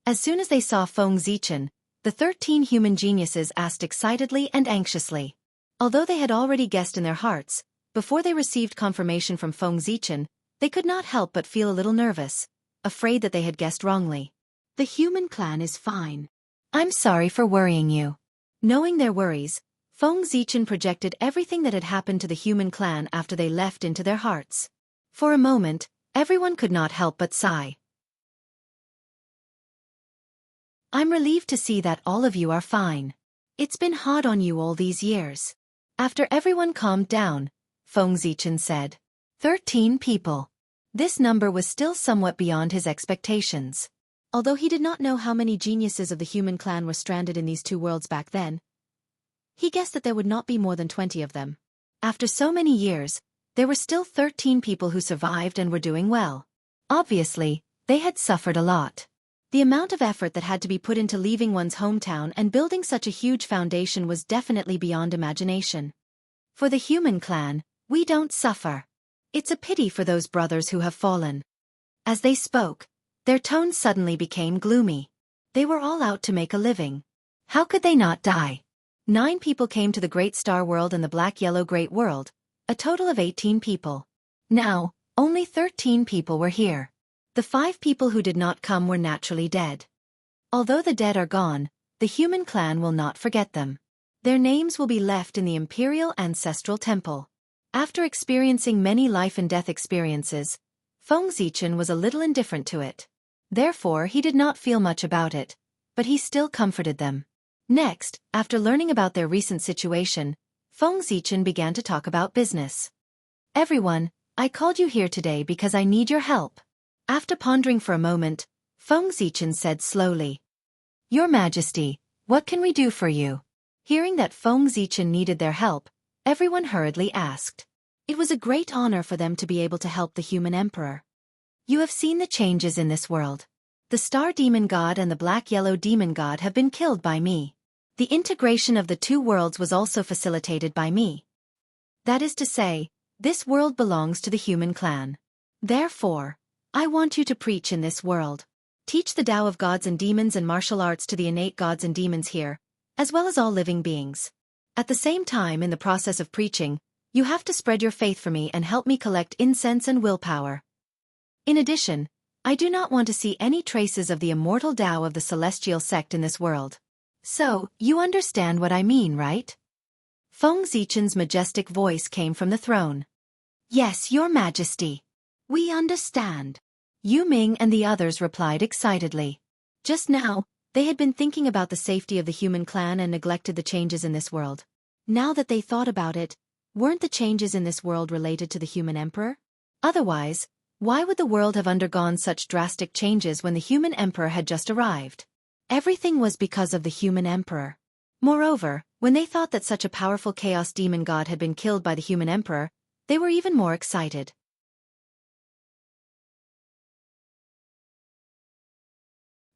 As soon as they saw Feng Zichen, the 13 human geniuses asked excitedly and anxiously. Although they had already guessed in their hearts, before they received confirmation from Feng Zichen, they could not help but feel a little nervous, afraid that they had guessed wrongly. The Human Clan is fine. I'm sorry for worrying you. Knowing their worries, Feng Zichen projected everything that had happened to the Human Clan after they left into their hearts. For a moment, everyone could not help but sigh. I'm relieved to see that all of you are fine. It's been hard on you all these years. After everyone calmed down, Feng Zichen said. 13 people. This number was still somewhat beyond his expectations. Although he did not know how many geniuses of the Human Clan were stranded in these two worlds back then, he guessed that there would not be more than 20 of them. After so many years, there were still 13 people who survived and were doing well. Obviously, they had suffered a lot. The amount of effort that had to be put into leaving one's hometown and building such a huge foundation was definitely beyond imagination. For the Human Clan, we don't suffer. It's a pity for those brothers who have fallen. As they spoke, their tones suddenly became gloomy. They were all out to make a living. How could they not die? 9 people came to the Great Star World and the Black-Yellow Great World, a total of 18 people. Now, only 13 people were here. The 5 people who did not come were naturally dead. Although the dead are gone, the Human Clan will not forget them. Their names will be left in the Imperial Ancestral Temple. After experiencing many life and death experiences, Feng Zichen was a little indifferent to it. Therefore, he did not feel much about it, but he still comforted them. Next, after learning about their recent situation, Feng Zichen began to talk about business. Everyone, I called you here today because I need your help. After pondering for a moment, Feng Zichen said slowly. Your Majesty, what can we do for you? Hearing that Feng Zichen needed their help, everyone hurriedly asked. It was a great honor for them to be able to help the human emperor. You have seen the changes in this world. The Star Demon God and the Black-Yellow Demon God have been killed by me. The integration of the two worlds was also facilitated by me. That is to say, this world belongs to the Human Clan. Therefore, I want you to preach in this world. Teach the Tao of gods and demons and martial arts to the innate gods and demons here, as well as all living beings. At the same time, in the process of preaching, you have to spread your faith for me and help me collect incense and willpower. In addition, I do not want to see any traces of the immortal Tao of the celestial sect in this world. So, you understand what I mean, right? Feng Zichen's majestic voice came from the throne. Yes, Your Majesty. We understand. Yu Ming and the others replied excitedly. Just now, they had been thinking about the safety of the Human Clan and neglected the changes in this world. Now that they thought about it, weren't the changes in this world related to the human emperor? Otherwise, why would the world have undergone such drastic changes when the human emperor had just arrived? Everything was because of the human emperor. Moreover, when they thought that such a powerful chaos demon god had been killed by the human emperor, they were even more excited.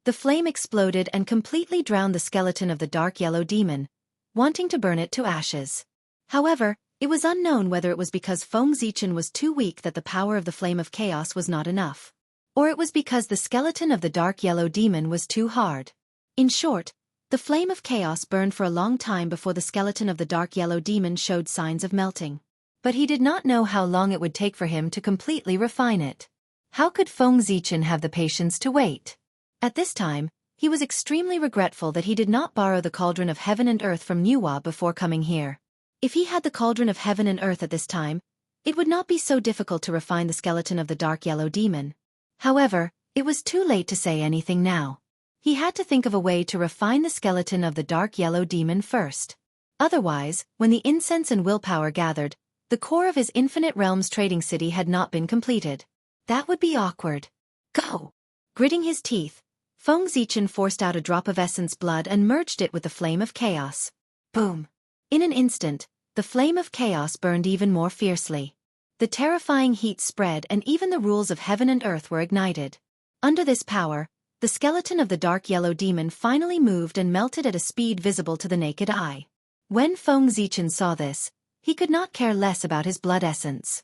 The flame exploded and completely drowned the skeleton of the dark yellow demon, wanting to burn it to ashes. However, it was unknown whether it was because Feng Zichen was too weak that the power of the flame of chaos was not enough, or it was because the skeleton of the dark yellow demon was too hard. In short, the flame of chaos burned for a long time before the skeleton of the dark yellow demon showed signs of melting. But he did not know how long it would take for him to completely refine it. How could Feng Zichen have the patience to wait? At this time, he was extremely regretful that he did not borrow the cauldron of heaven and earth from Nuwa before coming here. If he had the cauldron of heaven and earth at this time, it would not be so difficult to refine the skeleton of the dark yellow demon. However, it was too late to say anything now. He had to think of a way to refine the skeleton of the dark yellow demon first. Otherwise, when the incense and willpower gathered, the core of his Infinite Realms trading city had not been completed. That would be awkward. Go! Gritting his teeth, Feng Zichen forced out a drop of essence blood and merged it with the flame of chaos. Boom! In an instant, the flame of chaos burned even more fiercely. The terrifying heat spread and even the rules of heaven and earth were ignited. Under this power, the skeleton of the dark yellow demon finally moved and melted at a speed visible to the naked eye. When Feng Zichen saw this, he could not care less about his blood essence.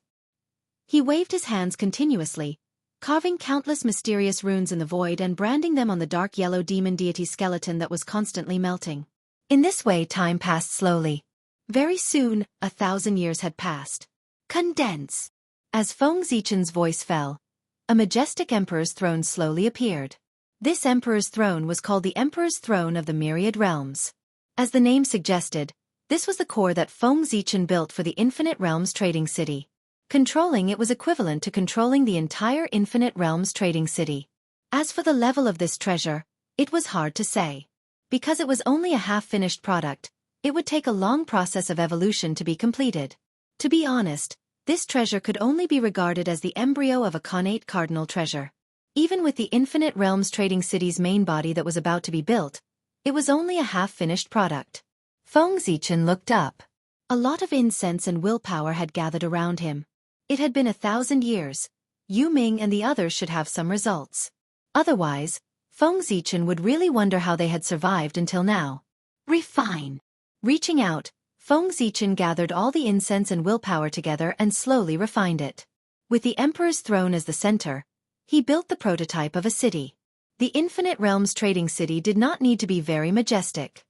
He waved his hands continuously, carving countless mysterious runes in the void and branding them on the dark yellow demon deity skeleton that was constantly melting. In this way time passed slowly. Very soon, 1,000 years had passed. Condense. As Feng Zichen's voice fell, a majestic emperor's throne slowly appeared. This emperor's throne was called the Emperor's Throne of the Myriad Realms. As the name suggested, this was the core that Feng Zichen built for the Infinite Realms Trading City. Controlling it was equivalent to controlling the entire Infinite Realms Trading City. As for the level of this treasure, it was hard to say. Because it was only a half-finished product, it would take a long process of evolution to be completed. To be honest, this treasure could only be regarded as the embryo of a connate cardinal treasure. Even with the Infinite Realms Trading City's main body that was about to be built, it was only a half-finished product. Feng Zichen looked up. A lot of incense and willpower had gathered around him. It had been 1,000 years. Yu Ming and the others should have some results. Otherwise, Feng Zichen would really wonder how they had survived until now. Refine. Reaching out, Feng Zichen gathered all the incense and willpower together and slowly refined it. With the Emperor's throne as the center, he built the prototype of a city. The Infinite Realms Trading City did not need to be very majestic.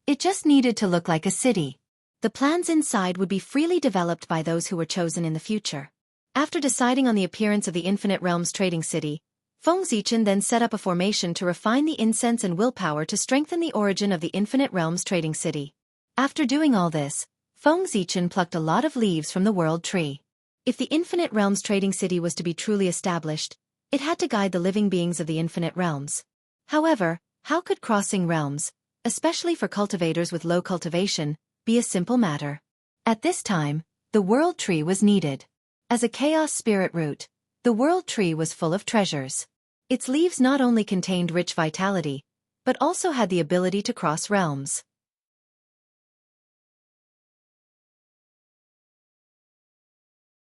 It just needed to look like a city. The plans inside would be freely developed by those who were chosen in the future. After deciding on the appearance of the Infinite Realms Trading City, Feng Zichen then set up a formation to refine the incense and willpower to strengthen the origin of the Infinite Realms Trading City. After doing all this, Feng Zichen plucked a lot of leaves from the World Tree. If the Infinite Realms Trading City was to be truly established, it had to guide the living beings of the Infinite Realms. However, how could crossing realms, especially for cultivators with low cultivation, be a simple matter? At this time, the World Tree was needed. As a chaos spirit root, the World Tree was full of treasures. Its leaves not only contained rich vitality, but also had the ability to cross realms.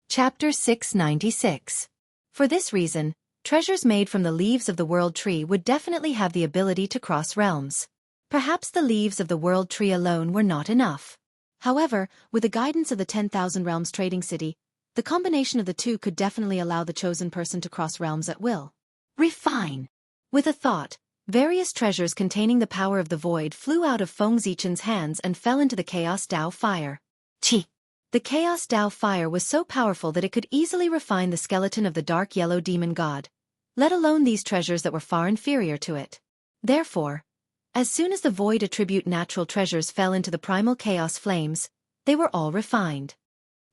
Chapter 696. For this reason, treasures made from the leaves of the World Tree would definitely have the ability to cross realms. Perhaps the leaves of the World Tree alone were not enough. However, with the guidance of the 10,000 Realms Trading City, the combination of the two could definitely allow the chosen person to cross realms at will. Refine. With a thought, various treasures containing the power of the void flew out of Feng Zichen's hands and fell into the Chaos Dao fire. Qi. The Chaos Dao fire was so powerful that it could easily refine the skeleton of the dark yellow demon god, let alone these treasures that were far inferior to it. Therefore, as soon as the void attribute natural treasures fell into the primal chaos flames, they were all refined.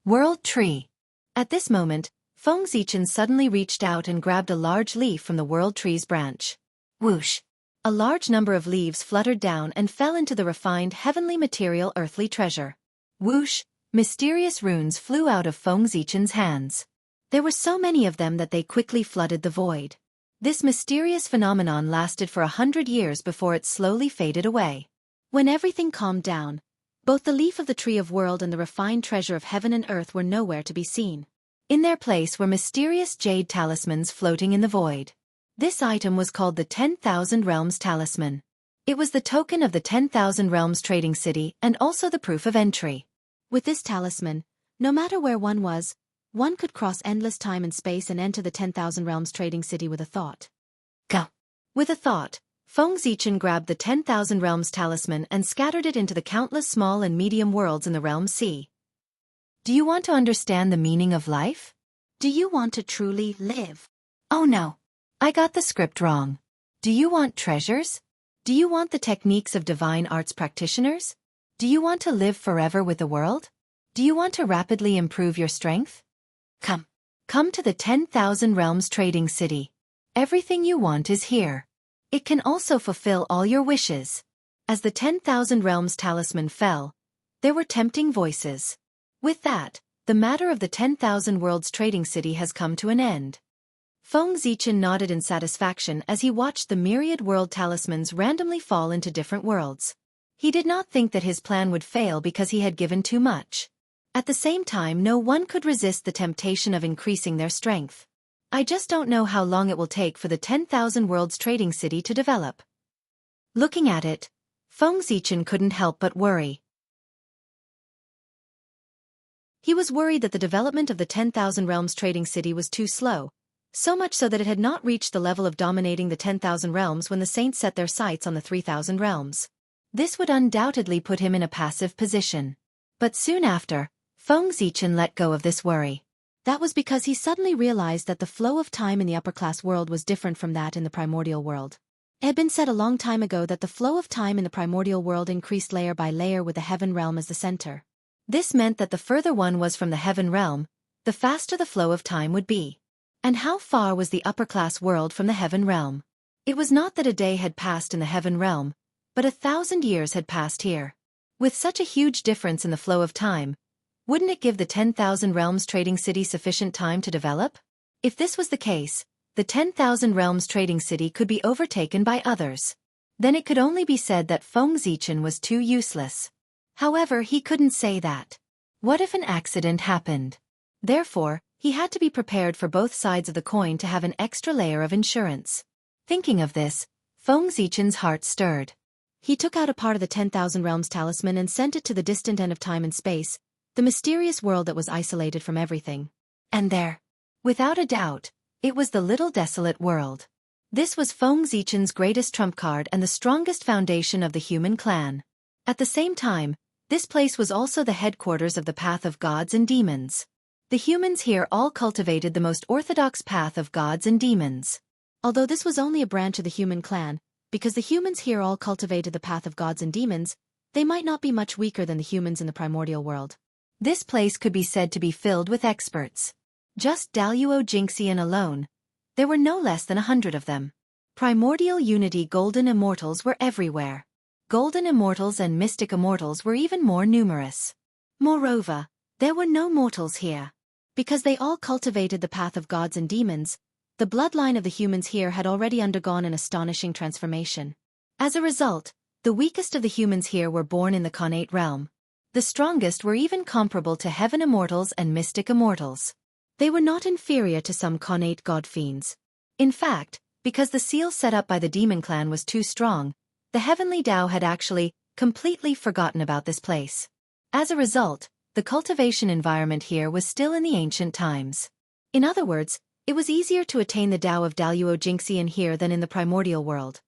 World Tree. At this moment, Feng Zichen suddenly reached out and grabbed a large leaf from the World Tree's branch. Whoosh! A large number of leaves fluttered down and fell into the refined heavenly material earthly treasure. Whoosh! Mysterious runes flew out of Feng Zichen's hands. There were so many of them that they quickly flooded the void. This mysterious phenomenon lasted for 100 years before it slowly faded away. When everything calmed down, both the leaf of the Tree of World and the refined treasure of heaven and earth were nowhere to be seen. In their place were mysterious jade talismans floating in the void. This item was called the 10,000 Realms Talisman. It was the token of the 10,000 Realms Trading City and also the proof of entry. With this talisman, no matter where one was, one could cross endless time and space and enter the 10,000 Realms Trading City with a thought. Go! With a thought, Feng Zichen grabbed the 10,000 Realms Talisman and scattered it into the countless small and medium worlds in the Realm Sea. Do you want to understand the meaning of life? Do you want to truly live? Oh no! I got the script wrong. Do you want treasures? Do you want the techniques of divine arts practitioners? Do you want to live forever with the world? Do you want to rapidly improve your strength? Come. Come to the 10,000 Realms Trading City. Everything you want is here. It can also fulfill all your wishes. As the 10,000 Realms Talisman fell, there were tempting voices. With that, the matter of the 10,000 Worlds Trading City has come to an end. Feng Zichen nodded in satisfaction as he watched the myriad world talismans randomly fall into different worlds. He did not think that his plan would fail because he had given too much. At the same time, no one could resist the temptation of increasing their strength. I just don't know how long it will take for the 10,000 Worlds trading city to develop. Looking at it, Feng Zichen couldn't help but worry. He was worried that the development of the 10,000 Realms trading city was too slow, so much so that it had not reached the level of dominating the 10,000 realms when the saints set their sights on the 3,000 realms. This would undoubtedly put him in a passive position. But soon after, Feng Zichen let go of this worry. That was because he suddenly realized that the flow of time in the upper-class world was different from that in the primordial world. It had been said a long time ago that the flow of time in the primordial world increased layer by layer with the heaven realm as the center. This meant that the further one was from the heaven realm, the faster the flow of time would be. And how far was the upper-class world from the heaven realm? It was not that a day had passed in the heaven realm, but 1,000 years had passed here. With such a huge difference in the flow of time, wouldn't it give the 10,000 Realms trading city sufficient time to develop? If this was the case, the 10,000 Realms trading city could be overtaken by others. Then it could only be said that Feng Zichen was too useless. However, he couldn't say that. What if an accident happened? Therefore, he had to be prepared for both sides of the coin to have an extra layer of insurance. Thinking of this, Feng Zichen's heart stirred. He took out a part of the 10,000 Realms talisman and sent it to the distant end of time and space, the mysterious world that was isolated from everything. And there, without a doubt, it was the little desolate world. This was Feng Zichen's greatest trump card and the strongest foundation of the human clan. At the same time, this place was also the headquarters of the path of gods and demons. The humans here all cultivated the most orthodox path of gods and demons. Although this was only a branch of the human clan, because the humans here all cultivated the path of gods and demons, they might not be much weaker than the humans in the primordial world. This place could be said to be filled with experts. Just Daluo Jingxian alone, there were no less than 100 of them. Primordial Unity Golden Immortals were everywhere. Golden Immortals and Mystic Immortals were even more numerous. Moreover, there were no mortals here. Because they all cultivated the path of gods and demons, the bloodline of the humans here had already undergone an astonishing transformation. As a result, the weakest of the humans here were born in the Connate realm. The strongest were even comparable to Heaven Immortals and Mystic Immortals. They were not inferior to some Connate god fiends. In fact, because the seal set up by the demon clan was too strong, the heavenly Tao had actually completely forgotten about this place. As a result, the cultivation environment here was still in the ancient times. In other words, it was easier to attain the Tao of Daluo Jingxian here than in the primordial world.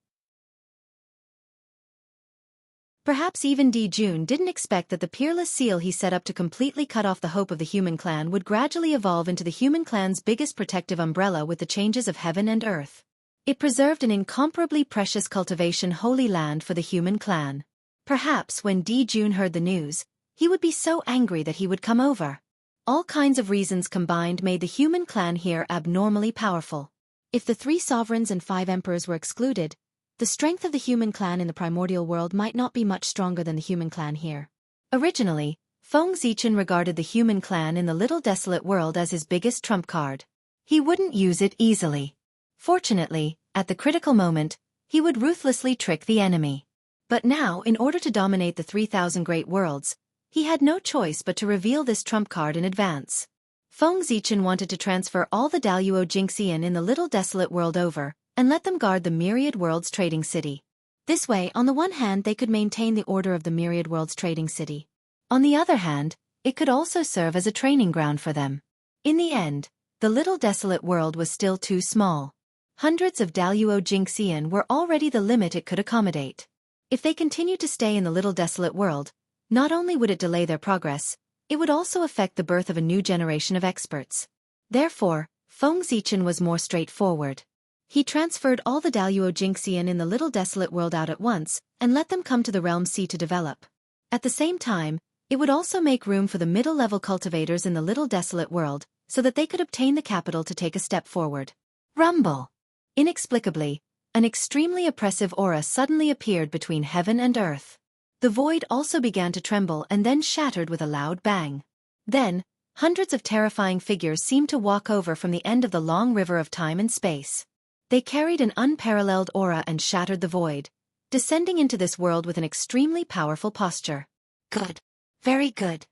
Perhaps even Di Jun didn't expect that the peerless seal he set up to completely cut off the hope of the human clan would gradually evolve into the human clan's biggest protective umbrella with the changes of heaven and earth. It preserved an incomparably precious cultivation holy land for the human clan. Perhaps when Di Jun heard the news, he would be so angry that he would come over. All kinds of reasons combined made the human clan here abnormally powerful. If the 3 sovereigns and 5 emperors were excluded, the strength of the human clan in the primordial world might not be much stronger than the human clan here. Originally, Feng Zichen regarded the human clan in the little desolate world as his biggest trump card. He wouldn't use it easily. Fortunately, at the critical moment, he would ruthlessly trick the enemy. But now, in order to dominate the 3,000 great worlds, he had no choice but to reveal this trump card in advance. Feng Zichen wanted to transfer all the Daluo Jingxian in the little desolate world over, and let them guard the Myriad Worlds Trading City. This way, on the one hand, they could maintain the order of the Myriad Worlds Trading City. On the other hand, it could also serve as a training ground for them. In the end, the little desolate world was still too small. Hundreds of Daluo Jingxian were already the limit it could accommodate. If they continued to stay in the little desolate world, not only would it delay their progress, it would also affect the birth of a new generation of experts. Therefore, Feng Zichen was more straightforward. He transferred all the Daluo Jingxian in the little desolate world out at once, and let them come to the Realm Sea to develop. At the same time, it would also make room for the middle-level cultivators in the little desolate world, so that they could obtain the capital to take a step forward. Rumble! Inexplicably, an extremely oppressive aura suddenly appeared between heaven and earth. The void also began to tremble and then shattered with a loud bang. Then, Hundreds of terrifying figures seemed to walk over from the end of the long river of time and space. They carried an unparalleled aura and shattered the void, descending into this world with an extremely powerful posture. Good. Very good.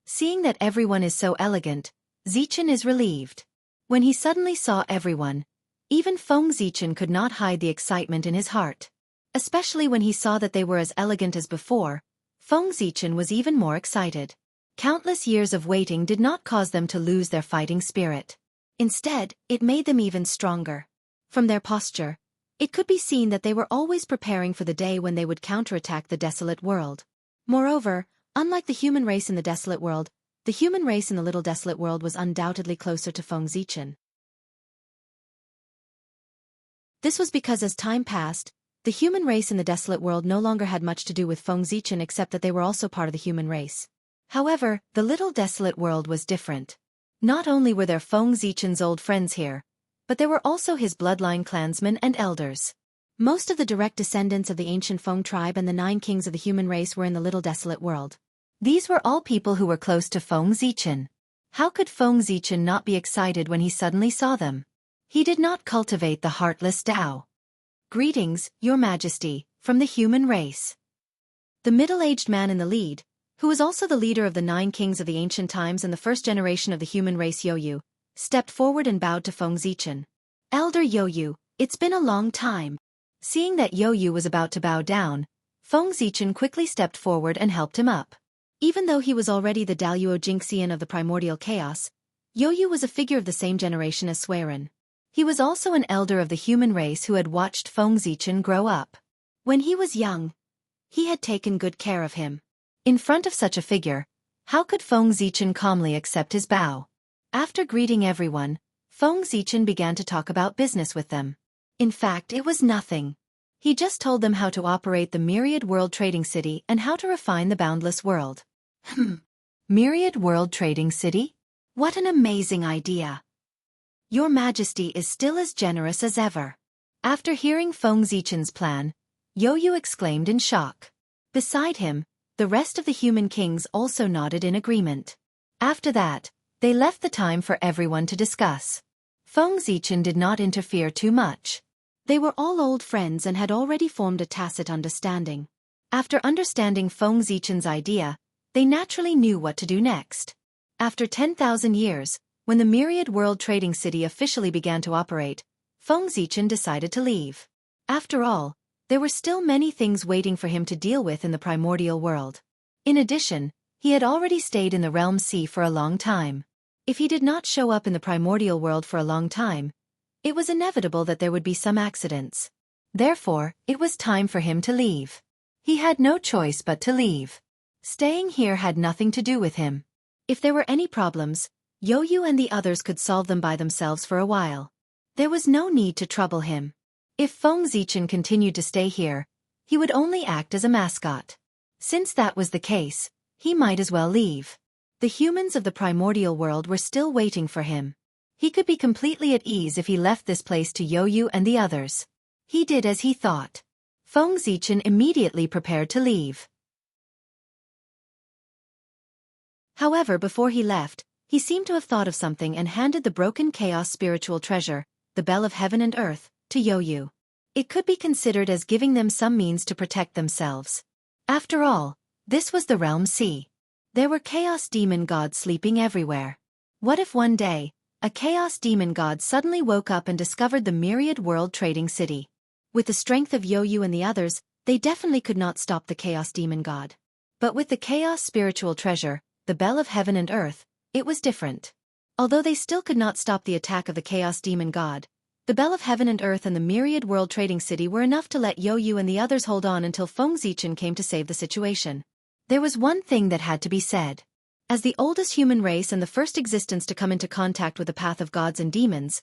Seeing that everyone is so elegant, Zichen is relieved. When he suddenly saw everyone, even Feng Zichen could not hide the excitement in his heart. Especially when he saw that they were as elegant as before, Feng Zichen was even more excited. Countless years of waiting did not cause them to lose their fighting spirit. Instead, it made them even stronger. From their posture, it could be seen that they were always preparing for the day when they would counterattack the desolate world. Moreover, unlike the human race in the desolate world, the human race in the little desolate world was undoubtedly closer to Feng Zichen. This was because as time passed, the human race in the desolate world no longer had much to do with Feng Zichen except that they were also part of the human race. However, the little desolate world was different. Not only were there Feng Zichen's old friends here, but there were also his bloodline clansmen and elders. Most of the direct descendants of the ancient Feng tribe and the 9 kings of the human race were in the little desolate world. These were all people who were close to Feng Zichen. How could Feng Zichen not be excited when he suddenly saw them? He did not cultivate the heartless Tao. Greetings, Your Majesty, from the human race. The middle-aged man in the lead, who was also the leader of the 9 kings of the ancient times and the first generation of the human race Youyu, stepped forward and bowed to Feng Zichen. Elder Youyu, it's been a long time. Seeing that Youyu was about to bow down, Feng Zichen quickly stepped forward and helped him up. Even though he was already the Daluo Jingxian of the primordial chaos, Youyu was a figure of the same generation as Suiren. He was also an elder of the human race who had watched Feng Zichen grow up. When he was young, he had taken good care of him. In front of such a figure, how could Feng Zichen calmly accept his bow? After greeting everyone, Feng Zichen began to talk about business with them. In fact, it was nothing. He just told them how to operate the Myriad World Trading City and how to refine the boundless world. Myriad World Trading City? What an amazing idea! Your Majesty is still as generous as ever. After hearing Feng Zichen's plan, Youyu exclaimed in shock. Beside him, the rest of the human kings also nodded in agreement. After that, they left the time for everyone to discuss. Feng Zichen did not interfere too much. They were all old friends and had already formed a tacit understanding. After understanding Feng Zichen's idea, they naturally knew what to do next. After 10,000 years, when the Myriad World Trading City officially began to operate, Feng Zichen decided to leave. After all, there were still many things waiting for him to deal with in the primordial world. In addition, he had already stayed in the Realm Sea for a long time. If he did not show up in the primordial world for a long time, it was inevitable that there would be some accidents. Therefore, it was time for him to leave. He had no choice but to leave. Staying here had nothing to do with him. If there were any problems, Youyu and the others could solve them by themselves for a while. There was no need to trouble him. If Feng Zichen continued to stay here, he would only act as a mascot. Since that was the case, he might as well leave. The humans of the primordial world were still waiting for him. He could be completely at ease if he left this place to Youyu and the others. He did as he thought. Feng Zichen immediately prepared to leave. However, before he left, he seemed to have thought of something and handed the broken chaos spiritual treasure, the Bell of Heaven and Earth, to Youyu. It could be considered as giving them some means to protect themselves. After all, this was the Realm Sea. There were chaos demon gods sleeping everywhere. What if one day, a chaos demon god suddenly woke up and discovered the Myriad World Trading City? With the strength of Youyu and the others, they definitely could not stop the chaos demon god. But with the chaos spiritual treasure, the Bell of Heaven and Earth, it was different. Although they still could not stop the attack of the chaos demon god, the Bell of Heaven and Earth and the Myriad World Trading City were enough to let Youyu and the others hold on until Feng Zichen came to save the situation. There was one thing that had to be said. As the oldest human race and the first existence to come into contact with the path of gods and demons,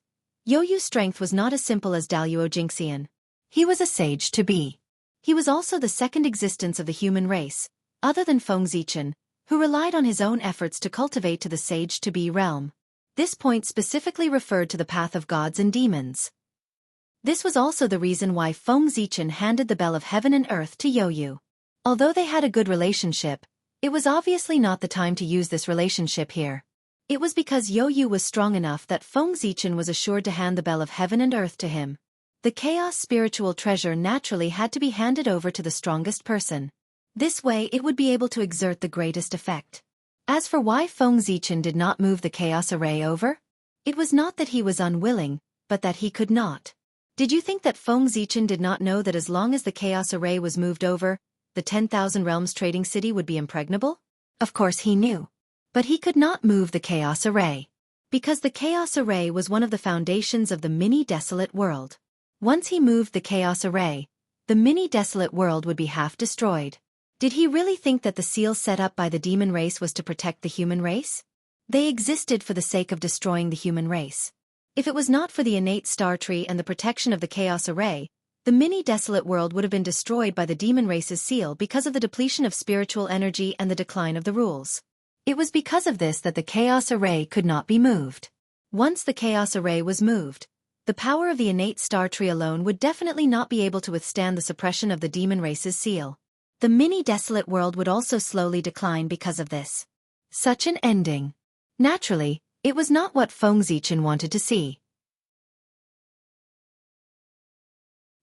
Youyu's strength was not as simple as Daluo Jingxian. He was a sage to be. He was also the second existence of the human race, other than Feng Zichen, who relied on his own efforts to cultivate to the sage-to-be realm. This point specifically referred to the path of gods and demons. This was also the reason why Feng Zichen handed the Bell of Heaven and Earth to Youyu. Although they had a good relationship, it was obviously not the time to use this relationship here. It was because Yu was strong enough that Feng Zichen was assured to hand the bell of heaven and earth to him. The chaos spiritual treasure naturally had to be handed over to the strongest person. This way it would be able to exert the greatest effect. As for why Feng Zichen did not move the chaos array over, it was not that he was unwilling, but that he could not. Did you think that Feng Zichen did not know that as long as the chaos array was moved over, the 10,000 Realms trading city would be impregnable? Of course he knew. But he could not move the chaos array. Because the chaos array was one of the foundations of the mini-desolate world. Once he moved the chaos array, the mini-desolate world would be half destroyed. Did he really think that the seal set up by the demon race was to protect the human race? They existed for the sake of destroying the human race. If it was not for the innate star tree and the protection of the chaos array, the mini-desolate world would have been destroyed by the demon race's seal because of the depletion of spiritual energy and the decline of the rules. It was because of this that the chaos array could not be moved. Once the chaos array was moved, the power of the innate star tree alone would definitely not be able to withstand the suppression of the demon race's seal. The mini-desolate world would also slowly decline because of this. Such an ending. Naturally, it was not what Feng Zichen wanted to see.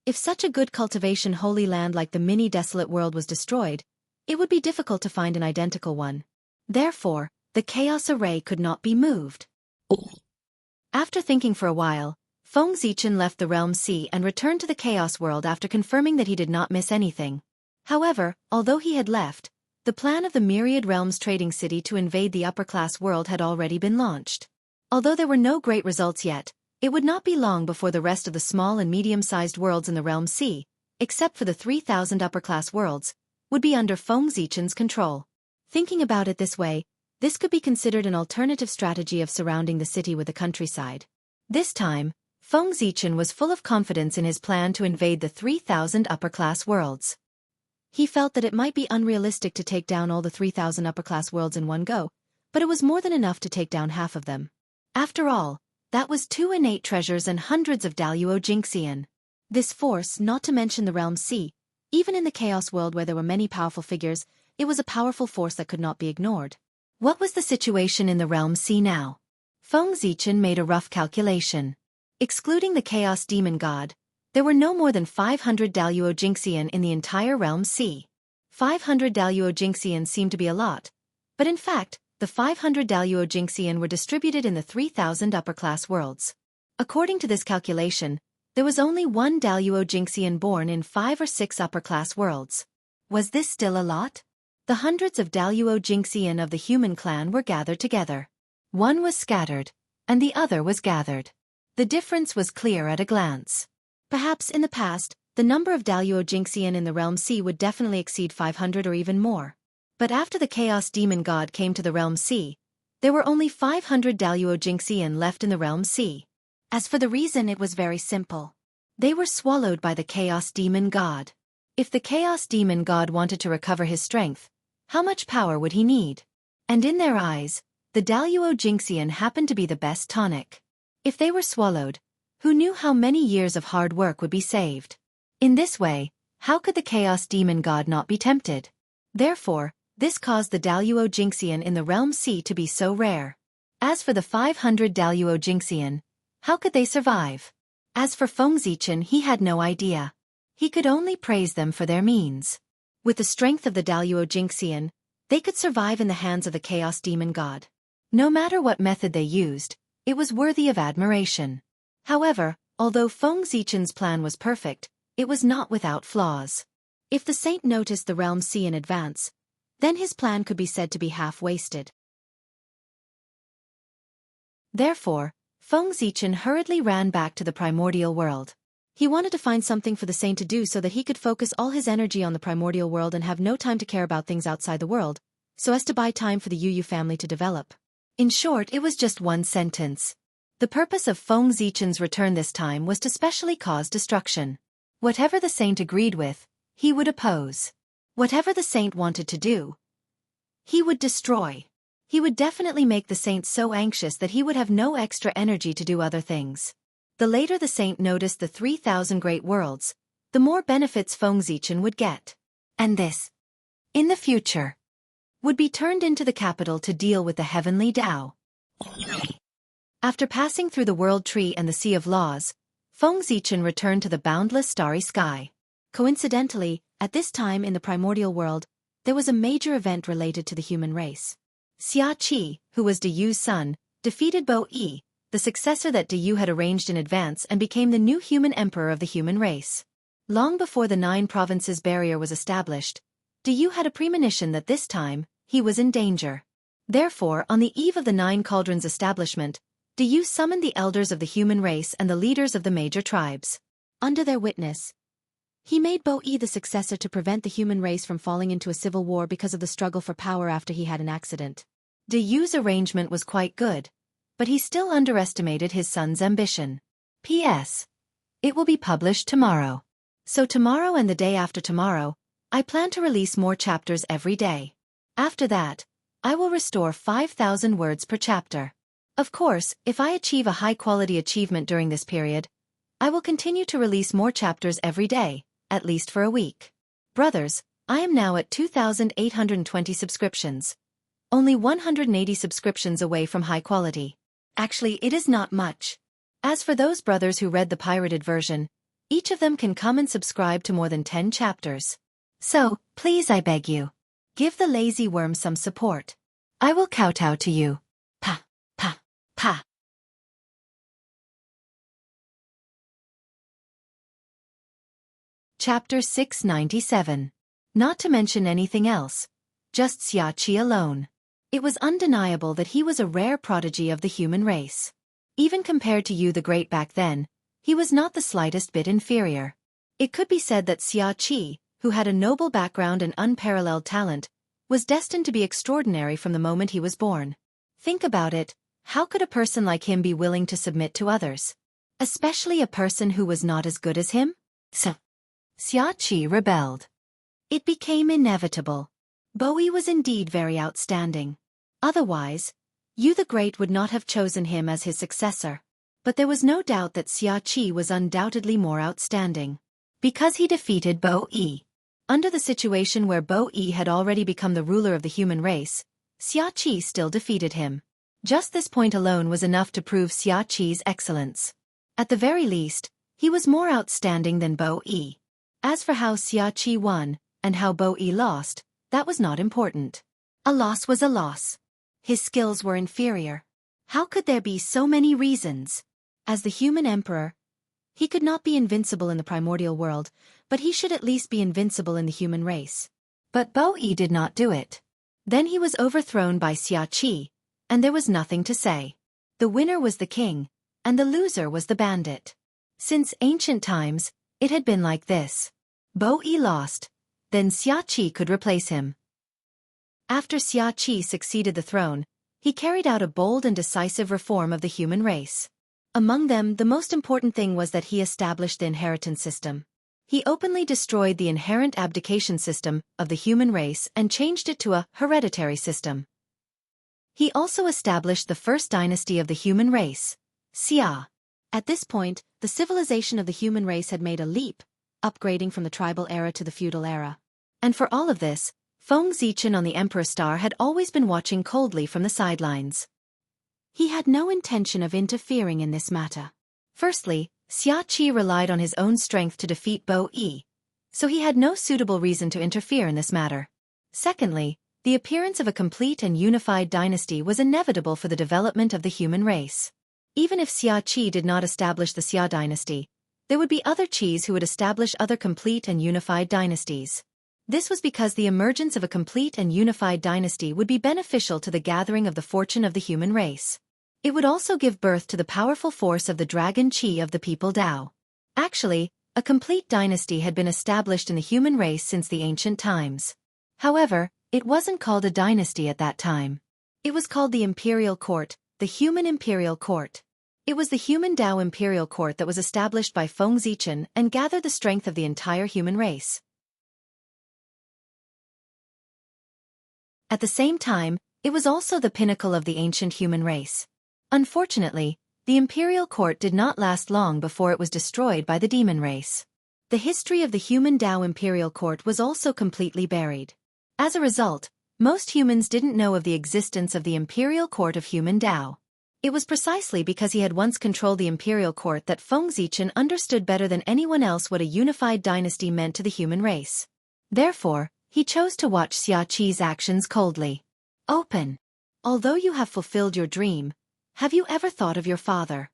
If such a good cultivation holy land like the mini-desolate world was destroyed, it would be difficult to find an identical one. Therefore, the chaos array could not be moved. After thinking for a while, Feng Zichen left the Realm Sea and returned to the Chaos World after confirming that he did not miss anything. However, although he had left, the plan of the Myriad Realms trading city to invade the upper-class world had already been launched. Although there were no great results yet, it would not be long before the rest of the small and medium-sized worlds in the Realm Sea, except for the 3,000 upper-class worlds, would be under Feng Zichen's control. Thinking about it this way, this could be considered an alternative strategy of surrounding the city with the countryside. This time, Feng Zichen was full of confidence in his plan to invade the 3,000 upper-class worlds. He felt that it might be unrealistic to take down all the 3,000 upper-class worlds in one go, but it was more than enough to take down half of them. After all, that was 2 innate treasures and hundreds of Daluo Jingxian. This force, not to mention the Realm Sea, even in the Chaos World where there were many powerful figures, it was a powerful force that could not be ignored. What was the situation in the Realm Sea now? Feng Zichen made a rough calculation. Excluding the Chaos Demon God, there were no more than 500 Daluo Jingxian in the entire Realm Sea. 500 Daluo Jingxian seemed to be a lot, but in fact, the 500 Daluo Jingxian were distributed in the 3,000 upper-class worlds. According to this calculation, there was only 1 Daluo Jingxian born in 5 or 6 upper-class worlds. Was this still a lot? The hundreds of Daluo Jingxian of the human clan were gathered together. One was scattered, and the other was gathered. The difference was clear at a glance. Perhaps in the past, the number of Daluo Jingxian in the Realm Sea would definitely exceed 500 or even more. But after the Chaos Demon God came to the Realm Sea, there were only 500 Daluo Jingxian left in the Realm Sea. As for the reason, it was very simple. They were swallowed by the Chaos Demon God. If the Chaos Demon God wanted to recover his strength, how much power would he need? And in their eyes, the Daluo Jingxian happened to be the best tonic. If they were swallowed, who knew how many years of hard work would be saved? In this way, how could the Chaos Demon God not be tempted? Therefore, this caused the Daluo Jingxian in the Realm Sea to be so rare. As for the 500 Daluo Jingxian, how could they survive? As for Feng Zichen, he had no idea. He could only praise them for their means. With the strength of the Daluo Jingxian, they could survive in the hands of the Chaos Demon God. No matter what method they used, it was worthy of admiration. However, although Feng Zichen's plan was perfect, it was not without flaws. If the saint noticed the Realm Sea in advance, then his plan could be said to be half-wasted. Therefore, Feng Zichen hurriedly ran back to the primordial world. He wanted to find something for the saint to do so that he could focus all his energy on the primordial world and have no time to care about things outside the world, so as to buy time for the Yu family to develop. In short, it was just one sentence. The purpose of Feng Zichen's return this time was to specially cause destruction. Whatever the saint agreed with, he would oppose. Whatever the saint wanted to do, he would destroy. He would definitely make the saint so anxious that he would have no extra energy to do other things. The later the saint noticed the 3,000 great worlds, the more benefits Feng Zichen would get. And this, in the future, would be turned into the capital to deal with the heavenly Tao. After passing through the World Tree and the Sea of Laws, Feng Zichen returned to the boundless starry sky. Coincidentally, at this time in the primordial world, there was a major event related to the human race. Xianxia, who was Diyu's son, defeated Bo Yi, the successor that Diyu had arranged in advance, and became the new human emperor of the human race. Long before the 9 provinces barrier was established, Diyu had a premonition that this time, he was in danger. Therefore, on the eve of the 9 cauldrons establishment, Diyu summoned the elders of the human race and the leaders of the major tribes. Under their witness, he made Bo Yi the successor to prevent the human race from falling into a civil war because of the struggle for power after he had an accident. Diyu's arrangement was quite good, but he still underestimated his son's ambition. P.S. It will be published tomorrow. So tomorrow and the day after tomorrow, I plan to release more chapters every day. After that, I will restore 5,000 words per chapter. Of course, if I achieve a high-quality achievement during this period, I will continue to release more chapters every day, at least for a week. Brothers, I am now at 2,820 subscriptions. Only 180 subscriptions away from high quality. Actually, it is not much. As for those brothers who read the pirated version, each of them can come and subscribe to more than 10 chapters. So, please I beg you, give the lazy worm some support. I will kowtow to you. Pa, pa, pa. Chapter 697. Not to mention anything else, just Xianxia alone. It was undeniable that he was a rare prodigy of the human race. Even compared to Yu the Great back then, he was not the slightest bit inferior. It could be said that Xianxia, who had a noble background and unparalleled talent, was destined to be extraordinary from the moment he was born. Think about it, how could a person like him be willing to submit to others? Especially a person who was not as good as him? So, Xianxia rebelled. It became inevitable. Bo Yi was indeed very outstanding. Otherwise, Yu the Great would not have chosen him as his successor. But there was no doubt that Xianxia was undoubtedly more outstanding. Because he defeated Bo Yi. Under the situation where Bo Yi had already become the ruler of the human race, Xianxia still defeated him. Just this point alone was enough to prove Xianxia's excellence. At the very least, he was more outstanding than Bo Yi. As for how Xianxia won, and how Bo Yi lost, that was not important. A loss was a loss. His skills were inferior. How could there be so many reasons? As the human emperor, he could not be invincible in the primordial world, but he should at least be invincible in the human race. But Bo Yi did not do it. Then he was overthrown by Xianxia, and there was nothing to say. The winner was the king, and the loser was the bandit. Since ancient times, it had been like this. Bo Yi lost, then Xianxia could replace him. After Xianxia succeeded the throne, he carried out a bold and decisive reform of the human race. Among them, the most important thing was that he established the inheritance system. He openly destroyed the inherent abdication system of the human race and changed it to a hereditary system. He also established the first dynasty of the human race, Xia. At this point, the civilization of the human race had made a leap, upgrading from the tribal era to the feudal era. And for all of this, Feng Zichen on the Emperor Star had always been watching coldly from the sidelines. He had no intention of interfering in this matter. Firstly, Xianxia relied on his own strength to defeat Bo Yi, so he had no suitable reason to interfere in this matter. Secondly, the appearance of a complete and unified dynasty was inevitable for the development of the human race. Even if Xianxia did not establish the Xia dynasty, there would be other Qis who would establish other complete and unified dynasties. This was because the emergence of a complete and unified dynasty would be beneficial to the gathering of the fortune of the human race. It would also give birth to the powerful force of the dragon Qi of the people Dao. Actually, a complete dynasty had been established in the human race since the ancient times. However, it wasn't called a dynasty at that time. It was called the Imperial Court, the Human Imperial Court. It was the human Dao Imperial Court that was established by Feng Zichen and gathered the strength of the entire human race. At the same time, it was also the pinnacle of the ancient human race. Unfortunately, the Imperial Court did not last long before it was destroyed by the demon race. The history of the human Dao Imperial Court was also completely buried. As a result, most humans didn't know of the existence of the Imperial Court of Human Dao. It was precisely because he had once controlled the imperial court that Feng Zichen understood better than anyone else what a unified dynasty meant to the human race. Therefore, he chose to watch Xiaqi's actions coldly. Open. Although you have fulfilled your dream, have you ever thought of your father?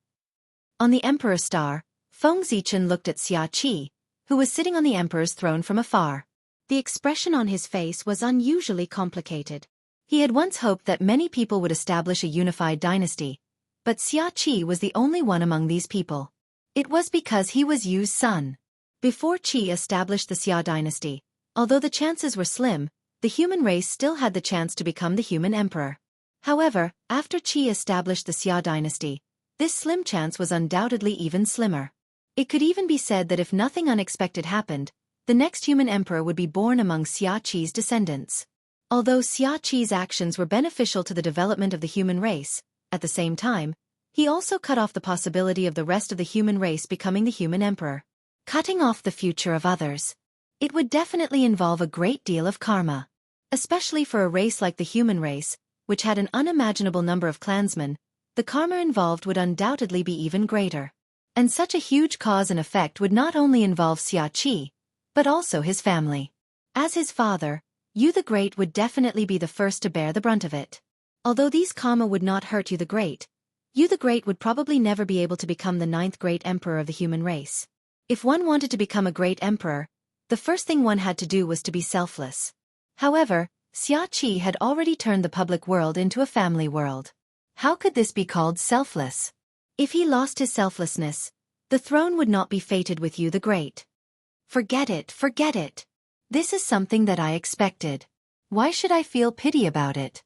On the Emperor's star, Feng Zichen looked at Xiaqi, who was sitting on the Emperor's throne from afar. The expression on his face was unusually complicated. He had once hoped that many people would establish a unified dynasty, but Xiaqi was the only one among these people. It was because he was Yu's son. Before Qi established the Xia dynasty, although the chances were slim, the human race still had the chance to become the human emperor. However, after Qi established the Xia dynasty, this slim chance was undoubtedly even slimmer. It could even be said that if nothing unexpected happened, the next human emperor would be born among Xiaqi's descendants. Although Xiaqi's actions were beneficial to the development of the human race, at the same time, he also cut off the possibility of the rest of the human race becoming the human emperor. Cutting off the future of others. It would definitely involve a great deal of karma. Especially for a race like the human race, which had an unimaginable number of clansmen, the karma involved would undoubtedly be even greater. And such a huge cause and effect would not only involve Xiaqi, but also his family. As his father, Yu the Great would definitely be the first to bear the brunt of it. Although these karma would not hurt Yu the Great, Yu the Great would probably never be able to become the 9th great emperor of the human race. If one wanted to become a great emperor, the first thing one had to do was to be selfless. However, Xiaqi had already turned the public world into a family world. How could this be called selfless? If he lost his selflessness, the throne would not be fated with Yu the Great. Forget it, forget it. This is something that I expected. Why should I feel pity about it?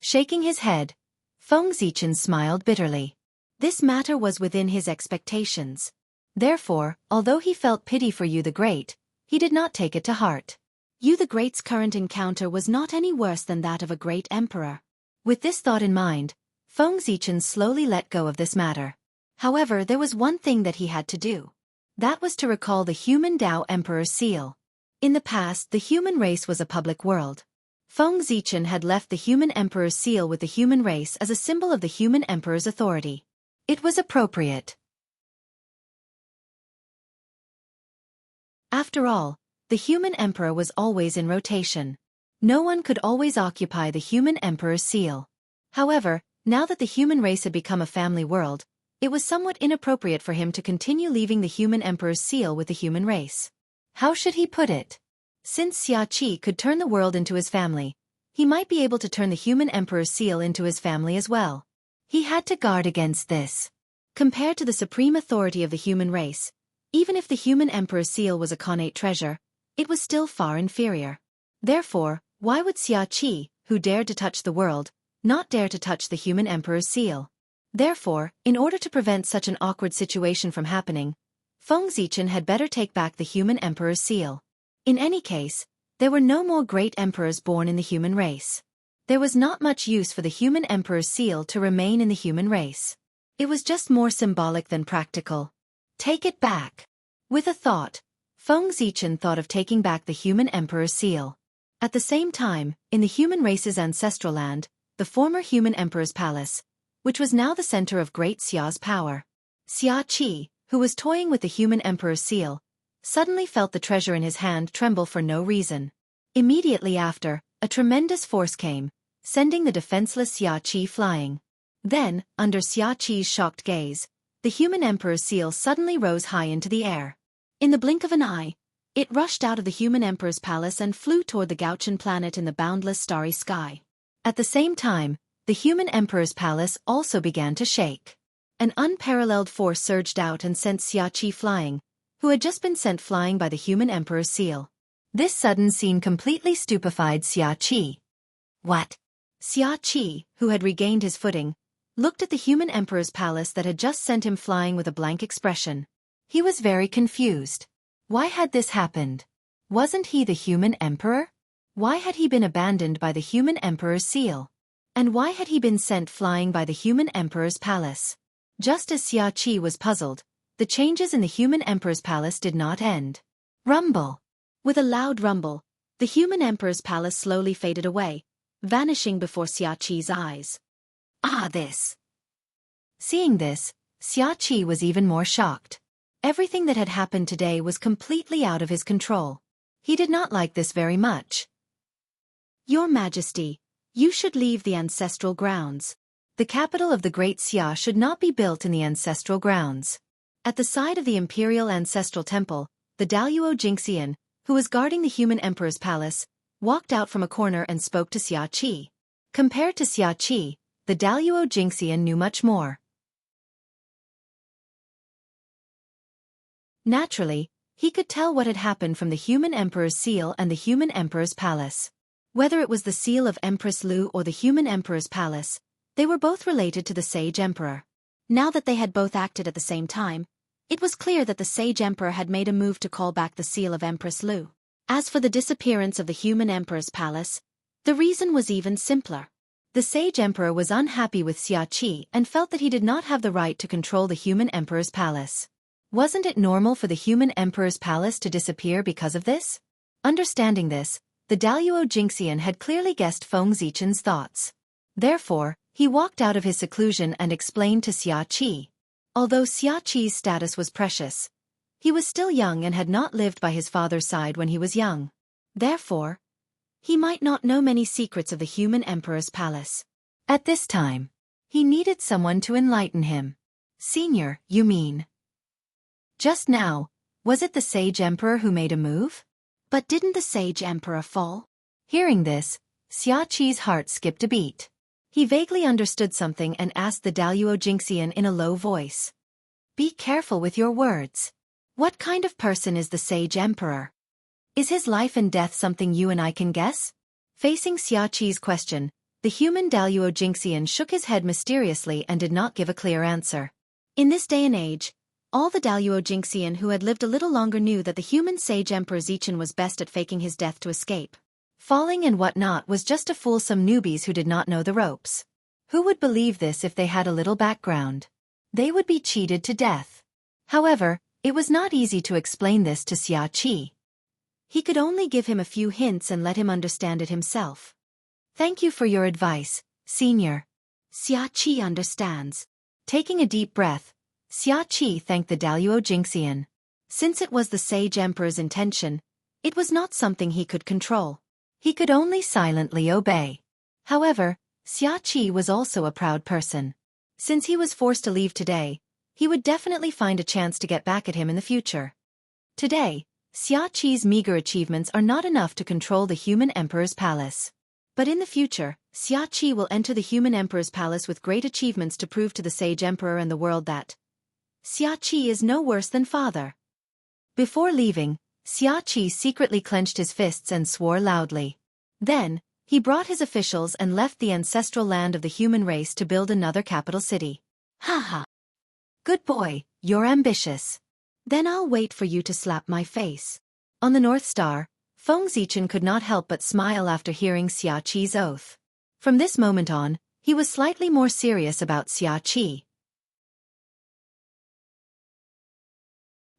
Shaking his head, Feng Zichen smiled bitterly. This matter was within his expectations. Therefore, although he felt pity for Yu the Great, he did not take it to heart. Yu the Great's current encounter was not any worse than that of a great emperor. With this thought in mind, Feng Zichen slowly let go of this matter. However, there was one thing that he had to do. That was to recall the human Dao Emperor's seal. In the past, the human race was a public world. Feng Zichen had left the human emperor's seal with the human race as a symbol of the human emperor's authority. It was appropriate. After all, the human emperor was always in rotation. No one could always occupy the human emperor's seal. However, now that the human race had become a family world, it was somewhat inappropriate for him to continue leaving the human emperor's seal with the human race. How should he put it? Since Xiaqi could turn the world into his family, he might be able to turn the human emperor's seal into his family as well. He had to guard against this. Compared to the supreme authority of the human race, even if the human emperor's seal was a connate treasure, it was still far inferior. Therefore, why would Xiaqi, who dared to touch the world, not dare to touch the human emperor's seal? Therefore, in order to prevent such an awkward situation from happening, Feng Zichen had better take back the human emperor's seal. In any case, there were no more great emperors born in the human race. There was not much use for the human emperor's seal to remain in the human race. It was just more symbolic than practical. Take it back. With a thought, Feng Zichen thought of taking back the human emperor's seal. At the same time, in the human race's ancestral land, the former human emperor's palace, which was now the center of Great Xia's power, Xiaqi, who was toying with the human emperor's seal, suddenly felt the treasure in his hand tremble for no reason. Immediately after, a tremendous force came, sending the defenseless Xiaqi flying. Then, under Xiaqi's shocked gaze, the human emperor's seal suddenly rose high into the air. In the blink of an eye, it rushed out of the human emperor's palace and flew toward the Gauchan planet in the boundless starry sky. At the same time, the human emperor's palace also began to shake. An unparalleled force surged out and sent Xiaqi flying, who had just been sent flying by the human emperor's seal. This sudden scene completely stupefied Xiaqi. What? Xiaqi, who had regained his footing, looked at the human emperor's palace that had just sent him flying with a blank expression. He was very confused. Why had this happened? Wasn't he the human emperor? Why had he been abandoned by the human emperor's seal? And why had he been sent flying by the human emperor's palace? Just as Xiaqi was puzzled, the changes in the human emperor's palace did not end. Rumble! With a loud rumble, the human emperor's palace slowly faded away, vanishing before Xiaqi's eyes. Ah, this! Seeing this, Xianxia was even more shocked. Everything that had happened today was completely out of his control. He did not like this very much. Your Majesty, you should leave the ancestral grounds. The capital of the Great Xia should not be built in the ancestral grounds. At the side of the imperial ancestral temple, the Daluo Jingxian, who was guarding the human emperor's palace, walked out from a corner and spoke to Xianxia. Compared to Xianxia, the Daluo Jingxian knew much more. Naturally, he could tell what had happened from the human emperor's seal and the human emperor's palace. Whether it was the seal of Empress Lu or the human emperor's palace, they were both related to the sage emperor. Now that they had both acted at the same time, it was clear that the sage emperor had made a move to call back the seal of Empress Lu. As for the disappearance of the human emperor's palace, the reason was even simpler. The sage emperor was unhappy with Xianxia and felt that he did not have the right to control the human emperor's palace. Wasn't it normal for the human emperor's palace to disappear because of this? Understanding this, the Daluo Jingxian had clearly guessed Feng Zichen's thoughts. Therefore, he walked out of his seclusion and explained to Xianxia. Although Xianxia's status was precious, he was still young and had not lived by his father's side when he was young. Therefore, he might not know many secrets of the human emperor's palace. At this time, he needed someone to enlighten him. Senior, you mean? Just now, was it the sage emperor who made a move? But didn't the sage emperor fall? Hearing this, Xianxia's heart skipped a beat. He vaguely understood something and asked the Daluo Jingxian in a low voice. Be careful with your words. What kind of person is the sage emperor? Is his life and death something you and I can guess? Facing Xianxia's question, the human Daluo Jingxian shook his head mysteriously and did not give a clear answer. In this day and age, all the Daluo Jingxian who had lived a little longer knew that the human sage Emperor Zichen was best at faking his death to escape. Falling and whatnot was just to fool some newbies who did not know the ropes. Who would believe this if they had a little background? They would be cheated to death. However, it was not easy to explain this to Xianxia. He could only give him a few hints and let him understand it himself. Thank you for your advice, Senior. Xianxia understands. Taking a deep breath, Xianxia thanked the Daluo Jingxian. Since it was the sage emperor's intention, it was not something he could control. He could only silently obey. However, Xianxia was also a proud person. Since he was forced to leave today, he would definitely find a chance to get back at him in the future. Today, Xianxia's meager achievements are not enough to control the human emperor's palace. But in the future, Xianxia will enter the human emperor's palace with great achievements to prove to the sage emperor and the world that Xianxia is no worse than father. Before leaving, Xianxia secretly clenched his fists and swore loudly. Then, he brought his officials and left the ancestral land of the human race to build another capital city. Haha. Good boy, you're ambitious. Then I'll wait for you to slap my face. On the North Star, Feng Zichen could not help but smile after hearing Xianxia's oath. From this moment on, he was slightly more serious about Xianxia.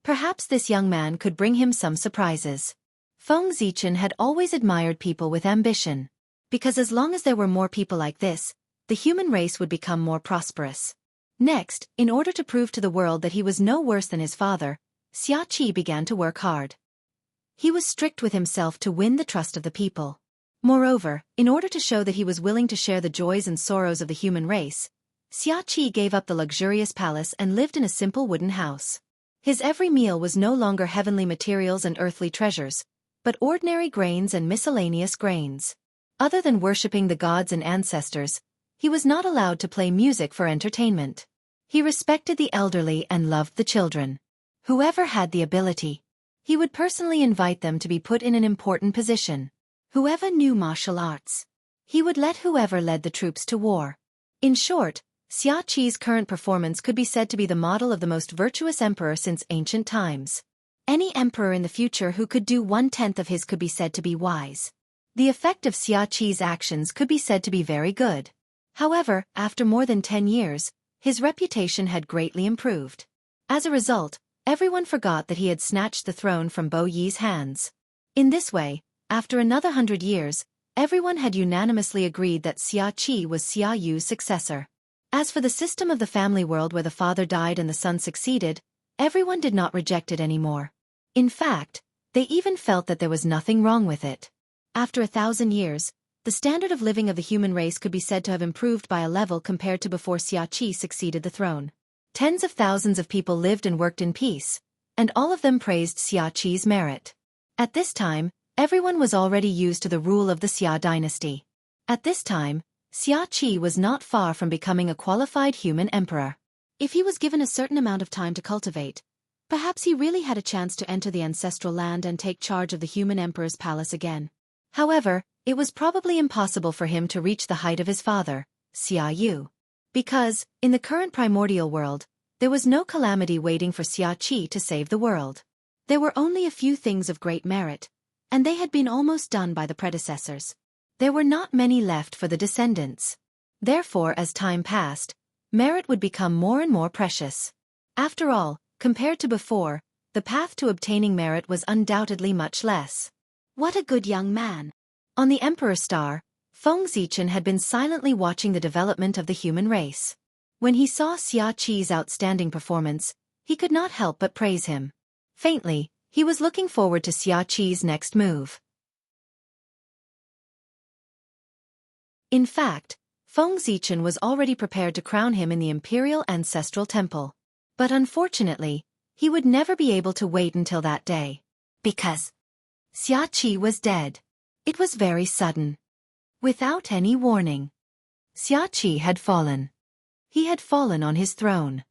Perhaps this young man could bring him some surprises. Feng Zichen had always admired people with ambition. Because as long as there were more people like this, the human race would become more prosperous. Next, in order to prove to the world that he was no worse than his father, Xianxia began to work hard. He was strict with himself to win the trust of the people. Moreover, in order to show that he was willing to share the joys and sorrows of the human race, Xianxia gave up the luxurious palace and lived in a simple wooden house. His every meal was no longer heavenly materials and earthly treasures, but ordinary grains and miscellaneous grains. Other than worshipping the gods and ancestors, he was not allowed to play music for entertainment. He respected the elderly and loved the children. Whoever had the ability, he would personally invite them to be put in an important position. Whoever knew martial arts, he would let whoever led the troops to war. In short, Xianxia's current performance could be said to be the model of the most virtuous emperor since ancient times. Any emperor in the future who could do 1/10 of his could be said to be wise. The effect of Xianxia's actions could be said to be very good. However, after more than 10 years, his reputation had greatly improved. As a result, everyone forgot that he had snatched the throne from Bo Yi's hands. In this way, after another 100 years, everyone had unanimously agreed that Xianxia was Xia Yu's successor. As for the system of the family world where the father died and the son succeeded, everyone did not reject it anymore. In fact, they even felt that there was nothing wrong with it. After 1,000 years, the standard of living of the human race could be said to have improved by a level compared to before Xianxia succeeded the throne. Tens of thousands of people lived and worked in peace, and all of them praised Xianxia's merit. At this time, everyone was already used to the rule of the Xia dynasty. At this time, Xianxia was not far from becoming a qualified human emperor. If he was given a certain amount of time to cultivate, perhaps he really had a chance to enter the ancestral land and take charge of the human emperor's palace again. However, it was probably impossible for him to reach the height of his father, Xiaoyu. Because, in the current primordial world, there was no calamity waiting for Xianxia to save the world. There were only a few things of great merit, and they had been almost done by the predecessors. There were not many left for the descendants. Therefore, as time passed, merit would become more and more precious. After all, compared to before, the path to obtaining merit was undoubtedly much less. What a good young man! On the Emperor Star, Fengzichen had been silently watching the development of the human race. When he saw Xianxia's outstanding performance, he could not help but praise him. Faintly, he was looking forward to Xianxia's next move. In fact, Fengzichen was already prepared to crown him in the Imperial Ancestral Temple. But unfortunately, he would never be able to wait until that day. Because Xianxia was dead. It was very sudden. Without any warning. Xianxia had fallen. He had fallen on his throne.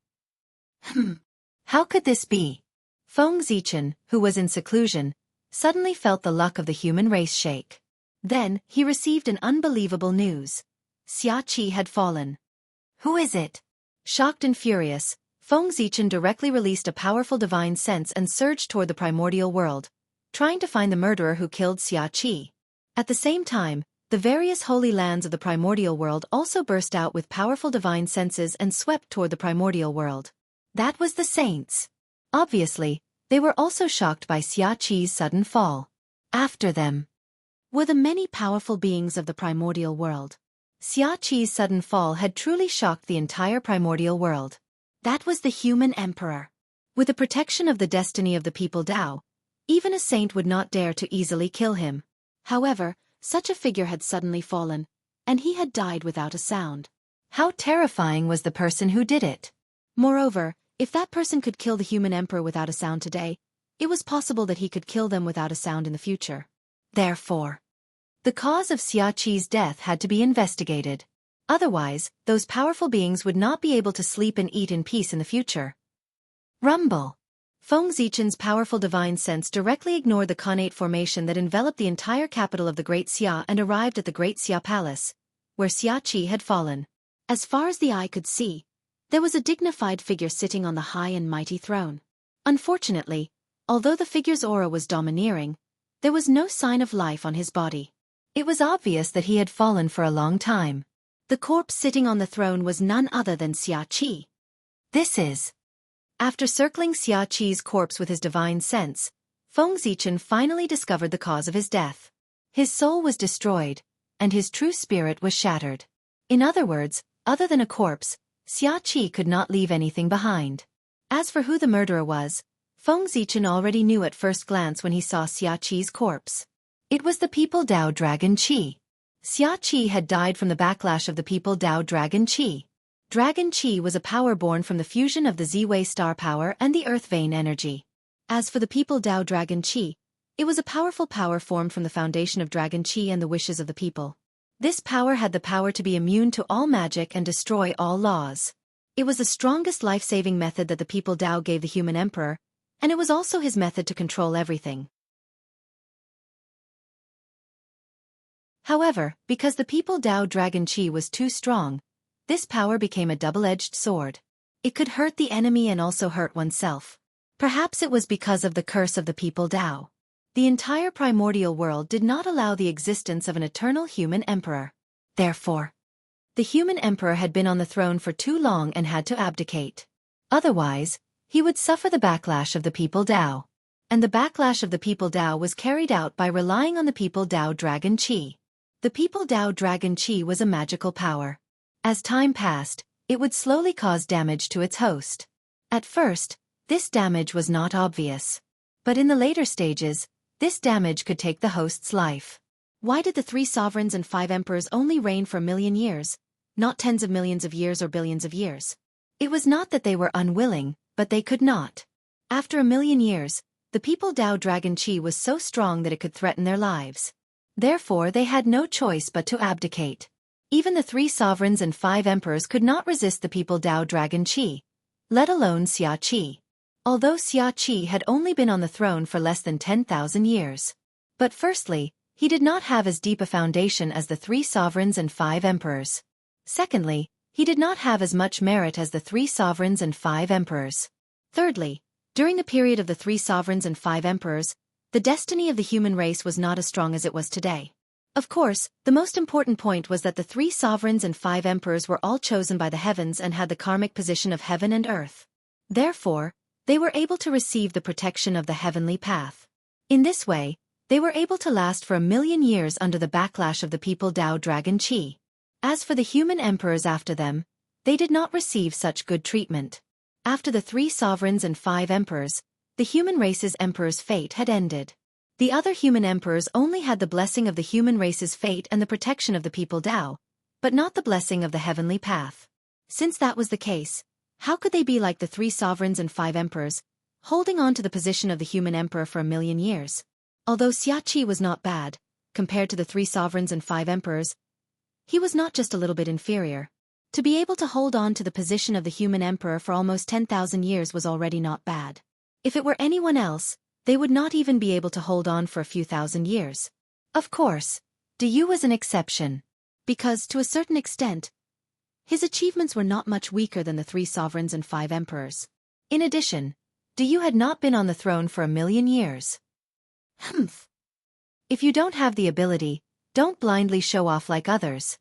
How could this be? Fengzichen, who was in seclusion, suddenly felt the luck of the human race shake. Then, he received an unbelievable news. Xianxia had fallen. Who is it? Shocked and furious, Fengzichen directly released a powerful divine sense and surged toward the primordial world, trying to find the murderer who killed Xianxia. At the same time, the various holy lands of the primordial world also burst out with powerful divine senses and swept toward the primordial world. That was the saints. Obviously, they were also shocked by Xianxia's sudden fall. After them were the many powerful beings of the primordial world. Xianxia's sudden fall had truly shocked the entire primordial world. That was the human emperor. With the protection of the destiny of the people Dao, even a saint would not dare to easily kill him. However, such a figure had suddenly fallen, and he had died without a sound. How terrifying was the person who did it! Moreover, if that person could kill the human emperor without a sound today, it was possible that he could kill them without a sound in the future. Therefore, the cause of Xianxia's death had to be investigated. Otherwise, those powerful beings would not be able to sleep and eat in peace in the future. Rumble. Fengzichen's powerful divine sense directly ignored the connate formation that enveloped the entire capital of the Great Xia and arrived at the Great Xia Palace, where Xianxia had fallen. As far as the eye could see, there was a dignified figure sitting on the high and mighty throne. Unfortunately, although the figure's aura was domineering, there was no sign of life on his body. It was obvious that he had fallen for a long time. The corpse sitting on the throne was none other than Xianxia. This is. After circling Xianxia's corpse with his divine sense, Fengzichen finally discovered the cause of his death. His soul was destroyed, and his true spirit was shattered. In other words, other than a corpse, Xianxia could not leave anything behind. As for who the murderer was, Fengzichen already knew at first glance when he saw Xianxia's corpse. It was the People Dao Dragon Qi. Xianxia had died from the backlash of the People Dao Dragon Qi. Dragon Qi was a power born from the fusion of the Z-Wei star power and the Earth Vein energy. As for the People Dao Dragon Qi, it was a powerful power formed from the foundation of Dragon Qi and the wishes of the people. This power had the power to be immune to all magic and destroy all laws. It was the strongest life-saving method that the People Dao gave the human emperor, and it was also his method to control everything. However, because the People Dao Dragon Qi was too strong, this power became a double-edged sword. It could hurt the enemy and also hurt oneself. Perhaps it was because of the curse of the People Dao. The entire primordial world did not allow the existence of an eternal human emperor. Therefore, the human emperor had been on the throne for too long and had to abdicate. Otherwise, he would suffer the backlash of the People Dao. And the backlash of the People Dao was carried out by relying on the People Dao Dragon Qi. The People Dao Dragon Qi was a magical power. As time passed, it would slowly cause damage to its host. At first, this damage was not obvious. But in the later stages, this damage could take the host's life. Why did the 3 sovereigns and 5 emperors only reign for a million years, not tens of millions of years or billions of years? It was not that they were unwilling, but they could not. After a million years, the people Dao Dragon Qi was so strong that it could threaten their lives. Therefore they had no choice but to abdicate. Even the 3 sovereigns and 5 emperors could not resist the people Dao Dragon Qi, let alone Xia Qi. Although Xia Qi had only been on the throne for less than 10,000 years. But firstly, he did not have as deep a foundation as the 3 sovereigns and 5 emperors. Secondly, he did not have as much merit as the 3 sovereigns and 5 emperors. Thirdly, during the period of the 3 sovereigns and 5 emperors, the destiny of the human race was not as strong as it was today. Of course, the most important point was that the 3 sovereigns and 5 emperors were all chosen by the heavens and had the karmic position of heaven and earth. Therefore, they were able to receive the protection of the heavenly path. In this way, they were able to last for a million years under the backlash of the people Dao Dragon Qi. As for the human emperors after them, they did not receive such good treatment. After the 3 sovereigns and 5 emperors, the human race's emperor's fate had ended. The other human emperors only had the blessing of the human race's fate and the protection of the people Dao, but not the blessing of the heavenly path. Since that was the case, how could they be like the 3 sovereigns and 5 emperors, holding on to the position of the human emperor for a million years? Although Xia Qi was not bad, compared to the 3 sovereigns and 5 emperors, he was not just a little bit inferior. To be able to hold on to the position of the human emperor for almost 10,000 years was already not bad. If it were anyone else, they would not even be able to hold on for a few thousand years. Of course, Du was an exception. Because, to a certain extent, his achievements were not much weaker than the 3 sovereigns and 5 emperors. In addition, Du had not been on the throne for a million years. Humph. If you don't have the ability, don't blindly show off like others.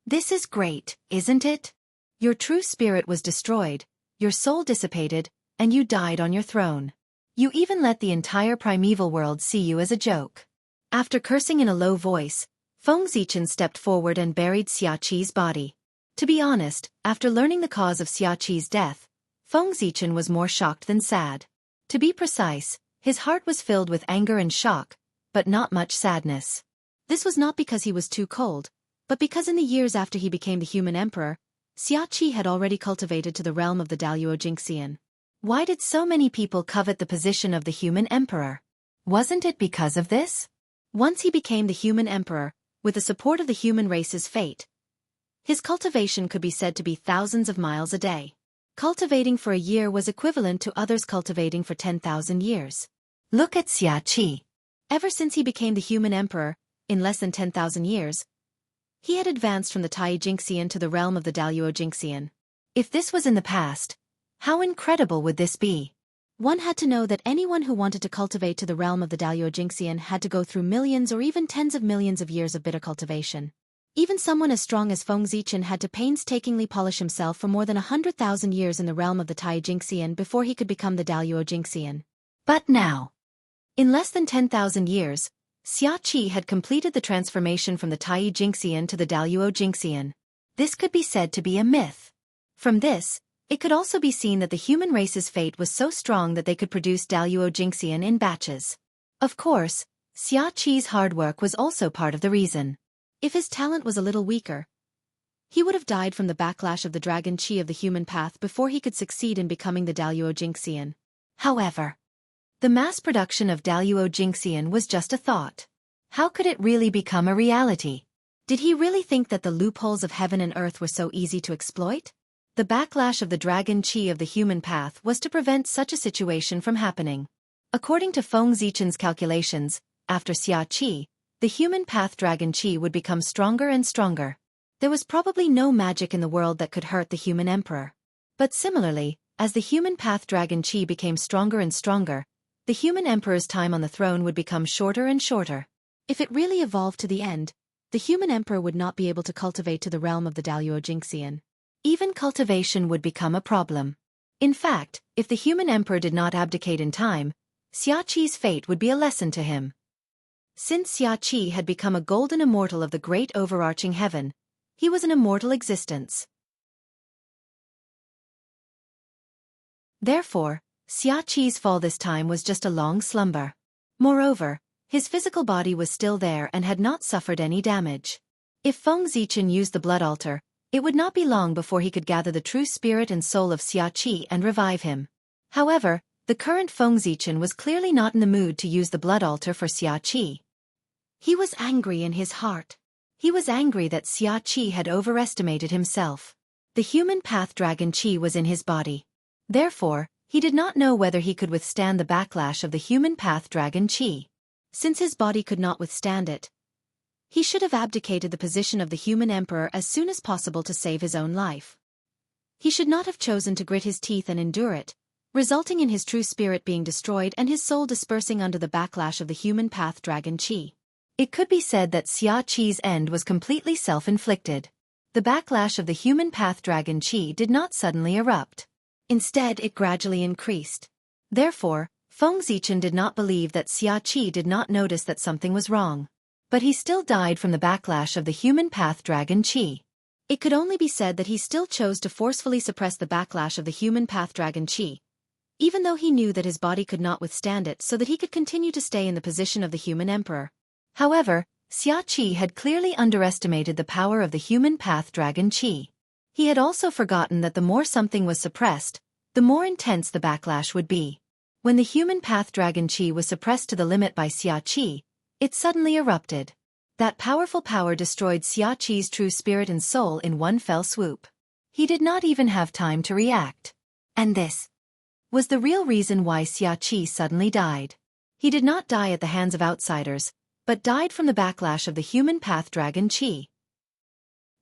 This is great, isn't it? Your true spirit was destroyed, your soul dissipated, and you died on your throne. You even let the entire primeval world see you as a joke. After cursing in a low voice, Feng Zichen stepped forward and buried Xia Qi's body. To be honest, after learning the cause of Xia Qi's death, Feng Zichen was more shocked than sad. To be precise, his heart was filled with anger and shock, but not much sadness. This was not because he was too cold, but because in the years after he became the human emperor, Xia Qi had already cultivated to the realm of the Daluo Jingxian. Why did so many people covet the position of the human emperor? Wasn't it because of this? Once he became the human emperor, with the support of the human race's fate, his cultivation could be said to be thousands of miles a day. Cultivating for a year was equivalent to others cultivating for 10,000 years. Look at Xia Qi. Ever since he became the human emperor, in less than 10,000 years, he had advanced from the Tai Jingxian to the realm of the Daluo Jingxian. If this was in the past, how incredible would this be? One had to know that anyone who wanted to cultivate to the realm of the Daluo Jingxian had to go through millions or even tens of millions of years of bitter cultivation. Even someone as strong as Feng Zichen had to painstakingly polish himself for more than 100,000 years in the realm of the Tai Jingxian before he could become the Daluo Jingxian. But now, in less than 10,000 years, Xia Qi had completed the transformation from the Tai Jingxian to the Daluo Jingxian. This could be said to be a myth. From this, it could also be seen that the human race's fate was so strong that they could produce Daluo Jingxian in batches. Of course, Xia Qi's hard work was also part of the reason. If his talent was a little weaker, he would have died from the backlash of the dragon qi of the human path before he could succeed in becoming the Daluo Jingxian. However, the mass production of Daluo Jingxian was just a thought. How could it really become a reality? Did he really think that the loopholes of heaven and earth were so easy to exploit? The backlash of the dragon qi of the human path was to prevent such a situation from happening. According to Feng Zichen's calculations, after Xia Qi, the human path dragon qi would become stronger and stronger. There was probably no magic in the world that could hurt the human emperor. But similarly, as the human path dragon qi became stronger and stronger, the human emperor's time on the throne would become shorter and shorter. If it really evolved to the end, the human emperor would not be able to cultivate to the realm of the Daluo Jingxian. Even cultivation would become a problem. In fact, if the human emperor did not abdicate in time, Xia Qi's fate would be a lesson to him. Since Xiaoqi had become a golden immortal of the great overarching heaven, he was an immortal existence. Therefore, Xiaoqi's fall this time was just a long slumber. Moreover, his physical body was still there and had not suffered any damage. If Feng Zichen used the blood altar, it would not be long before he could gather the true spirit and soul of Xiaoqi and revive him. However, the current Feng Zichen was clearly not in the mood to use the blood altar for Xiaoqi. He was angry in his heart. He was angry that Xiaoqi had overestimated himself. The human path dragon qi was in his body. Therefore, he did not know whether he could withstand the backlash of the human path dragon qi. Since his body could not withstand it, he should have abdicated the position of the human emperor as soon as possible to save his own life. He should not have chosen to grit his teeth and endure it, resulting in his true spirit being destroyed and his soul dispersing under the backlash of the human path dragon qi. It could be said that Xiaoqi's end was completely self-inflicted. The backlash of the human path dragon qi did not suddenly erupt. Instead, it gradually increased. Therefore, Feng Zichen did not believe that Xiaoqi did not notice that something was wrong. But he still died from the backlash of the human path dragon qi. It could only be said that he still chose to forcefully suppress the backlash of the human path dragon qi, even though he knew that his body could not withstand it, so that he could continue to stay in the position of the human emperor. However, Xiaoqi had clearly underestimated the power of the human path dragon qi. He had also forgotten that the more something was suppressed, the more intense the backlash would be. When the human path dragon qi was suppressed to the limit by Xiaoqi, it suddenly erupted. That powerful power destroyed Xiaoqi's true spirit and soul in one fell swoop. He did not even have time to react. And this was the real reason why Xiaoqi suddenly died. He did not die at the hands of outsiders, but died from the backlash of the human path dragon qi.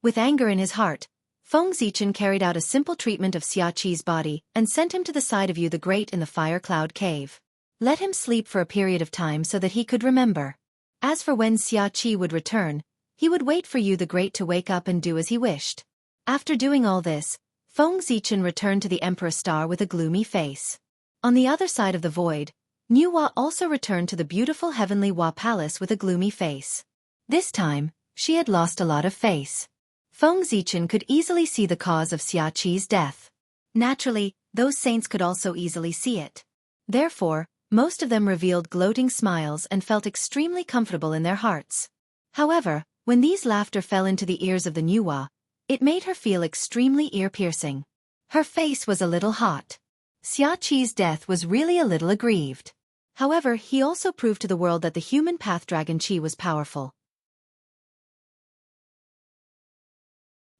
With anger in his heart, Feng Zichen carried out a simple treatment of Xiaoqi's body and sent him to the side of Yu the Great in the Fire Cloud Cave. Let him sleep for a period of time so that he could remember. As for when Xiaoqi would return, he would wait for Yu the Great to wake up and do as he wished. After doing all this, Feng Zichen returned to the Emperor Star with a gloomy face. On the other side of the void, Niu Hua also returned to the beautiful heavenly Hua Palace with a gloomy face. This time, she had lost a lot of face. Feng Zichen could easily see the cause of Xiaoqi's death. Naturally, those saints could also easily see it. Therefore, most of them revealed gloating smiles and felt extremely comfortable in their hearts. However, when these laughter fell into the ears of the Niu Hua, it made her feel extremely ear-piercing. Her face was a little hot. Xiaoqi's death was really a little aggrieved. However, he also proved to the world that the human path dragon qi was powerful.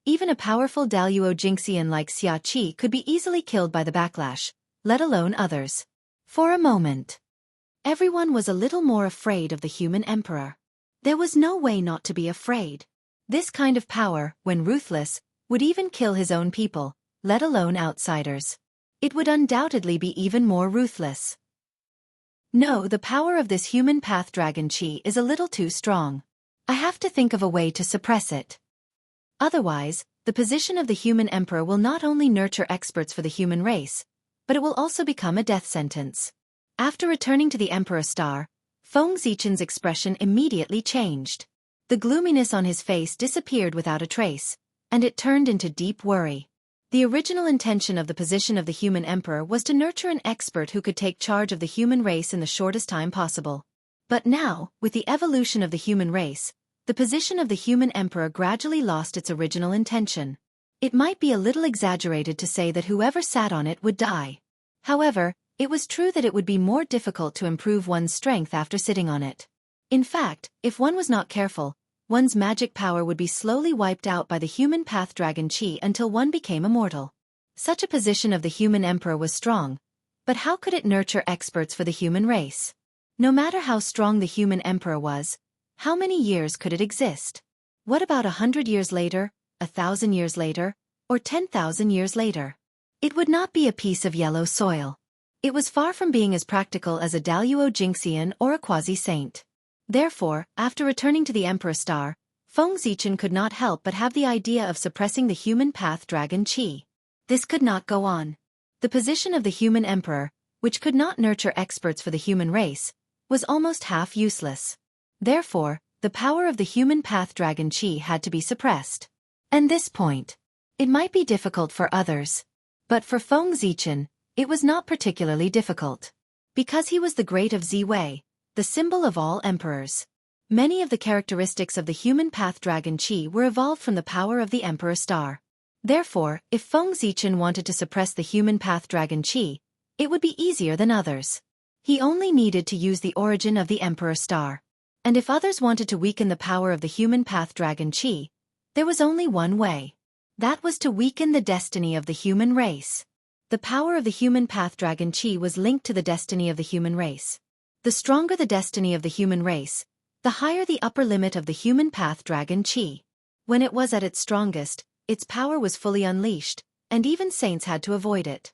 Even a powerful Daluo Jingxian like Xiaoqi could be easily killed by the backlash, let alone others. For a moment, everyone was a little more afraid of the human emperor. There was no way not to be afraid. This kind of power, when ruthless, would even kill his own people, let alone outsiders. It would undoubtedly be even more ruthless. No, the power of this human path dragon qi is a little too strong. I have to think of a way to suppress it. Otherwise, the position of the human emperor will not only nurture experts for the human race, but it will also become a death sentence. After returning to the Emperor Star, Feng Zichen's expression immediately changed. The gloominess on his face disappeared without a trace, and it turned into deep worry. The original intention of the position of the human emperor was to nurture an expert who could take charge of the human race in the shortest time possible. But now, with the evolution of the human race, the position of the human emperor gradually lost its original intention. It might be a little exaggerated to say that whoever sat on it would die. However, it was true that it would be more difficult to improve one's strength after sitting on it. In fact, if one was not careful, one's magic power would be slowly wiped out by the human path dragon qi until one became immortal. Such a position of the human emperor was strong, but how could it nurture experts for the human race? No matter how strong the human emperor was, how many years could it exist? What about 100 years later, 1,000 years later, or 10,000 years later? It would not be a piece of yellow soil. It was far from being as practical as a Daluo Jingxian or a quasi-saint. Therefore, after returning to the Emperor Star, Feng Zichen could not help but have the idea of suppressing the human path dragon qi. This could not go on. The position of the human emperor, which could not nurture experts for the human race, was almost half useless. Therefore, the power of the human path dragon Qi had to be suppressed. And this point, it might be difficult for others. But for Feng Zichen, it was not particularly difficult. Because he was the great of Ziwei, the symbol of all emperors. Many of the characteristics of the human path dragon Qi were evolved from the power of the Emperor Star. Therefore, if Feng Zichen wanted to suppress the human path dragon Qi, it would be easier than others. He only needed to use the origin of the Emperor Star. And if others wanted to weaken the power of the human path dragon Qi, there was only one way. That was to weaken the destiny of the human race. The power of the human path dragon Qi was linked to the destiny of the human race. The stronger the destiny of the human race, the higher the upper limit of the human path dragon Qi. When it was at its strongest, its power was fully unleashed, and even saints had to avoid it.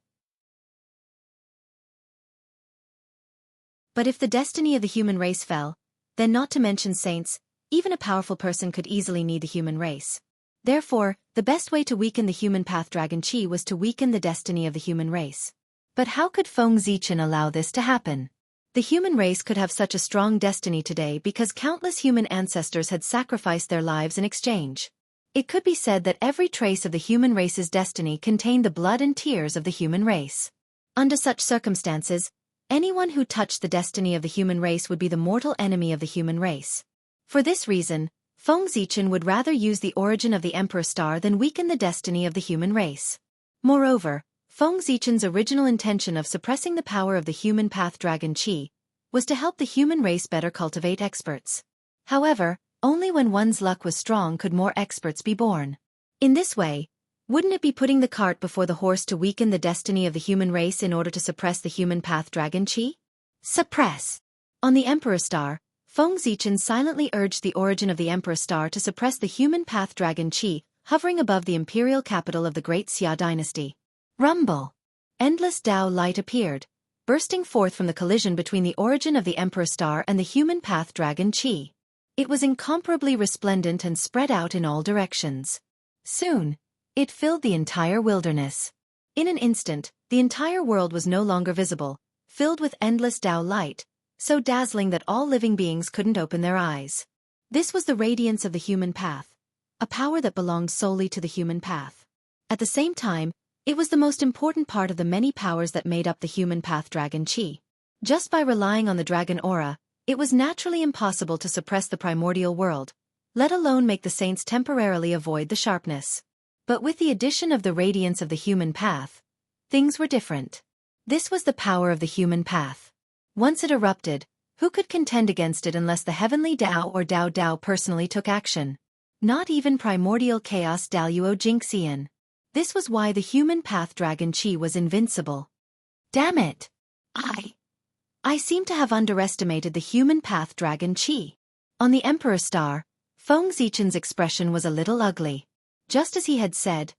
But if the destiny of the human race fell, then not to mention saints, even a powerful person could easily need the human race. Therefore, the best way to weaken the human path dragon Qi was to weaken the destiny of the human race. But how could Feng Zichen allow this to happen? The human race could have such a strong destiny today because countless human ancestors had sacrificed their lives in exchange. It could be said that every trace of the human race's destiny contained the blood and tears of the human race. Under such circumstances, anyone who touched the destiny of the human race would be the mortal enemy of the human race. For this reason, Feng Zichen would rather use the origin of the Emperor Star than weaken the destiny of the human race. Moreover, Feng Zichen's original intention of suppressing the power of the human path dragon Qi was to help the human race better cultivate experts. However, only when one's luck was strong could more experts be born. In this way, wouldn't it be putting the cart before the horse to weaken the destiny of the human race in order to suppress the human path dragon Qi? Suppress! On the Emperor Star, Feng Zichen silently urged the origin of the Emperor Star to suppress the human path dragon Qi, hovering above the imperial capital of the great Xia dynasty. Rumble! Endless Tao light appeared, bursting forth from the collision between the origin of the Emperor Star and the human path dragon Qi. It was incomparably resplendent and spread out in all directions. Soon, it filled the entire wilderness. In an instant, the entire world was no longer visible, filled with endless Tao light, so dazzling that all living beings couldn't open their eyes. This was the radiance of the human path, a power that belonged solely to the human path. At the same time, it was the most important part of the many powers that made up the human path dragon Qi. Just by relying on the dragon aura, it was naturally impossible to suppress the primordial world, let alone make the saints temporarily avoid the sharpness. But with the addition of the radiance of the human path, things were different. This was the power of the human path. Once it erupted, who could contend against it unless the heavenly Tao or Dao Dao personally took action? Not even primordial chaos Daluo Jinxian. This was why the human path dragon Qi was invincible. Damn it! I seem to have underestimated the human path dragon Qi. On the Emperor Star, Feng Zichen's expression was a little ugly. Just as he had said,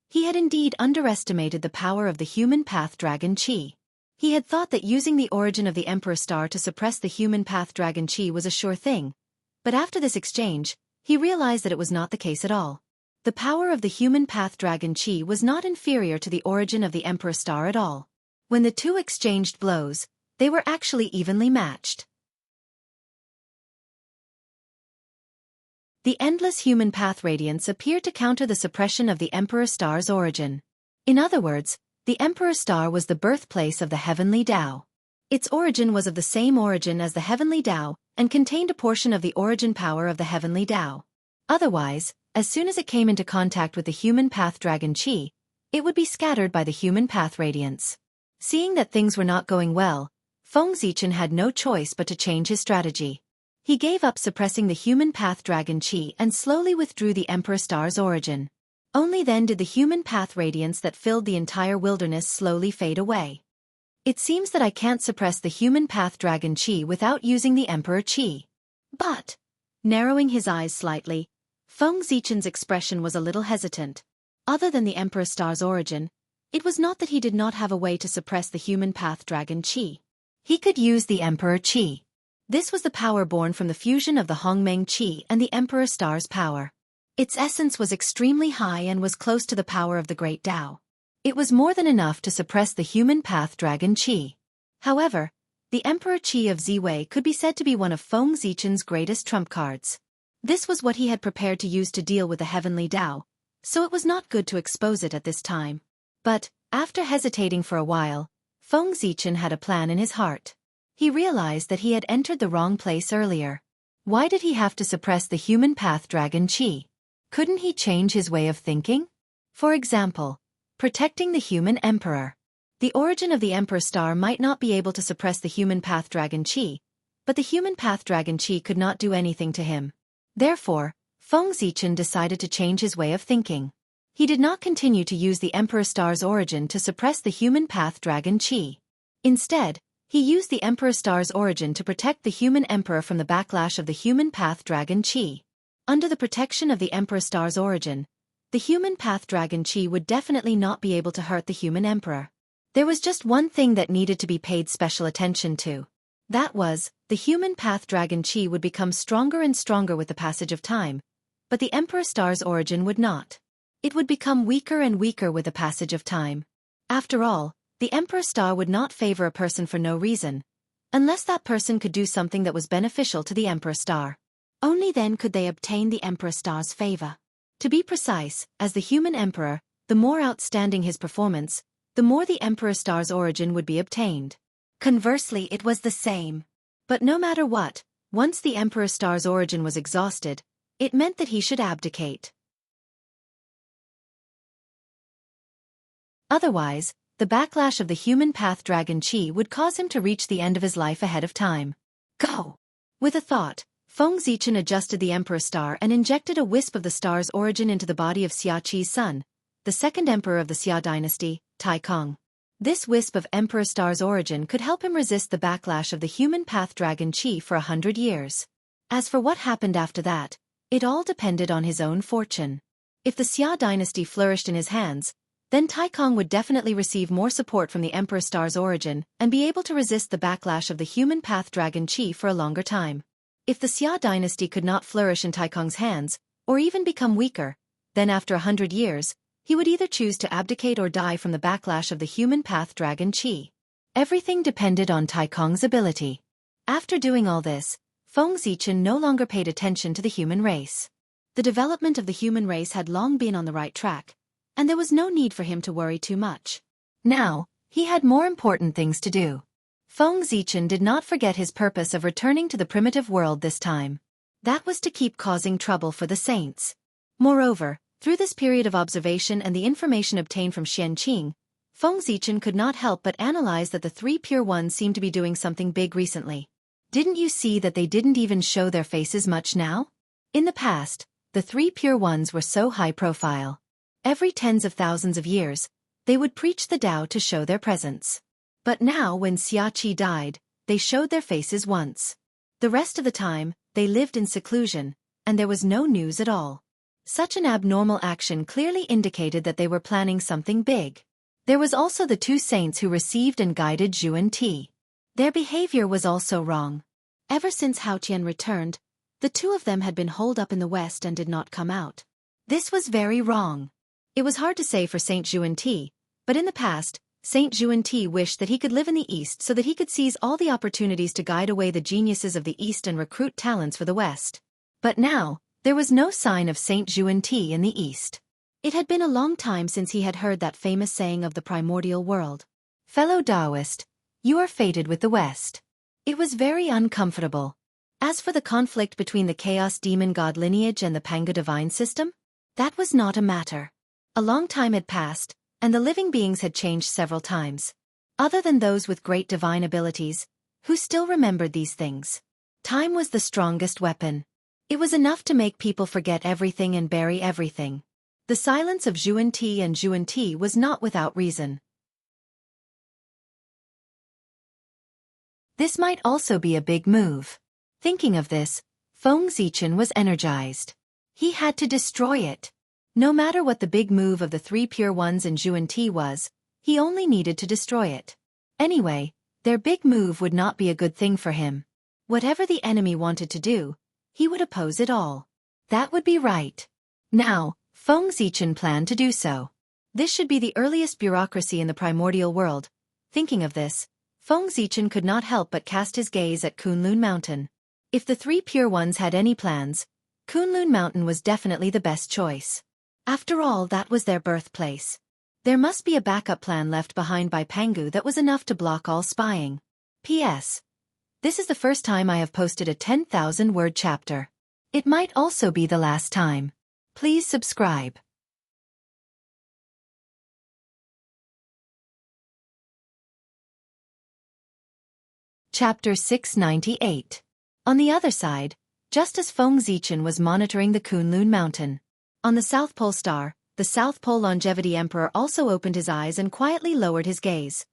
he had indeed underestimated the power of the human path dragon Qi. He had thought that using the origin of the Emperor Star to suppress the human path dragon Qi was a sure thing, but after this exchange, he realized that it was not the case at all. The power of the human path dragon Qi was not inferior to the origin of the Emperor Star at all. When the two exchanged blows, they were actually evenly matched. The endless human path radiance appeared to counter the suppression of the Emperor Star's origin. In other words, the Emperor Star was the birthplace of the heavenly Tao. Its origin was of the same origin as the heavenly Tao and contained a portion of the origin power of the heavenly Tao. Otherwise, as soon as it came into contact with the human path dragon Qi, it would be scattered by the human path radiance. Seeing that things were not going well, Feng Zichen had no choice but to change his strategy. He gave up suppressing the human path dragon Qi and slowly withdrew the Emperor Star's origin. Only then did the human path radiance that filled the entire wilderness slowly fade away. It seems that I can't suppress the human path dragon Qi without using the Emperor Qi. But, narrowing his eyes slightly, Feng Zichen's expression was a little hesitant. Other than the Emperor Star's origin, it was not that he did not have a way to suppress the human path dragon Qi. He could use the Emperor Qi. This was the power born from the fusion of the Hongmeng Qi and the Emperor Star's power. Its essence was extremely high and was close to the power of the Great Tao. It was more than enough to suppress the human path dragon Qi. However, The Emperor Qi of Ziwei could be said to be one of Feng Zichen's greatest trump cards. This was what he had prepared to use to deal with the heavenly Tao, so it was not good to expose it at this time. But, after hesitating for a while, Feng Zichen had a plan in his heart. He realized that he had entered the wrong place earlier. Why did he have to suppress the human path dragon Qi? Couldn't he change his way of thinking? For example, protecting the human emperor. The origin of the Emperor Star might not be able to suppress the human path dragon Qi, but the human path dragon Qi could not do anything to him. Therefore, Feng Zichen decided to change his way of thinking. He did not continue to use the Emperor Star's origin to suppress the human path dragon Qi. Instead, he used the Emperor Star's origin to protect the human emperor from the backlash of the human path dragon Qi. Under the protection of the Emperor Star's origin, the human path dragon Qi would definitely not be able to hurt the human emperor. There was just one thing that needed to be paid special attention to. That was, the human path dragon Qi would become stronger and stronger with the passage of time, but the Emperor Star's origin would not. It would become weaker and weaker with the passage of time. After all, the Emperor Star would not favor a person for no reason, unless that person could do something that was beneficial to the Emperor Star. Only then could they obtain the Emperor Star's favor. To be precise, as the human emperor, the more outstanding his performance, the more the Emperor Star's origin would be obtained. Conversely, it was the same. But no matter what, once the Emperor Star's origin was exhausted, it meant that he should abdicate. Otherwise, the backlash of the human path dragon Qi would cause him to reach the end of his life ahead of time. Go! With a thought, Feng Zichen adjusted the Emperor Star and injected a wisp of the star's origin into the body of Xia Qi's son, the second emperor of the Xia dynasty, Tai Kong. This wisp of Emperor Star's origin could help him resist the backlash of the human path dragon Qi for 100 years. As for what happened after that, it all depended on his own fortune. If the Xia dynasty flourished in his hands, then Tai Kong would definitely receive more support from the Emperor Star's origin and be able to resist the backlash of the human path dragon Qi for a longer time. If the Xia dynasty could not flourish in Tai Kong's hands, or even become weaker, then after 100 years, he would either choose to abdicate or die from the backlash of the human path dragon Qi. Everything depended on Tai Kong's ability. After doing all this, Feng Zichen no longer paid attention to the human race. The development of the human race had long been on the right track, and there was no need for him to worry too much. Now, he had more important things to do. Feng Zichen did not forget his purpose of returning to the primitive world this time. That was to keep causing trouble for the saints. Moreover, through this period of observation and the information obtained from Xianxia, Feng Zichen could not help but analyze that the three pure ones seemed to be doing something big recently. Didn't you see that they didn't even show their faces much now? In the past, the three pure ones were so high profile. Every tens of thousands of years, they would preach the Tao to show their presence. But now when Xia Qi died, they showed their faces once. The rest of the time, they lived in seclusion, and there was no news at all. Such an abnormal action clearly indicated that they were planning something big. There was also the two saints who received and guided Zhu and Ti. Their behavior was also wrong. Ever since Hao Qian returned, the two of them had been holed up in the west and did not come out. This was very wrong. It was hard to say for Saint Zhu and Ti, but in the past, Saint Zhu and Ti wished that he could live in the East so that he could seize all the opportunities to guide away the geniuses of the East and recruit talents for the West. But now, there was no sign of Saint Zhu and Ti in the East. It had been a long time since he had heard that famous saying of the primordial world. Fellow Taoist, you are fated with the West. It was very uncomfortable. As for the conflict between the Chaos Demon God lineage and the Panga divine system, that was not a matter. A long time had passed, and the living beings had changed several times. Other than those with great divine abilities, who still remembered these things. Time was the strongest weapon. It was enough to make people forget everything and bury everything. The silence of Zhu and Ti was not without reason. This might also be a big move. Thinking of this, Feng Zichen was energized. He had to destroy it. No matter what the big move of the three pure ones and Zhu and Ti was, he only needed to destroy it. Anyway, their big move would not be a good thing for him. Whatever the enemy wanted to do, he would oppose it all. That would be right. Now, Feng Zichen planned to do so. This should be the earliest bureaucracy in the primordial world. Thinking of this, Feng Zichen could not help but cast his gaze at Kunlun Mountain. If the three pure ones had any plans, Kunlun Mountain was definitely the best choice. After all, that was their birthplace. There must be a backup plan left behind by Pangu that was enough to block all spying. P.S. This is the first time I have posted a 10,000-word chapter. It might also be the last time. Please subscribe. Chapter 698. On the other side, just as Feng Zichen was monitoring the Kunlun Mountain. On the South Pole Star, the South Pole Longevity Emperor also opened his eyes and quietly lowered his gaze,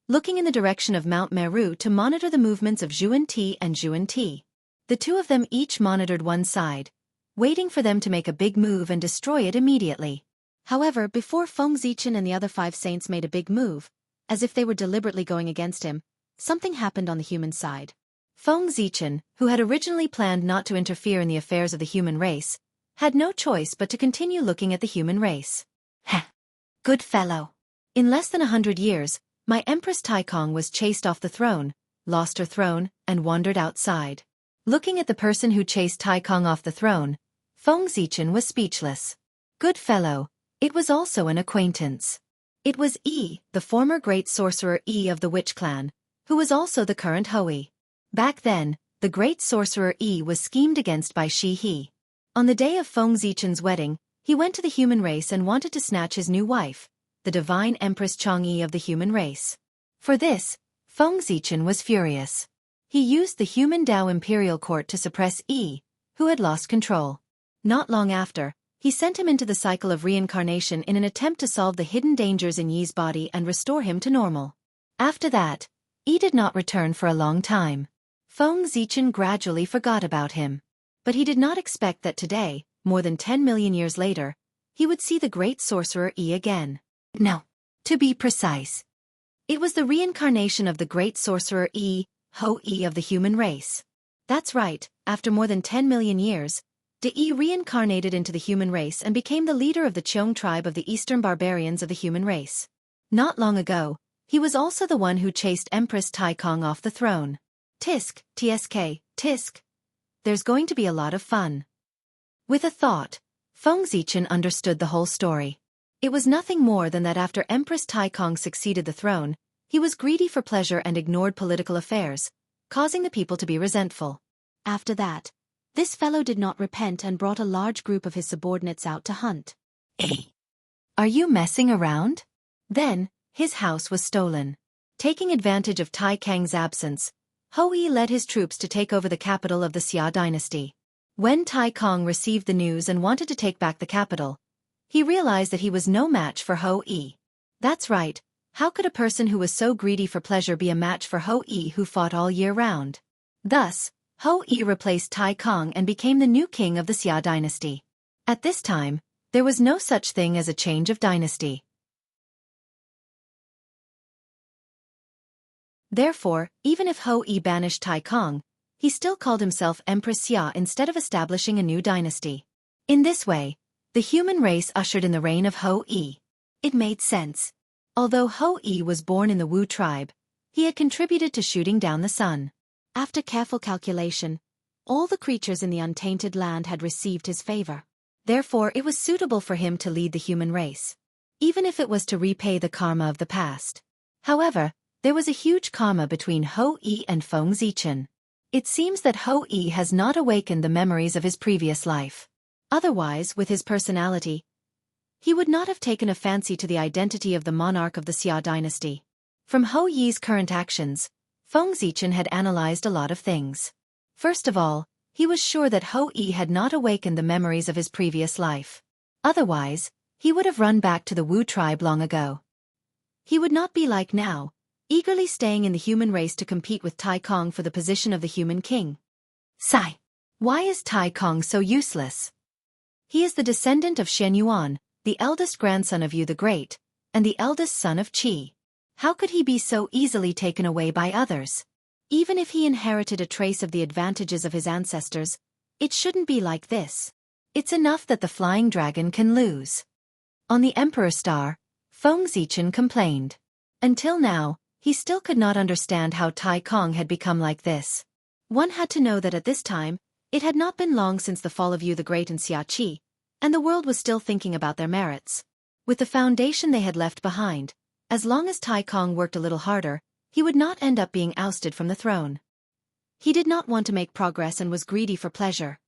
looking in the direction of Mount Meru to monitor the movements of Zhuan-Ti and Zhuan-Ti. The two of them each monitored one side, waiting for them to make a big move and destroy it immediately. However, before Feng Zichen and the other 5 saints made a big move, as if they were deliberately going against him, something happened on the human side. Feng Zichen, who had originally planned not to interfere in the affairs of the human race, had no choice but to continue looking at the human race. Heh. Good fellow. In less than 100 years, my Empress Taikong was chased off the throne, lost her throne, and wandered outside. Looking at the person who chased Taikong off the throne, Feng Zichen was speechless. Good fellow. It was also an acquaintance. It was Yi, the former great sorcerer Yi of the Witch Clan, who was also the current Hui. Back then, the great sorcerer Yi was schemed against by Shi He. On the day of Feng Zichen's wedding, he went to the human race and wanted to snatch his new wife, the divine Empress Chang'e of the human race. For this, Feng Zichen was furious. He used the human Dao imperial court to suppress Yi, who had lost control. Not long after, he sent him into the cycle of reincarnation in an attempt to solve the hidden dangers in Yi's body and restore him to normal. After that, Yi did not return for a long time. Feng Zichen gradually forgot about him. But he did not expect that today, more than 10 million years later, he would see the great sorcerer Yi again. No. To be precise, it was the reincarnation of the great sorcerer Yi, Yi of the human race. That's right, after more than 10 million years, Yi reincarnated into the human race and became the leader of the Qiong tribe of the eastern barbarians of the human race. Not long ago, he was also the one who chased Empress Taikong off the throne. Tisk, tisk. There's going to be a lot of fun. With a thought, Feng Zichen understood the whole story. It was nothing more than that after Empress Taikong succeeded the throne, he was greedy for pleasure and ignored political affairs, causing the people to be resentful. After that, this fellow did not repent and brought a large group of his subordinates out to hunt. Are you messing around? Then, his house was stolen. Taking advantage of Tai Kang's absence, Hui led his troops to take over the capital of the Xia dynasty. When Tai Kong received the news and wanted to take back the capital, he realized that he was no match for Hui. That's right, how could a person who was so greedy for pleasure be a match for Hui who fought all year round? Thus, Hui replaced Tai Kong and became the new king of the Xia dynasty. At this time, there was no such thing as a change of dynasty. Therefore, even if Hui banished Tai Kong, he still called himself Empress Xia instead of establishing a new dynasty. In this way, the human race ushered in the reign of Hui. It made sense. Although Hui was born in the Wu tribe, he had contributed to shooting down the sun. After careful calculation, all the creatures in the untainted land had received his favor. Therefore, it was suitable for him to lead the human race, even if it was to repay the karma of the past. However, there was a huge karma between Hui and Feng Zichen. It seems that Hui has not awakened the memories of his previous life. Otherwise, with his personality, he would not have taken a fancy to the identity of the monarch of the Xia dynasty. From Hui's current actions, Feng Zichen had analyzed a lot of things. First of all, he was sure that Hui had not awakened the memories of his previous life. Otherwise, he would have run back to the Wu tribe long ago. He would not be like now, eagerly staying in the human race to compete with Tai Kong for the position of the human king. Sigh. Why is Tai Kong so useless? He is the descendant of Xianyuan, the eldest grandson of Yu the Great, and the eldest son of Qi. How could he be so easily taken away by others? Even if he inherited a trace of the advantages of his ancestors, it shouldn't be like this. It's enough that the flying dragon can lose. On the Emperor Star, Feng Zichen complained. Until now, He still could not understand how Tai Kong had become like this. One had to know that at this time, it had not been long since the fall of Yu the Great and Xia Qi, and the world was still thinking about their merits. With the foundation they had left behind, as long as Tai Kong worked a little harder, he would not end up being ousted from the throne. He did not want to make progress and was greedy for pleasure.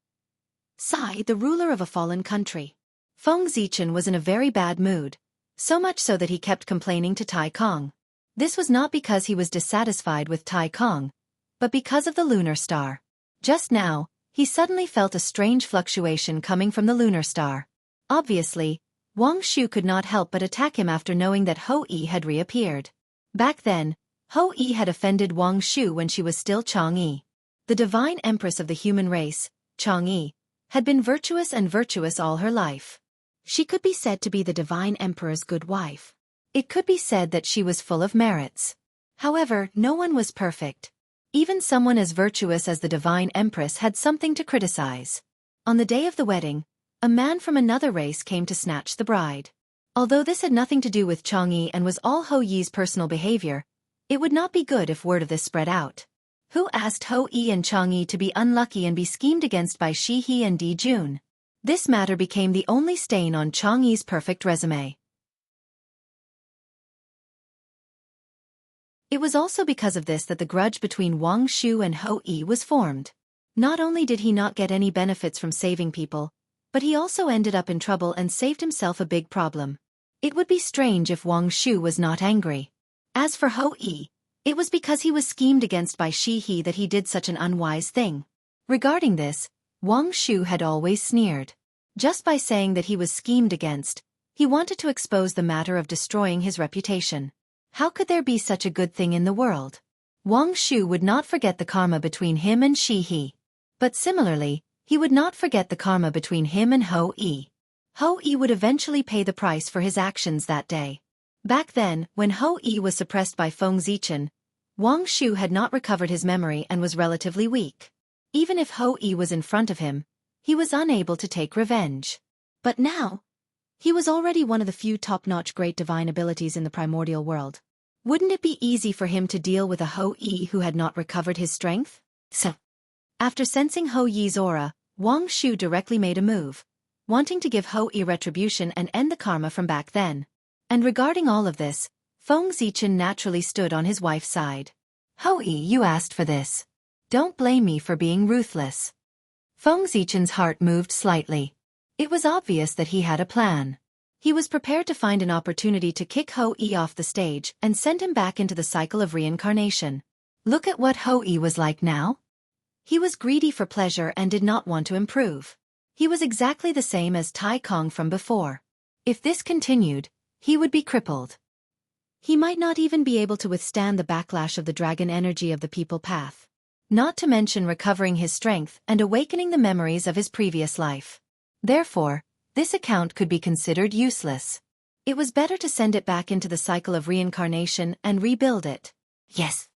Sai, the ruler of a fallen country. Feng Zichen was in a very bad mood, so much so that he kept complaining to Tai Kong. This was not because he was dissatisfied with Tai Kong, but because of the lunar star. Just now, he suddenly felt a strange fluctuation coming from the lunar star. Obviously, Wang Shu could not help but attack him after knowing that Hou Yi had reappeared. Back then, Hou Yi had offended Wang Shu when she was still Chang'e. The divine empress of the human race, Chang'e, had been virtuous and virtuous all her life. She could be said to be the divine emperor's good wife. It could be said that she was full of merits. However, no one was perfect. Even someone as virtuous as the divine empress had something to criticize. On the day of the wedding, a man from another race came to snatch the bride. Although this had nothing to do with Chang'e and was all Hou Yi's personal behavior, it would not be good if word of this spread out. Who asked Hou Yi and Chang'e to be unlucky and be schemed against by Shi He and Di Jun? This matter became the only stain on Chang'e's perfect resume. It was also because of this that the grudge between Wang Shu and Hou Yi was formed. Not only did he not get any benefits from saving people, but he also ended up in trouble and saved himself a big problem. It would be strange if Wang Shu was not angry. As for Hou Yi, it was because he was schemed against by Shi He that he did such an unwise thing. Regarding this, Wang Shu had always sneered. Just by saying that he was schemed against, he wanted to expose the matter of destroying his reputation. How could there be such a good thing in the world? Wang Shu would not forget the karma between him and Shi He. But similarly, he would not forget the karma between him and Hou Yi. Hou Yi would eventually pay the price for his actions that day. Back then, when Hou Yi was suppressed by Feng Zichen, Wang Shu had not recovered his memory and was relatively weak. Even if Hou Yi was in front of him, he was unable to take revenge. But now, he was already one of the few top-notch great divine abilities in the primordial world. Wouldn't it be easy for him to deal with a Hou Yi who had not recovered his strength? So, after sensing Hou Yi's aura, Wang Shu directly made a move, wanting to give Hou Yi retribution and end the karma from back then. And regarding all of this, Feng Zichen naturally stood on his wife's side. Hou Yi, you asked for this. Don't blame me for being ruthless. Feng Zichen's heart moved slightly. It was obvious that he had a plan. He was prepared to find an opportunity to kick Hou Yi off the stage and send him back into the cycle of reincarnation. Look at what Hou Yi was like now. He was greedy for pleasure and did not want to improve. He was exactly the same as Tai Kong from before. If this continued, he would be crippled. He might not even be able to withstand the backlash of the dragon energy of the people path. Not to mention recovering his strength and awakening the memories of his previous life. Therefore, this account could be considered useless. It was better to send it back into the cycle of reincarnation and rebuild it. Yes.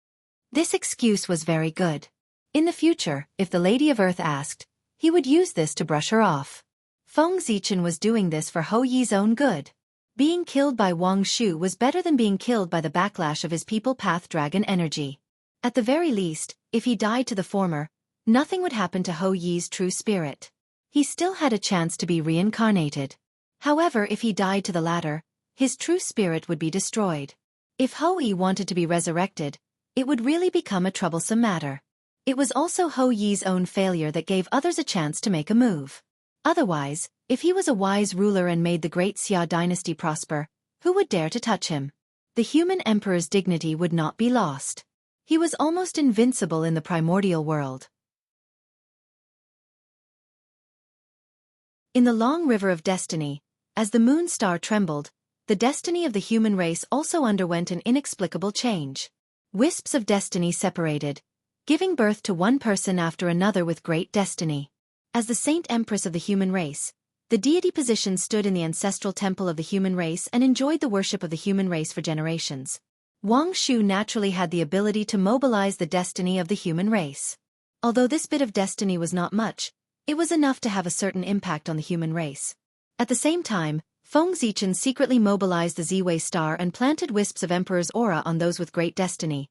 This excuse was very good. In the future, if the Lady of Earth asked, he would use this to brush her off. Feng Zichen was doing this for Hou Yi's own good. Being killed by Wang Shu was better than being killed by the backlash of his people path dragon energy. At the very least, if he died to the former, nothing would happen to Hou Yi's true spirit. He still had a chance to be reincarnated. However, if he died to the latter, his true spirit would be destroyed. If Hou Yi wanted to be resurrected, it would really become a troublesome matter. It was also Hou Yi's own failure that gave others a chance to make a move. Otherwise, if he was a wise ruler and made the great Xia dynasty prosper, who would dare to touch him? The human emperor's dignity would not be lost. He was almost invincible in the primordial world. In the long river of destiny, as the moon star trembled, the destiny of the human race also underwent an inexplicable change. Wisps of destiny separated, giving birth to one person after another with great destiny. As the saint empress of the human race, the deity position stood in the ancestral temple of the human race and enjoyed the worship of the human race for generations. Wang Shu naturally had the ability to mobilize the destiny of the human race. Although this bit of destiny was not much, it was enough to have a certain impact on the human race. At the same time, Xianxia secretly mobilized the Z-Way star and planted wisps of Emperor's aura on those with great destiny,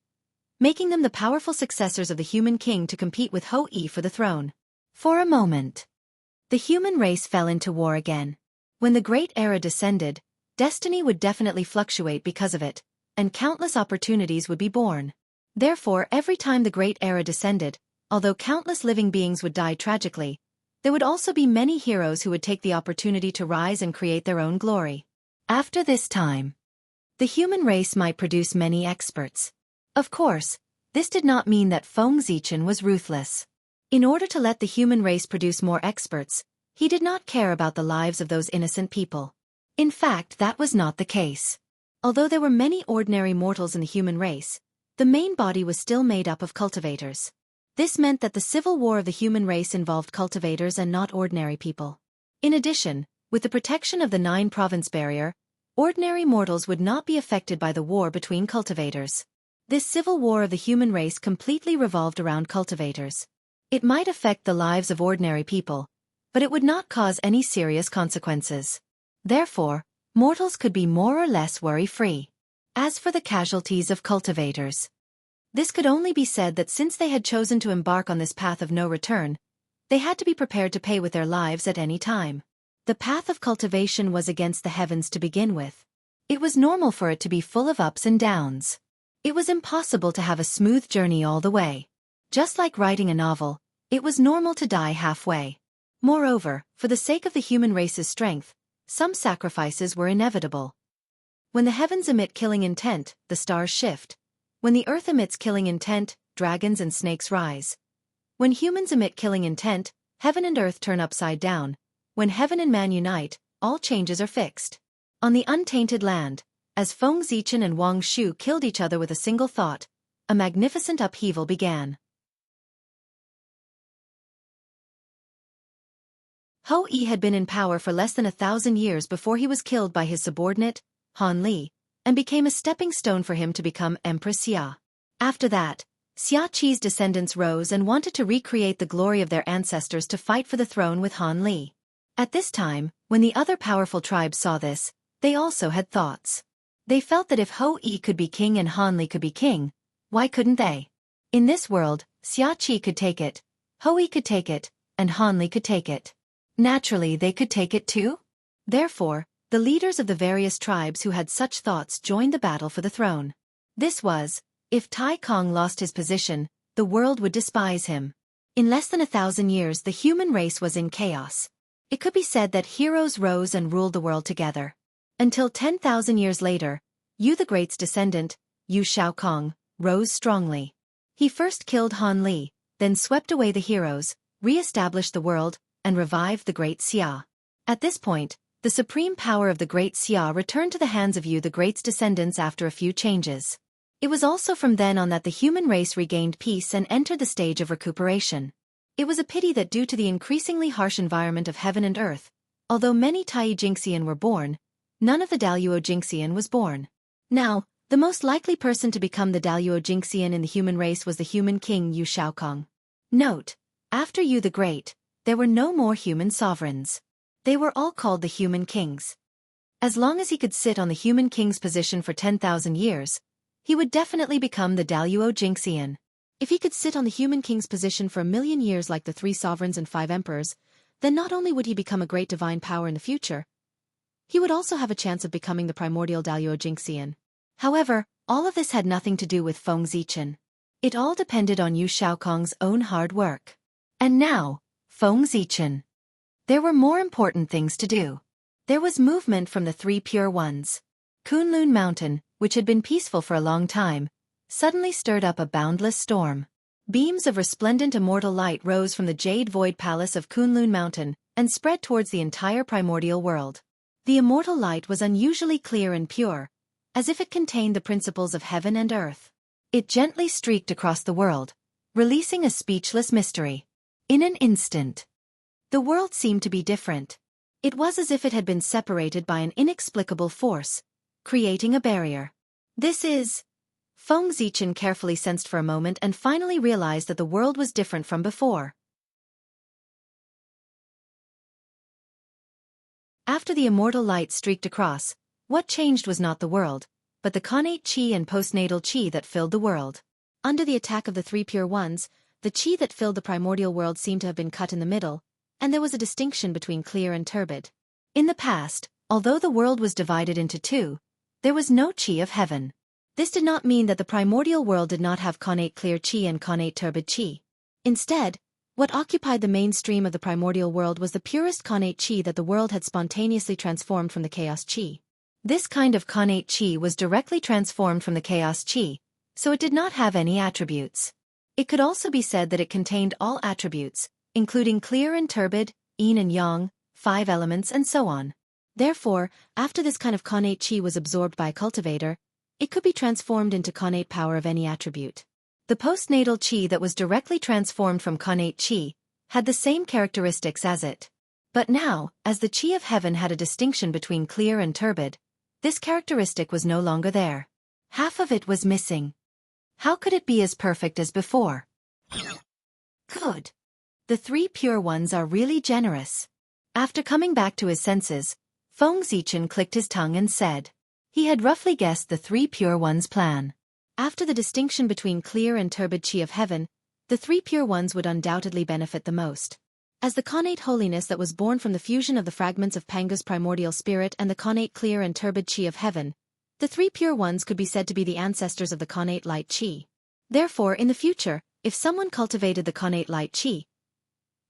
making them the powerful successors of the human king to compete with Hou-Yi for the throne. For a moment, the human race fell into war again. When the Great Era descended, destiny would definitely fluctuate because of it, and countless opportunities would be born. Therefore, every time the Great Era descended, although countless living beings would die tragically, there would also be many heroes who would take the opportunity to rise and create their own glory. After this time, the human race might produce many experts. Of course, this did not mean that Xianxia was ruthless. In order to let the human race produce more experts, he did not care about the lives of those innocent people. In fact, that was not the case. Although there were many ordinary mortals in the human race, the main body was still made up of cultivators. This meant that the civil war of the human race involved cultivators and not ordinary people. In addition, with the protection of the 9-province barrier, ordinary mortals would not be affected by the war between cultivators. This civil war of the human race completely revolved around cultivators. It might affect the lives of ordinary people, but it would not cause any serious consequences. Therefore, mortals could be more or less worry-free. As for the casualties of cultivators, this could only be said that since they had chosen to embark on this path of no return, they had to be prepared to pay with their lives at any time. The path of cultivation was against the heavens to begin with. It was normal for it to be full of ups and downs. It was impossible to have a smooth journey all the way. Just like writing a novel, it was normal to die halfway. Moreover, for the sake of the human race's strength, some sacrifices were inevitable. When the heavens emit killing intent, the stars shift. When the earth emits killing intent, dragons and snakes rise. When humans emit killing intent, heaven and earth turn upside down. When heaven and man unite, all changes are fixed. On the untainted land, as Xianxia and Wang Shu killed each other with a single thought, a magnificent upheaval began. Hou-Yi had been in power for less than 1,000 years before he was killed by his subordinate, Han Li, and became a stepping stone for him to become Empress Xia. After that, Xia Qi's descendants rose and wanted to recreate the glory of their ancestors to fight for the throne with Han Li. At this time, when the other powerful tribes saw this, they also had thoughts. They felt that if Hou-Yi could be king and Han Li could be king, why couldn't they? In this world, Xia Qi could take it, Hou-Yi could take it, and Han Li could take it. Naturally, they could take it too. Therefore, the leaders of the various tribes who had such thoughts joined the battle for the throne. This was, if Tai Kong lost his position, the world would despise him. In less than 1,000 years the human race was in chaos. It could be said that heroes rose and ruled the world together. Until 10,000 years later, Yu the Great's descendant, Yu Shaokong, rose strongly. He first killed Han Li, then swept away the heroes, re-established the world, and revived the Great Xia. At this point, the supreme power of the Great Xia returned to the hands of Yu the Great's descendants after a few changes. It was also from then on that the human race regained peace and entered the stage of recuperation. It was a pity that due to the increasingly harsh environment of heaven and earth, although many Tai Jingxian were born, none of the Daluo Jingxian was born. Now, the most likely person to become the Daluo Jingxian in the human race was the human king Yu Shaokong. Note, after Yu the Great, there were no more human sovereigns. They were all called the human kings. As long as he could sit on the human king's position for 10,000 years, he would definitely become the Daluo Jingxian. If he could sit on the human king's position for 1,000,000 years like the 3 sovereigns and 5 emperors, then not only would he become a great divine power in the future, he would also have a chance of becoming the primordial Daluo Jingxian. However, all of this had nothing to do with Xianxia. It all depended on Yu Shaokong's own hard work. And now, Xianxia. There were more important things to do. There was movement from the 3 pure ones. Kunlun Mountain, which had been peaceful for a long time, suddenly stirred up a boundless storm. Beams of resplendent immortal light rose from the Jade Void Palace of Kunlun Mountain and spread towards the entire primordial world. The immortal light was unusually clear and pure, as if it contained the principles of heaven and earth. It gently streaked across the world, releasing a speechless mystery. In an instant, the world seemed to be different. It was as if it had been separated by an inexplicable force, creating a barrier. This is... Xianxia carefully sensed for a moment and finally realized that the world was different from before. After the immortal light streaked across, what changed was not the world, but the connate chi and postnatal chi that filled the world. Under the attack of the three pure ones, the chi that filled the primordial world seemed to have been cut in the middle, and there was a distinction between clear and turbid. In the past, although the world was divided into two, there was no chi of heaven. This did not mean that the primordial world did not have connate clear chi and connate turbid chi. Instead, what occupied the mainstream of the primordial world was the purest connate chi that the world had spontaneously transformed from the chaos chi. This kind of connate chi was directly transformed from the chaos chi, so it did not have any attributes. It could also be said that it contained all attributes, including clear and turbid, yin and yang, 5 elements and so on. Therefore, after this kind of connate chi was absorbed by a cultivator, it could be transformed into connate power of any attribute. The postnatal chi that was directly transformed from connate chi had the same characteristics as it. But now, as the chi of heaven had a distinction between clear and turbid, this characteristic was no longer there. Half of it was missing. How could it be as perfect as before? Good. The three pure ones are really generous. After coming back to his senses, Feng Zichen clicked his tongue and said. He had roughly guessed the three pure ones' plan. After the distinction between clear and turbid chi of heaven, the three pure ones would undoubtedly benefit the most. As the connate holiness that was born from the fusion of the fragments of Panga's primordial spirit and the connate clear and turbid chi of heaven, the three pure ones could be said to be the ancestors of the connate light chi. Therefore, in the future, if someone cultivated the connate light chi,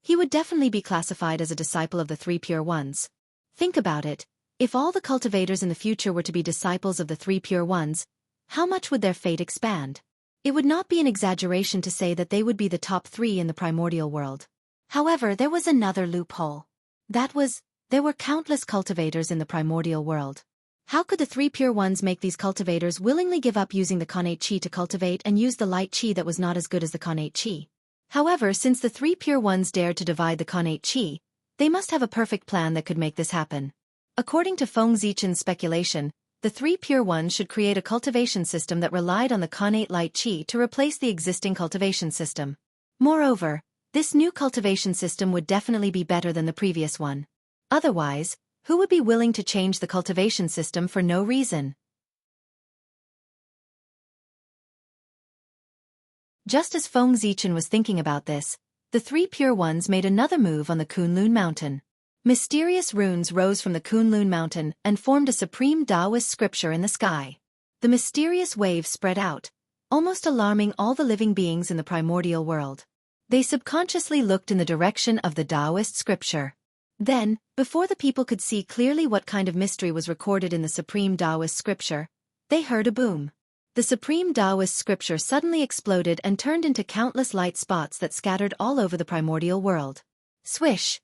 he would definitely be classified as a disciple of the three pure ones. Think about it. If all the cultivators in the future were to be disciples of the three pure ones, how much would their fate expand? It would not be an exaggeration to say that they would be the top 3 in the primordial world. However, there was another loophole. That was, there were countless cultivators in the primordial world. How could the three pure ones make these cultivators willingly give up using the connate chi to cultivate and use the light chi that was not as good as the connate chi? However, since the three pure ones dared to divide the connate chi, they must have a perfect plan that could make this happen. According to Feng Zichen's speculation, the three pure ones should create a cultivation system that relied on the connate light chi to replace the existing cultivation system. Moreover, this new cultivation system would definitely be better than the previous one. Otherwise, who would be willing to change the cultivation system for no reason? Just as Feng Zichen was thinking about this, the three pure ones made another move on the Kunlun mountain. Mysterious runes rose from the Kunlun mountain and formed a supreme Taoist scripture in the sky. The mysterious waves spread out, almost alarming all the living beings in the primordial world. They subconsciously looked in the direction of the Taoist scripture. Then, before the people could see clearly what kind of mystery was recorded in the supreme Taoist scripture, they heard a boom. The supreme Taoist scripture suddenly exploded and turned into countless light spots that scattered all over the primordial world. Swish!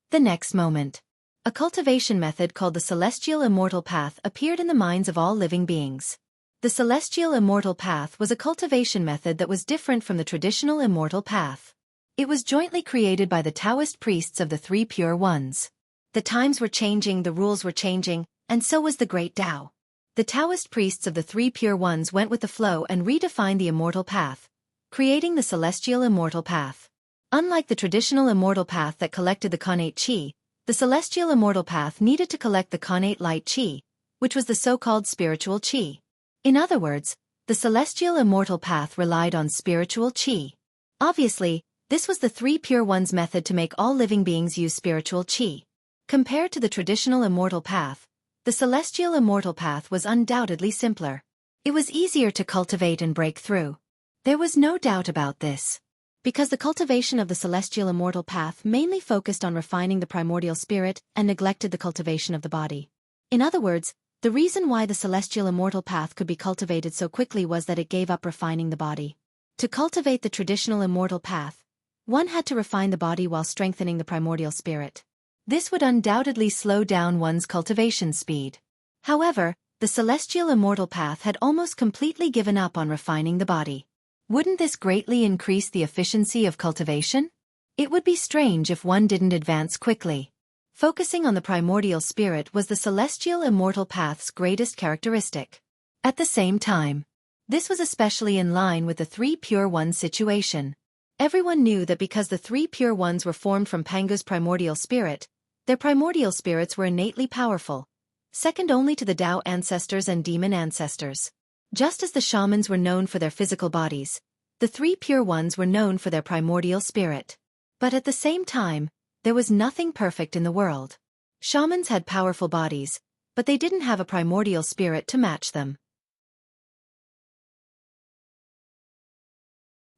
The next moment, a cultivation method called the Celestial Immortal Path appeared in the minds of all living beings. The Celestial Immortal Path was a cultivation method that was different from the traditional Immortal Path. It was jointly created by the Taoist priests of the three pure ones. The times were changing, the rules were changing, and so was the great Tao. The Taoist priests of the three pure ones went with the flow and redefined the Immortal Path, creating the Celestial Immortal Path. Unlike the traditional Immortal Path that collected the connate chi, the Celestial Immortal Path needed to collect the connate light chi, which was the so-called spiritual chi. In other words, the Celestial Immortal Path relied on spiritual chi. Obviously, this was the three pure ones' method to make all living beings use spiritual chi. Compared to the traditional Immortal Path, the Celestial Immortal Path was undoubtedly simpler. It was easier to cultivate and break through. There was no doubt about this. Because the cultivation of the Celestial Immortal Path mainly focused on refining the primordial spirit and neglected the cultivation of the body. In other words, the reason why the Celestial Immortal Path could be cultivated so quickly was that it gave up refining the body. To cultivate the traditional Immortal Path, one had to refine the body while strengthening the primordial spirit. This would undoubtedly slow down one's cultivation speed. However, the Celestial Immortal Path had almost completely given up on refining the body. Wouldn't this greatly increase the efficiency of cultivation? It would be strange if one didn't advance quickly. Focusing on the primordial spirit was the Celestial Immortal Path's greatest characteristic. At the same time, this was especially in line with the three pure ones situation. Everyone knew that because the three pure ones were formed from Panga's primordial spirit, Their primordial spirits were innately powerful, second only to the Tao ancestors and demon ancestors. Just as the shamans were known for their physical bodies, the three pure ones were known for their primordial spirit. But at the same time, there was nothing perfect in the world. Shamans had powerful bodies, but they didn't have a primordial spirit to match them.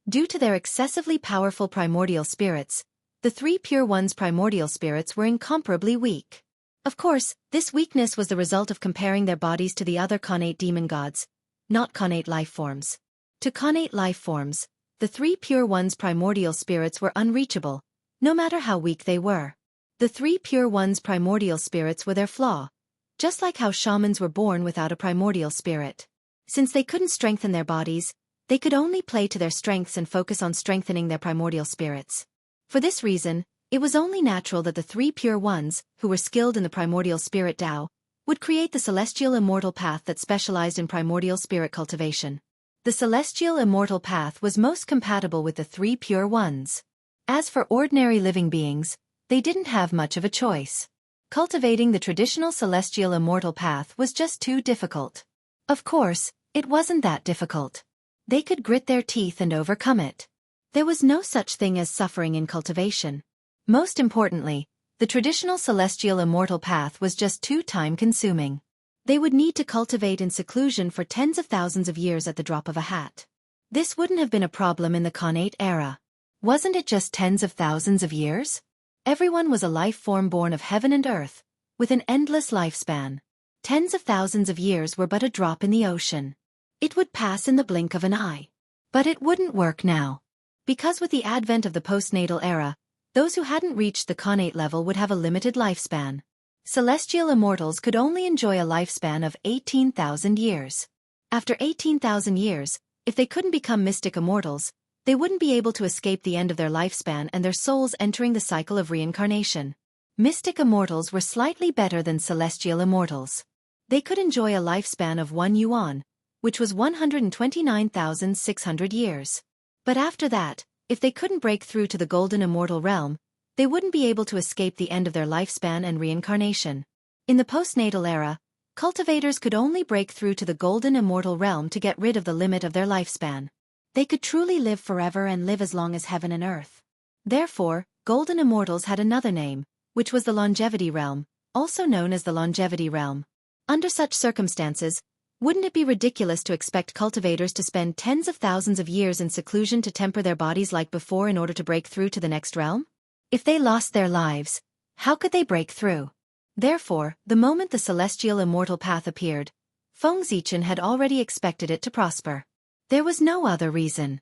Due to their excessively powerful primordial spirits, the three pure ones' primordial spirits were incomparably weak. Of course, this weakness was the result of comparing their bodies to the other connate demon gods, not connate life forms. To connate life forms, the three pure ones' primordial spirits were unreachable, no matter how weak they were. The three pure ones' primordial spirits were their flaw, just like how shamans were born without a primordial spirit. Since they couldn't strengthen their bodies, they could only play to their strengths and focus on strengthening their primordial spirits. For this reason, it was only natural that the three pure ones, who were skilled in the primordial spirit Tao, would create the celestial immortal path that specialized in primordial spirit cultivation. The celestial immortal path was most compatible with the three pure ones. As for ordinary living beings, they didn't have much of a choice. Cultivating the traditional celestial immortal path was just too difficult. Of course, it wasn't that difficult. They could grit their teeth and overcome it. There was no such thing as suffering in cultivation. Most importantly, the traditional celestial immortal path was just too time-consuming. They would need to cultivate in seclusion for tens of thousands of years at the drop of a hat. This wouldn't have been a problem in the connate era. Wasn't it just tens of thousands of years? Everyone was a life form born of heaven and earth, with an endless lifespan. Tens of thousands of years were but a drop in the ocean. It would pass in the blink of an eye. But it wouldn't work now. Because with the advent of the postnatal era, those who hadn't reached the connate level would have a limited lifespan. Celestial immortals could only enjoy a lifespan of 18,000 years. After 18,000 years, if they couldn't become mystic immortals, they wouldn't be able to escape the end of their lifespan and their souls entering the cycle of reincarnation. Mystic immortals were slightly better than celestial immortals. They could enjoy a lifespan of 1 yuan, which was 129,600 years. But after that, if they couldn't break through to the golden immortal realm, they wouldn't be able to escape the end of their lifespan and reincarnation. In the postnatal era, cultivators could only break through to the golden immortal realm to get rid of the limit of their lifespan. They could truly live forever and live as long as heaven and earth. Therefore, golden immortals had another name, which was the longevity realm, also known as the longevity realm. Under such circumstances, wouldn't it be ridiculous to expect cultivators to spend tens of thousands of years in seclusion to temper their bodies like before in order to break through to the next realm? If they lost their lives, how could they break through? Therefore, the moment the celestial immortal path appeared, Feng Zichen had already expected it to prosper. There was no other reason.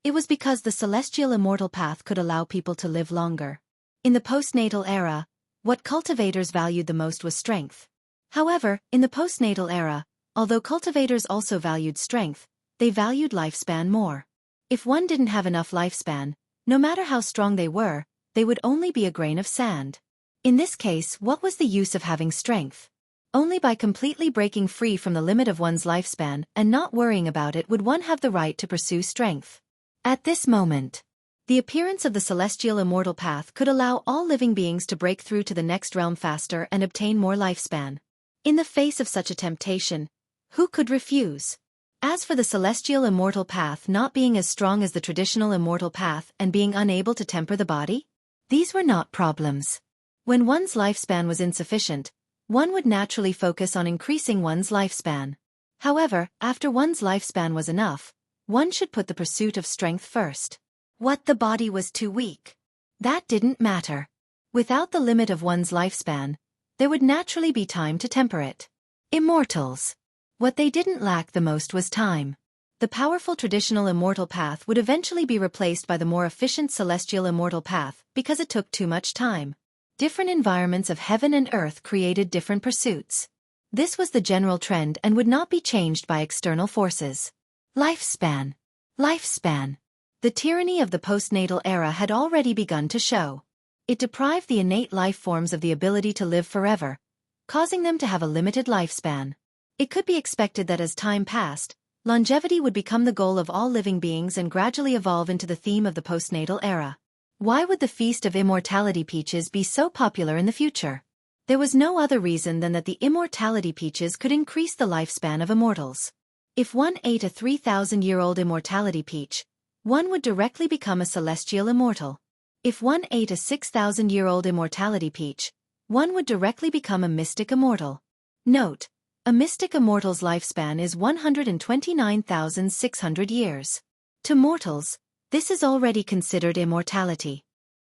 It was because the celestial immortal path could allow people to live longer. In the postnatal era, what cultivators valued the most was strength. However, in the postnatal era, although cultivators also valued strength, they valued lifespan more. If one didn't have enough lifespan, no matter how strong they would only be a grain of sand. In this case, what was the use of having strength? Only by completely breaking free from the limit of one's lifespan and not worrying about it would one have the right to pursue strength. At this moment, the appearance of the celestial immortal path could allow all living beings to break through to the next realm faster and obtain more lifespan. In the face of such a temptation, who could refuse? As for the celestial immortal path not being as strong as the traditional immortal path and being unable to temper the body, these were not problems. When one's lifespan was insufficient, one would naturally focus on increasing one's lifespan. However, after one's lifespan was enough, one should put the pursuit of strength first. What the body was too weak? That didn't matter. Without the limit of one's lifespan, there would naturally be time to temper it. Immortals. What they didn't lack the most was time. The powerful traditional immortal path would eventually be replaced by the more efficient celestial immortal path because it took too much time. Different environments of heaven and earth created different pursuits. This was the general trend and would not be changed by external forces. Lifespan. Lifespan. The tyranny of the postnatal era had already begun to show. It deprived the innate life forms of the ability to live forever, causing them to have a limited lifespan. It could be expected that as time passed, longevity would become the goal of all living beings and gradually evolve into the theme of the postnatal era. Why would the Feast of Immortality peaches be so popular in the future? There was no other reason than that the immortality peaches could increase the lifespan of immortals. If one ate a 3,000-year-old immortality peach, one would directly become a celestial immortal. If one ate a 6,000-year-old immortality peach, one would directly become a mystic immortal. Note: a mystic immortal's lifespan is 129,600 years. To mortals, this is already considered immortality.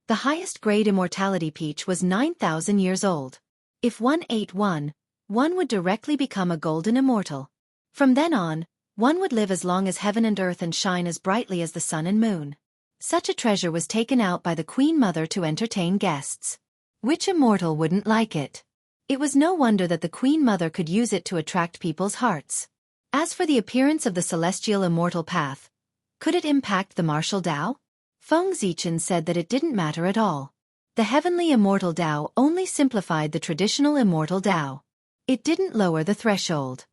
The highest grade immortality peach was 9,000 years old. If one ate one would directly become a golden immortal. From then on, one would live as long as heaven and earth and shine as brightly as the sun and moon. Such a treasure was taken out by the Queen Mother to entertain guests. Which immortal wouldn't like it? It was no wonder that the Queen Mother could use it to attract people's hearts. As for the appearance of the celestial immortal path, could it impact the martial Tao? Feng Zichen said that it didn't matter at all. The heavenly immortal Tao only simplified the traditional immortal Tao. It didn't lower the threshold.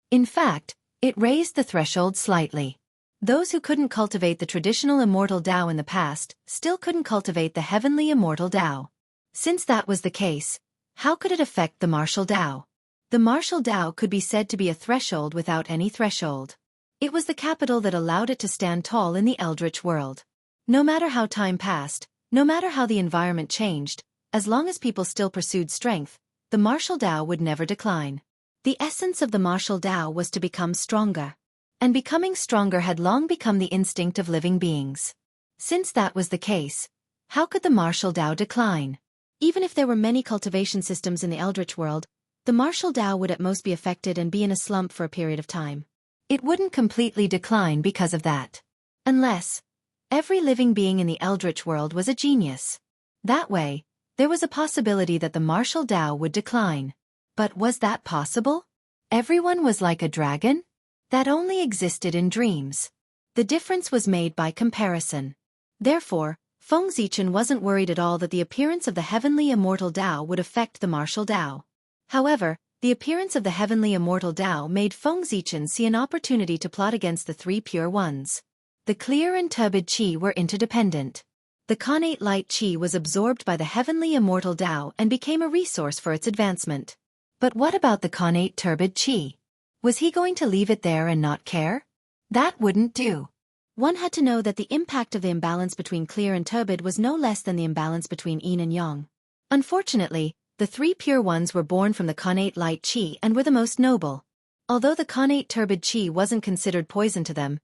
In fact, it raised the threshold slightly. Those who couldn't cultivate the traditional immortal Tao in the past still couldn't cultivate the heavenly immortal Tao. Since that was the case, how could it affect the martial Tao? The martial Tao could be said to be a threshold without any threshold. It was the capital that allowed it to stand tall in the eldritch world. No matter how time passed, no matter how the environment changed, as long as people still pursued strength, the martial Tao would never decline. The essence of the martial Tao was to become stronger. And becoming stronger had long become the instinct of living beings. Since that was the case, how could the martial Tao decline? Even if there were many cultivation systems in the eldritch world, the martial Tao would at most be affected and be in a slump for a period of time. It wouldn't completely decline because of that. Unless every living being in the eldritch world was a genius. That way, there was a possibility that the martial Tao would decline. But was that possible? Everyone was like a dragon? That only existed in dreams. The difference was made by comparison. Therefore, Feng Zichen wasn't worried at all that the appearance of the heavenly immortal Tao would affect the martial Tao. However, the appearance of the heavenly immortal Tao made Feng Zichen see an opportunity to plot against the three pure ones. The clear and turbid qi were interdependent. The connate light qi was absorbed by the heavenly immortal Tao and became a resource for its advancement. But what about the connate turbid qi? Was he going to leave it there and not care? That wouldn't do. One had to know that the impact of the imbalance between clear and turbid was no less than the imbalance between yin and yang. Unfortunately, the three pure ones were born from the connate light qi and were the most noble. Although the connate turbid qi wasn't considered poison to them,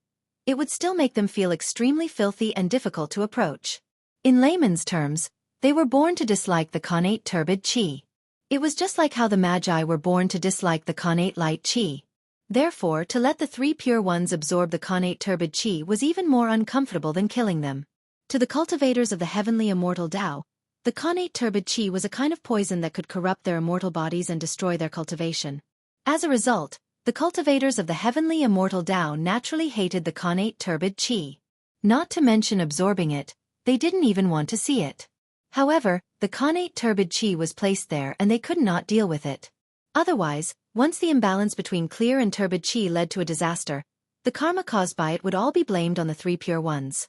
it would still make them feel extremely filthy and difficult to approach. In layman's terms, they were born to dislike the connate turbid qi. It was just like how the magi were born to dislike the connate light qi. Therefore, to let the three pure ones absorb the connate turbid qi was even more uncomfortable than killing them. To the cultivators of the heavenly immortal Tao, the connate turbid qi was a kind of poison that could corrupt their immortal bodies and destroy their cultivation. As a result, the cultivators of the heavenly immortal Tao naturally hated the connate turbid qi. Not to mention absorbing it, they didn't even want to see it. However, the connate turbid qi was placed there and they could not deal with it. Otherwise, once the imbalance between clear and turbid qi led to a disaster, the karma caused by it would all be blamed on the three pure ones.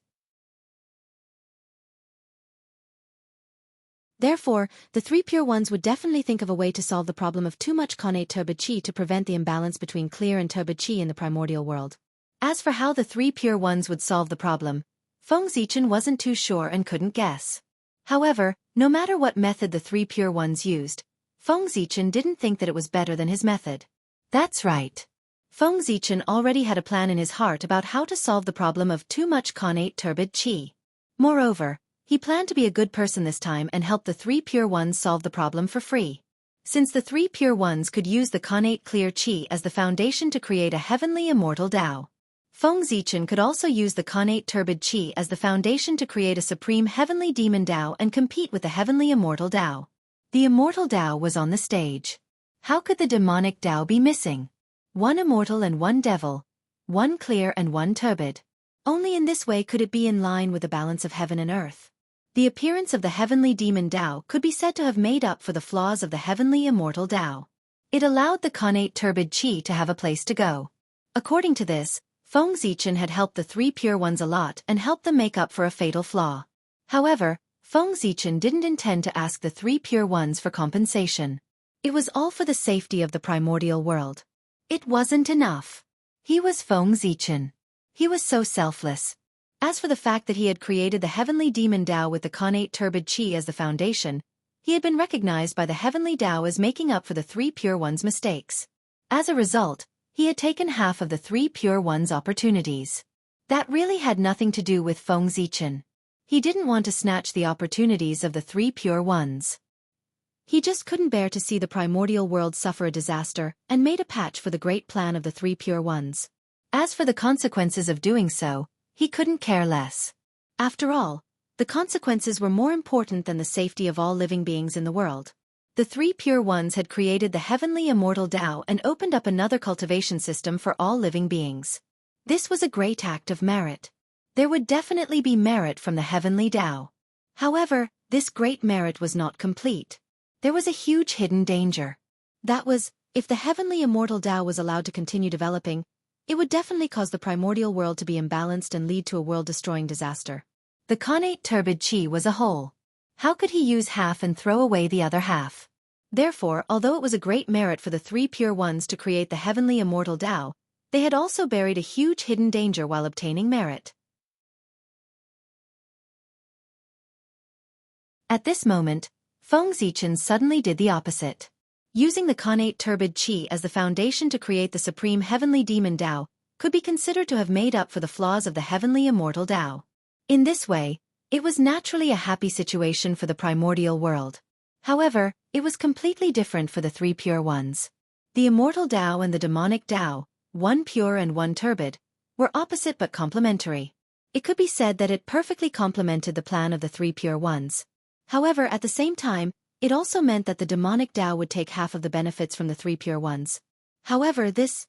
Therefore, the three pure ones would definitely think of a way to solve the problem of too much connate turbid qi to prevent the imbalance between clear and turbid qi in the primordial world. As for how the three pure ones would solve the problem, Feng Zichen wasn't too sure and couldn't guess. However, no matter what method the three pure ones used, Feng Zichen didn't think that it was better than his method. That's right. Feng Zichen already had a plan in his heart about how to solve the problem of too much connate turbid qi. Moreover, he planned to be a good person this time and help the three pure ones solve the problem for free. Since the three pure ones could use the connate clear qi as the foundation to create a heavenly immortal Tao, Feng Zichen could also use the connate turbid qi as the foundation to create a supreme heavenly demon Tao and compete with the heavenly immortal Tao. The immortal Tao was on the stage. How could the demonic Tao be missing? One immortal and one devil, one clear and one turbid. Only in this way could it be in line with the balance of heaven and earth. The appearance of the heavenly demon Tao could be said to have made up for the flaws of the heavenly immortal Tao. It allowed the connate turbid qi to have a place to go. According to this, Feng Zichen had helped the three pure ones a lot and helped them make up for a fatal flaw. However, Feng Zichen didn't intend to ask the three pure ones for compensation. It was all for the safety of the primordial world. It wasn't enough. He was Feng Zichen. He was so selfless. As for the fact that he had created the heavenly demon Tao with the connate turbid qi as the foundation, he had been recognized by the heavenly Tao as making up for the three pure ones' mistakes. As a result, he had taken half of the three pure ones' opportunities. That really had nothing to do with Feng Zichen. He didn't want to snatch the opportunities of the three pure ones. He just couldn't bear to see the primordial world suffer a disaster and made a patch for the great plan of the three pure ones. As for the consequences of doing so, he couldn't care less. After all, the consequences were more important than the safety of all living beings in the world. The three pure ones had created the heavenly immortal Tao and opened up another cultivation system for all living beings. This was a great act of merit. There would definitely be merit from the heavenly Tao. However, this great merit was not complete. There was a huge hidden danger. That was, if the heavenly immortal Tao was allowed to continue developing, it would definitely cause the primordial world to be imbalanced and lead to a world-destroying disaster. The connate turbid qi was a whole. How could he use half and throw away the other half? Therefore, although it was a great merit for the three pure ones to create the heavenly immortal Tao, they had also buried a huge hidden danger while obtaining merit. At this moment, Feng Zichen suddenly did the opposite. Using the connate turbid qi as the foundation to create the supreme heavenly demon Tao could be considered to have made up for the flaws of the heavenly immortal Tao. In this way, it was naturally a happy situation for the primordial world. However, it was completely different for the three pure ones. The immortal Tao and the demonic Tao, one pure and one turbid, were opposite but complementary. It could be said that it perfectly complemented the plan of the three pure ones. However, at the same time, it also meant that the demonic Tao would take half of the benefits from the three pure ones. However, this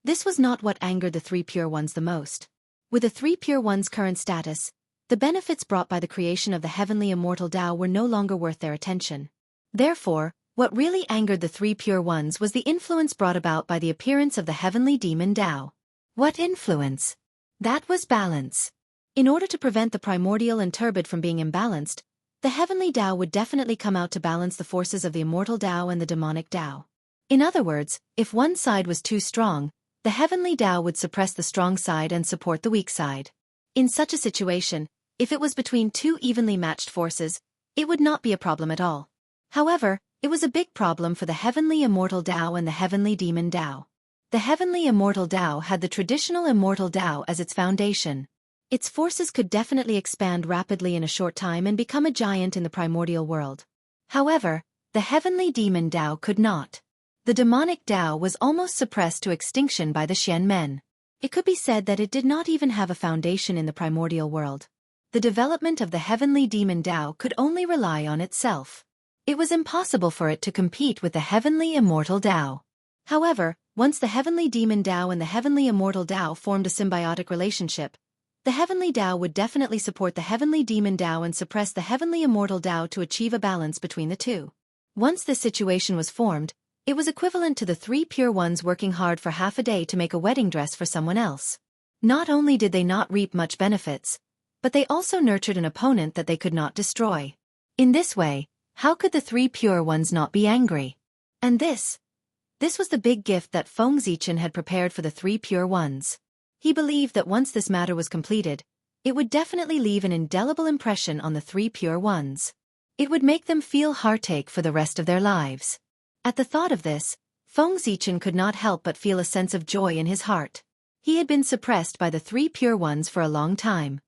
was not what angered the three pure ones the most. With the three pure ones' current status, the benefits brought by the creation of the heavenly immortal Tao were no longer worth their attention. Therefore, what really angered the three pure ones was the influence brought about by the appearance of the heavenly demon Tao. What influence? That was balance. In order to prevent the primordial and turbid from being imbalanced, the heavenly Tao would definitely come out to balance the forces of the immortal Tao and the demonic Tao. In other words, if one side was too strong, the heavenly Tao would suppress the strong side and support the weak side. In such a situation, if it was between two evenly matched forces, it would not be a problem at all. However, it was a big problem for the heavenly immortal Tao and the heavenly demon Tao. The heavenly immortal Tao had the traditional immortal Tao as its foundation. Its forces could definitely expand rapidly in a short time and become a giant in the primordial world. However, the heavenly demon Tao could not. The demonic Tao was almost suppressed to extinction by the Xianmen. It could be said that it did not even have a foundation in the primordial world. The development of the heavenly demon Tao could only rely on itself. It was impossible for it to compete with the heavenly immortal Tao. However, once the heavenly demon Tao and the heavenly immortal Tao formed a symbiotic relationship, the heavenly Tao would definitely support the heavenly demon Tao and suppress the heavenly immortal Tao to achieve a balance between the two. Once this situation was formed, it was equivalent to the three pure ones working hard for half a day to make a wedding dress for someone else. Not only did they not reap much benefits, but they also nurtured an opponent that they could not destroy. In this way, how could the three pure ones not be angry? And this was the big gift that Feng Zichen had prepared for the three pure ones. He believed that once this matter was completed, it would definitely leave an indelible impression on the three pure ones. It would make them feel heartache for the rest of their lives. At the thought of this, Feng Zichen could not help but feel a sense of joy in his heart. He had been suppressed by the three pure ones for a long time.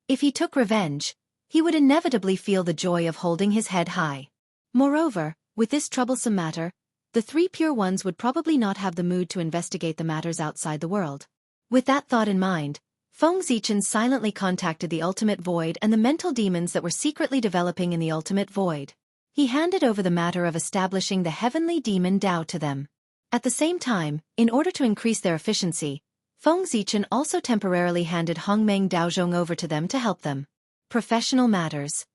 If he took revenge, he would inevitably feel the joy of holding his head high. Moreover, with this troublesome matter, the three pure ones would probably not have the mood to investigate the matters outside the world. With that thought in mind, Feng Zichen silently contacted the ultimate void and the mental demons that were secretly developing in the ultimate void. He handed over the matter of establishing the heavenly demon Tao to them. At the same time, in order to increase their efficiency, Feng Zichen also temporarily handed Hongmeng Daozhong over to them to help them. Professional matters.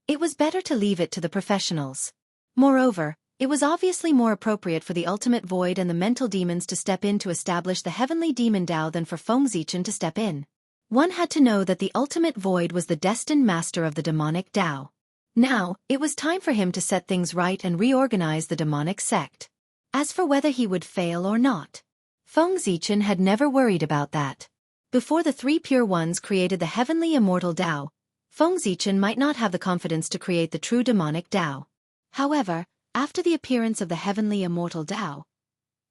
It was better to leave it to the professionals. Moreover, It was obviously more appropriate for the ultimate void and the mental demons to step in to establish the heavenly demon Dao than for Fengzichen to step in. One had to know that the ultimate void was the destined master of the demonic Dao. Now, it was time for him to set things right and reorganize the demonic sect. As for whether he would fail or not, Fengzichen had never worried about that. Before the three pure ones created the heavenly immortal Dao, Fengzichen might not have the confidence to create the true demonic Dao. However, after the appearance of the heavenly immortal Dao,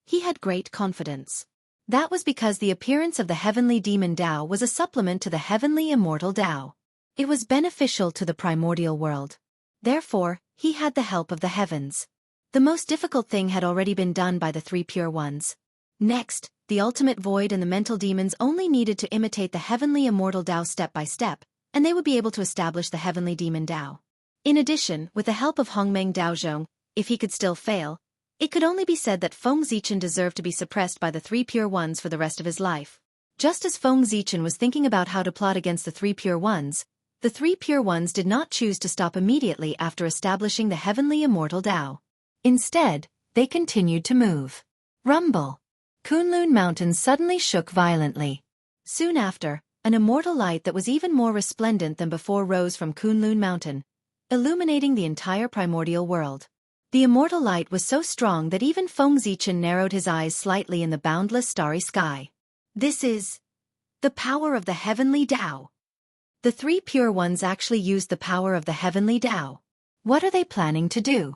he had great confidence. That was because the appearance of the heavenly demon Dao was a supplement to the heavenly immortal Dao. It was beneficial to the primordial world. Therefore, he had the help of the heavens. The most difficult thing had already been done by the three pure ones. Next, the ultimate void and the mental demons only needed to imitate the heavenly immortal Dao step by step, and they would be able to establish the heavenly demon Dao. In addition, with the help of Hongmeng Daozhong, if he could still fail, it could only be said that Fengzichen deserved to be suppressed by the three pure ones for the rest of his life. Just as Fengzichen was thinking about how to plot against the three pure ones, the three pure ones did not choose to stop immediately after establishing the heavenly immortal Dao. Instead, they continued to move. Rumble! Kunlun Mountain suddenly shook violently. Soon after, an immortal light that was even more resplendent than before rose from Kunlun Mountain, illuminating the entire primordial world. The immortal light was so strong that even Fengzichen narrowed his eyes slightly in the boundless starry sky. This is the power of the heavenly Dao. The three pure ones actually used the power of the heavenly Dao. What are they planning to do?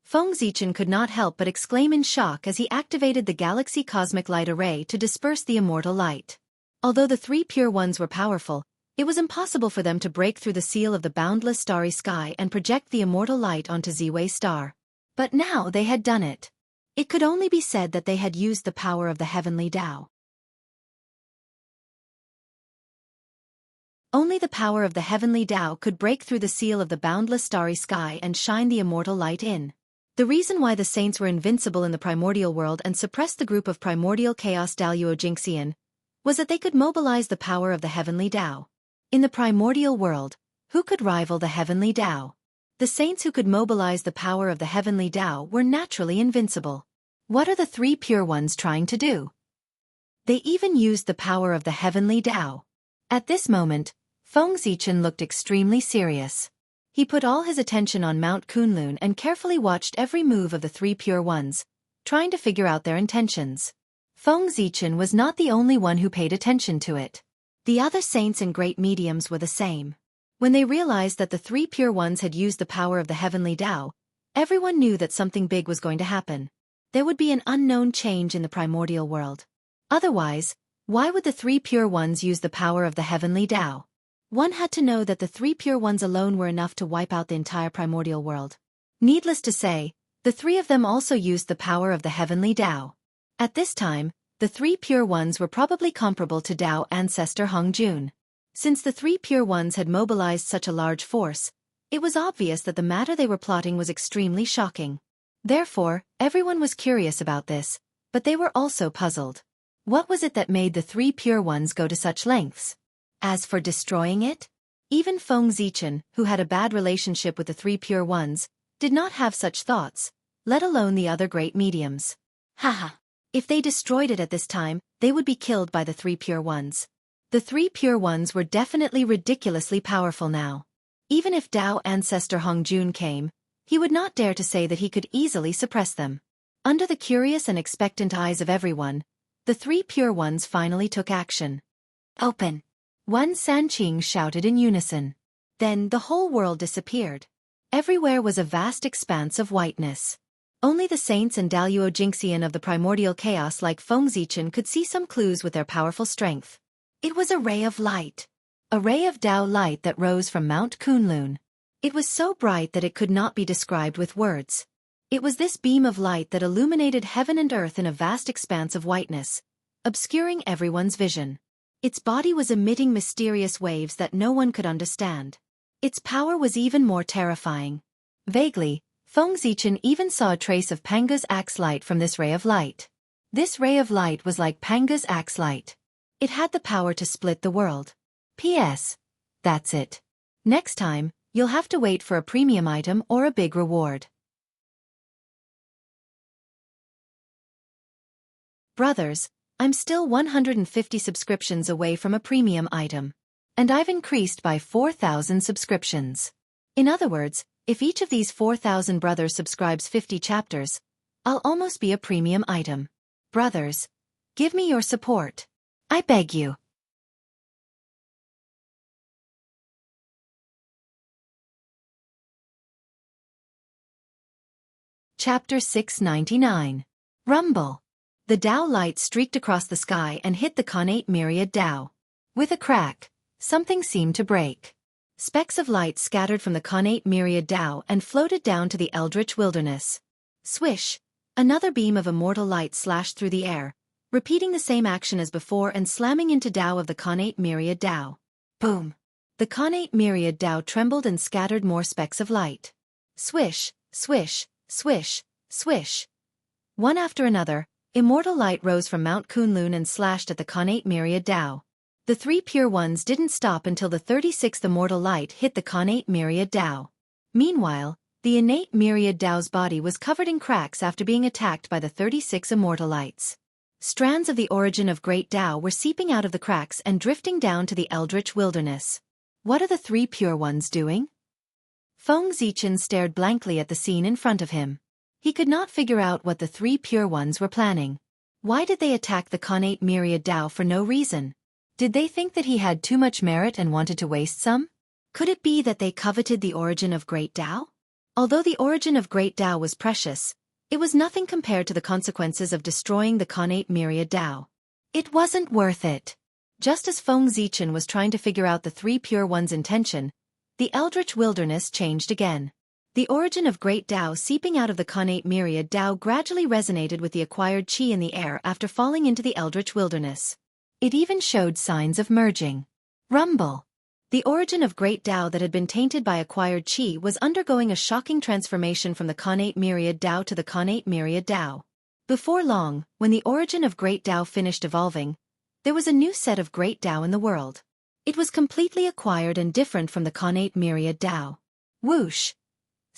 Fengzichen could not help but exclaim in shock as he activated the Galaxy Cosmic Light Array to disperse the immortal light. Although the three pure ones were powerful, it was impossible for them to break through the seal of the boundless starry sky and project the immortal light onto Ziwei Star. But now they had done it. It could only be said that they had used the power of the heavenly Dao. Only the power of the heavenly Dao could break through the seal of the boundless starry sky and shine the immortal light in. The reason why the saints were invincible in the primordial world and suppressed the group of primordial chaos Daluo Jingxian was that they could mobilize the power of the heavenly Dao. In the primordial world, who could rival the heavenly Dao? The saints who could mobilize the power of the heavenly Dao were naturally invincible. What are the three pure ones trying to do? They even used the power of the heavenly Dao. At this moment, Fengzichen looked extremely serious. He put all his attention on Mount Kunlun and carefully watched every move of the three pure ones, trying to figure out their intentions. Fengzichen was not the only one who paid attention to it. The other saints and great mediums were the same. When they realized that the three pure ones had used the power of the heavenly Dao, everyone knew that something big was going to happen. There would be an unknown change in the primordial world. Otherwise, why would the three pure ones use the power of the heavenly Dao? One had to know that the three pure ones alone were enough to wipe out the entire primordial world. Needless to say, the three of them also used the power of the heavenly Dao. At this time, the three pure ones were probably comparable to Dao ancestor Hongjun. Since the three pure ones had mobilized such a large force, it was obvious that the matter they were plotting was extremely shocking. Therefore, everyone was curious about this, but they were also puzzled. What was it that made the three pure ones go to such lengths? As for destroying it, even Fengzichen, who had a bad relationship with the three pure ones, did not have such thoughts, let alone the other great mediums. Haha. If they destroyed it at this time, they would be killed by the three pure ones. The three pure ones were definitely ridiculously powerful now. Even if Dao ancestor Hongjun came, he would not dare to say that he could easily suppress them. Under the curious and expectant eyes of everyone, the three pure ones finally took action. Open! One Sanqing shouted in unison. Then the whole world disappeared. Everywhere was a vast expanse of whiteness. Only the saints and Daluo Jingxian of the primordial chaos like Fengzichen could see some clues with their powerful strength. It was a ray of light. A ray of Dao light that rose from Mount Kunlun. It was so bright that it could not be described with words. It was this beam of light that illuminated heaven and earth in a vast expanse of whiteness, obscuring everyone's vision. Its body was emitting mysterious waves that no one could understand. Its power was even more terrifying. Vaguely, Fengzichen even saw a trace of Panga's axe light from this ray of light. This ray of light was like Panga's axe light. It had the power to split the world. P.S. That's it. Next time, you'll have to wait for a premium item or a big reward. Brothers, I'm still 150 subscriptions away from a premium item. And I've increased by 4,000 subscriptions. In other words, if each of these 4,000 brothers subscribes 50 chapters, I'll almost be a premium item. Brothers, give me your support. I beg you. Chapter 699. Rumble. The Tao light streaked across the sky and hit the connate myriad Tao. With a crack, something seemed to break. Specks of light scattered from the connate myriad Tao and floated down to the eldritch wilderness. Swish! Another beam of immortal light slashed through the air, repeating the same action as before and slamming into Tao of the connate myriad Tao. Boom! The connate myriad Tao trembled and scattered more specks of light. Swish! Swish! Swish! Swish! One after another, immortal light rose from Mount Kunlun and slashed at the connate myriad Tao. The three pure ones didn't stop until the 36th immortal light hit the connate myriad Tao. Meanwhile, the innate myriad Tao's body was covered in cracks after being attacked by the 36 immortal lights. Strands of the origin of great Tao were seeping out of the cracks and drifting down to the eldritch wilderness. What are the three pure ones doing? Feng Zichen stared blankly at the scene in front of him. He could not figure out what the three pure ones were planning. Why did they attack the connate myriad Tao for no reason? Did they think that he had too much merit and wanted to waste some? Could it be that they coveted the origin of great Tao? Although the origin of great Tao was precious, it was nothing compared to the consequences of destroying the connate myriad Tao. It wasn't worth it. Just as Feng Zichen was trying to figure out the three pure ones' intention, the eldritch wilderness changed again. The origin of great Tao seeping out of the connate myriad Tao gradually resonated with the acquired qi in the air after falling into the eldritch wilderness. It even showed signs of merging. Rumble. The origin of great Tao that had been tainted by acquired qi was undergoing a shocking transformation from the connate myriad Tao to the connate myriad Tao. Before long, when the origin of great Tao finished evolving, there was a new set of great Tao in the world. It was completely acquired and different from the connate myriad Tao. Whoosh!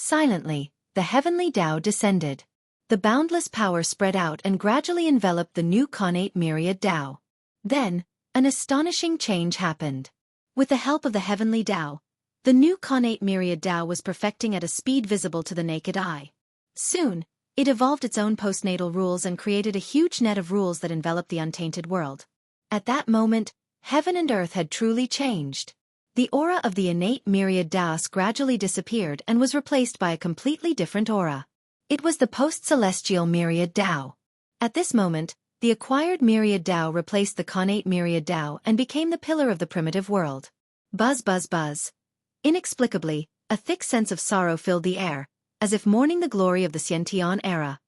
Silently, the heavenly Tao descended. The boundless power spread out and gradually enveloped the new connate myriad Tao. Then, an astonishing change happened. With the help of the heavenly Tao, the new connate myriad Tao was perfecting at a speed visible to the naked eye. Soon, it evolved its own postnatal rules and created a huge net of rules that enveloped the untainted world. At that moment, heaven and earth had truly changed. The aura of the innate myriad Taos gradually disappeared and was replaced by a completely different aura. It was the post-celestial myriad Tao. At this moment, the acquired myriad Tao replaced the connate myriad Tao and became the pillar of the primitive world. Buzz buzz buzz. Inexplicably, a thick sense of sorrow filled the air, as if mourning the glory of the Xianxia era.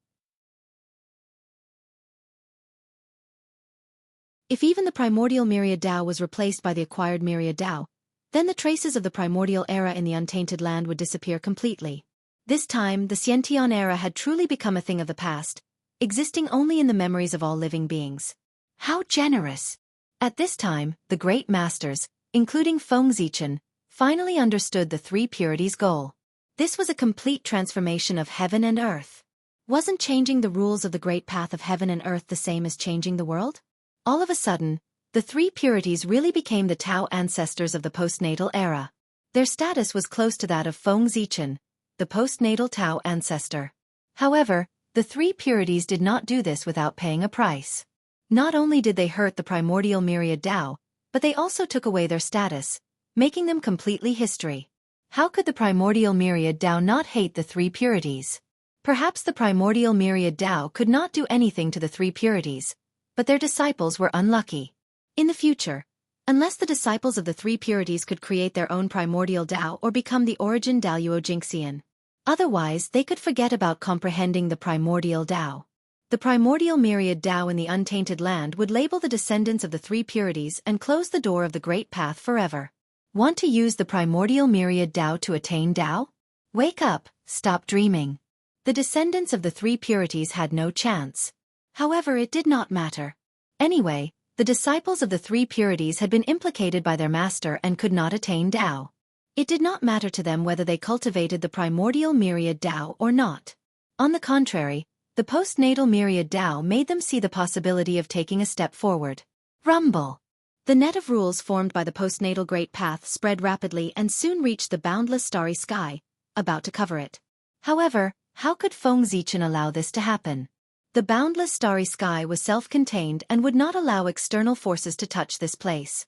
If even the primordial myriad Tao was replaced by the acquired myriad Tao, then the traces of the primordial era in the untainted land would disappear completely. This time, the Xiantian era had truly become a thing of the past, existing only in the memories of all living beings. How generous! At this time, the great masters, including Feng Zichen, finally understood the three purities' goal. This was a complete transformation of heaven and earth. Wasn't changing the rules of the great path of heaven and earth the same as changing the world? All of a sudden, the three purities really became the Tao ancestors of the postnatal era. Their status was close to that of Feng Zichen, the postnatal Tao ancestor. However, the three purities did not do this without paying a price. Not only did they hurt the primordial myriad Tao, but they also took away their status, making them completely history. How could the primordial myriad Tao not hate the three purities? Perhaps the primordial myriad Tao could not do anything to the three purities, but their disciples were unlucky. In the future, unless the disciples of the three purities could create their own primordial Tao or become the origin Daoyuo Jingxian, otherwise they could forget about comprehending the primordial Tao. The primordial myriad Tao in the untainted land would label the descendants of the three purities and close the door of the great path forever. Want to use the primordial myriad Tao to attain Tao? Wake up, stop dreaming. The descendants of the three purities had no chance. However, it did not matter. Anyway, the disciples of the three purities had been implicated by their master and could not attain Tao. It did not matter to them whether they cultivated the primordial myriad Tao or not. On the contrary, The postnatal myriad Tao made them see the possibility of taking a step forward. Rumble. The net of rules formed by the postnatal Great Path spread rapidly and soon reached the boundless starry sky, about to cover it. However, how could Feng Zichen allow this to happen? The boundless starry sky was self-contained and would not allow external forces to touch this place.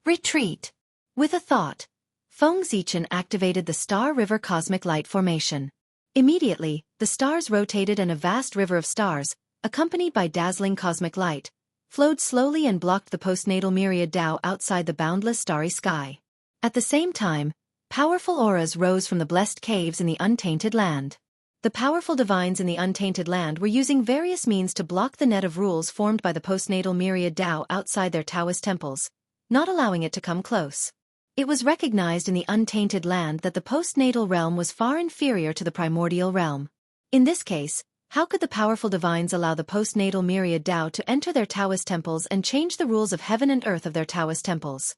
Retreat. With a thought, Feng Zichen activated the Star River Cosmic Light Formation. Immediately, the stars rotated and a vast river of stars, accompanied by dazzling cosmic light, flowed slowly and blocked the postnatal myriad Tao outside the boundless starry sky. At the same time, powerful auras rose from the blessed caves in the untainted land. The powerful divines in the untainted land were using various means to block the net of rules formed by the postnatal myriad Tao outside their Taoist temples, not allowing it to come close. It was recognized in the untainted land that the postnatal realm was far inferior to the primordial realm. In this case, how could the powerful divines allow the postnatal myriad Tao to enter their Taoist temples and change the rules of heaven and earth of their Taoist temples?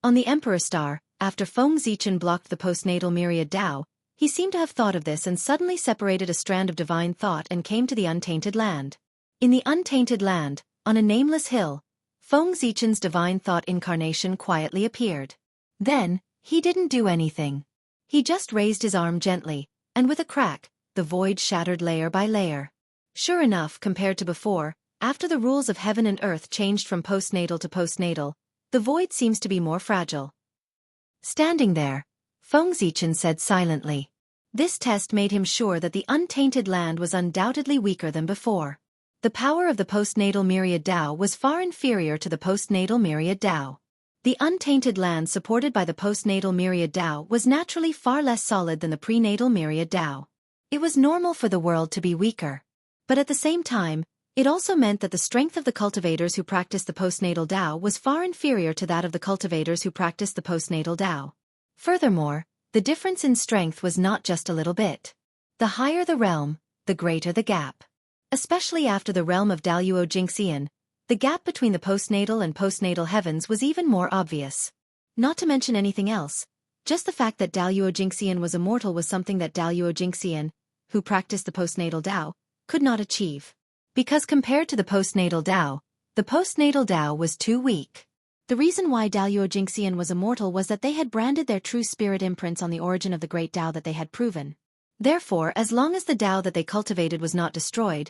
On the Emperor Star, after Feng Zichen blocked the postnatal myriad Tao, he seemed to have thought of this and suddenly separated a strand of divine thought and came to the untainted land. In the untainted land, on a nameless hill, Feng Zichen's divine thought incarnation quietly appeared. Then, he didn't do anything. He just raised his arm gently, and with a crack, the void shattered layer by layer. Sure enough, compared to before, after the rules of heaven and earth changed from postnatal to postnatal, the void seems to be more fragile. Standing there, Feng Zichen said silently. This test made him sure that the untainted land was undoubtedly weaker than before. The power of the postnatal myriad Tao was far inferior to the postnatal myriad Tao. The untainted land supported by the postnatal myriad Tao was naturally far less solid than the prenatal myriad Tao. It was normal for the world to be weaker. But at the same time, it also meant that the strength of the cultivators who practiced the postnatal Tao was far inferior to that of the cultivators who practiced the postnatal Tao. Furthermore, the difference in strength was not just a little bit. The higher the realm, the greater the gap. Especially after the realm of Daluo Jingxian, the gap between the postnatal and postnatal heavens was even more obvious. Not to mention anything else, just the fact that Daluo Jingxian was immortal was something that Daluo Jingxian, who practiced the postnatal Tao, could not achieve. Because compared to the postnatal Tao, the postnatal Tao was too weak. The reason why Daluo Jingxian was immortal was that they had branded their true spirit imprints on the origin of the great Tao that they had proven. Therefore, as long as the Tao that they cultivated was not destroyed,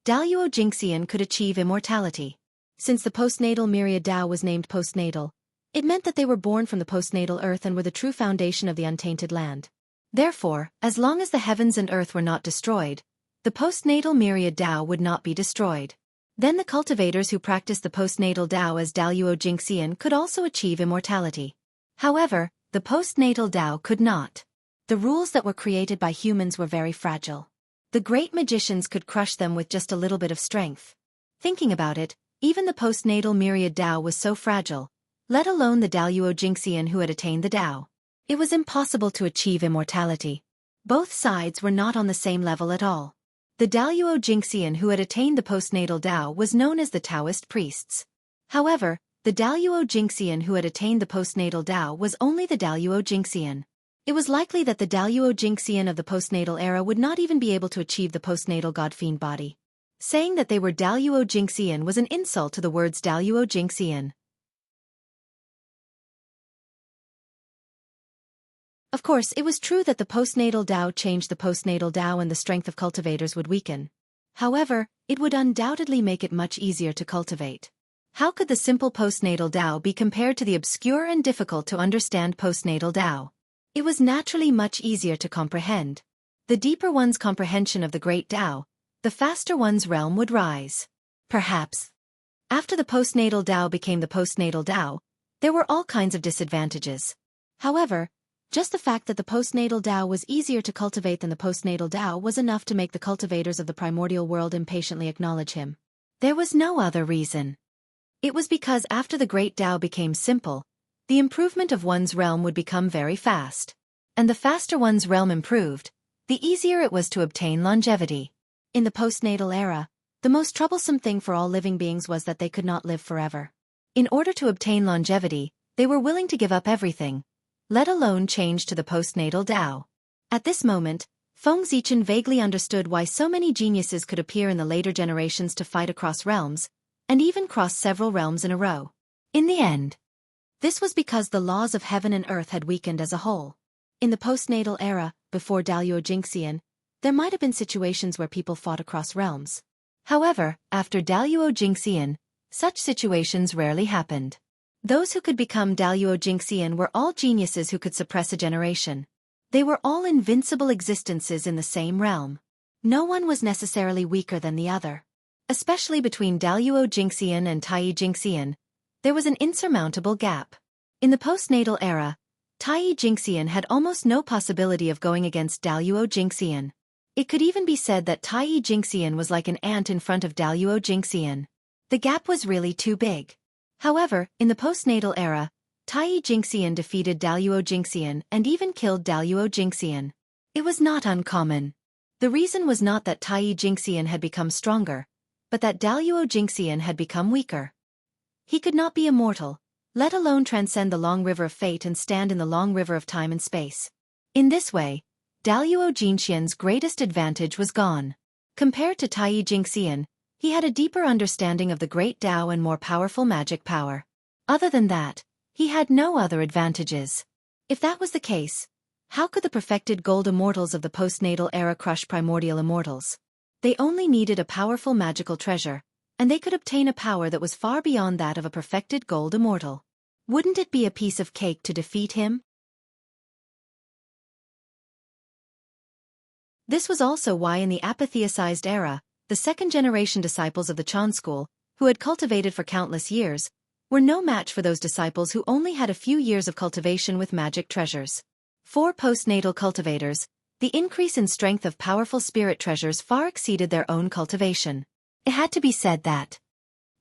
Daluo Jingxian could achieve immortality. Since the postnatal myriad Tao was named postnatal, it meant that they were born from the postnatal earth and were the true foundation of the untainted land. Therefore, as long as the heavens and earth were not destroyed, the postnatal myriad Tao would not be destroyed. Then the cultivators who practiced the postnatal Tao as Daluo Jingxian could also achieve immortality. However, the postnatal Tao could not. The rules that were created by humans were very fragile. The great magicians could crush them with just a little bit of strength. Thinking about it, even the postnatal myriad Tao was so fragile, let alone the Daluo Jingxian who had attained the Tao. It was impossible to achieve immortality. Both sides were not on the same level at all. The Daluo Jingxian who had attained the postnatal Tao was known as the Taoist priests. However, the Daluo Jingxian who had attained the postnatal Tao was only the Daluo Jingxian. It was likely that the Daluo Jingxian of the postnatal era would not even be able to achieve the postnatal god-fiend body. Saying that they were Daluo Jingxian was an insult to the words Daluo Jingxian. Of course, it was true that the postnatal Tao changed the postnatal Tao and the strength of cultivators would weaken. However, it would undoubtedly make it much easier to cultivate. How could the simple postnatal Tao be compared to the obscure and difficult to understand postnatal Tao? It was naturally much easier to comprehend. The deeper one's comprehension of the great Tao, the faster one's realm would rise. Perhaps. After the postnatal Tao became the postnatal Tao, there were all kinds of disadvantages. However, just the fact that the postnatal Tao was easier to cultivate than the postnatal Tao was enough to make the cultivators of the primordial world impatiently acknowledge him. There was no other reason. It was because after the great Tao became simple, the improvement of one's realm would become very fast. And the faster one's realm improved, the easier it was to obtain longevity. In the postnatal era, the most troublesome thing for all living beings was that they could not live forever. In order to obtain longevity, they were willing to give up everything, let alone change to the postnatal Tao. At this moment, Feng Zichen vaguely understood why so many geniuses could appear in the later generations to fight across realms, and even cross several realms in a row. In the end, this was because the laws of heaven and earth had weakened as a whole. In the postnatal era, before Dalyuo Jingxian, there might have been situations where people fought across realms. However, after Dalyuo Jingxian, such situations rarely happened. Those who could become Dalyuo Jingxian were all geniuses who could suppress a generation. They were all invincible existences in the same realm. No one was necessarily weaker than the other. Especially between Dalyuo Jingxian and Taiyi Jingxian, there was an insurmountable gap. In the postnatal era, Taiyi Jingxian had almost no possibility of going against Dalyuo Jingxian. It could even be said that Taiyi Jingxian was like an ant in front of Dalyuo Jingxian. The gap was really too big. However, in the postnatal era, Taiyi Jingxian defeated Dalyuo Jingxian and even killed Dalyuo Jingxian. It was not uncommon. The reason was not that Taiyi Jingxian had become stronger, but that Dalyuo Jingxian had become weaker. He could not be immortal, let alone transcend the long river of fate and stand in the long river of time and space. In this way, Dalyuo Jingxian's greatest advantage was gone. Compared to Taiyi Jingxian, he had a deeper understanding of the great Tao and more powerful magic power. Other than that, he had no other advantages. If that was the case, how could the perfected gold immortals of the postnatal era crush primordial immortals? They only needed a powerful magical treasure, and they could obtain a power that was far beyond that of a perfected gold immortal. Wouldn't it be a piece of cake to defeat him? This was also why in the apatheicized era, the second-generation disciples of the Chan school, who had cultivated for countless years, were no match for those disciples who only had a few years of cultivation with magic treasures. For postnatal cultivators, the increase in strength of powerful spirit treasures far exceeded their own cultivation. It had to be said that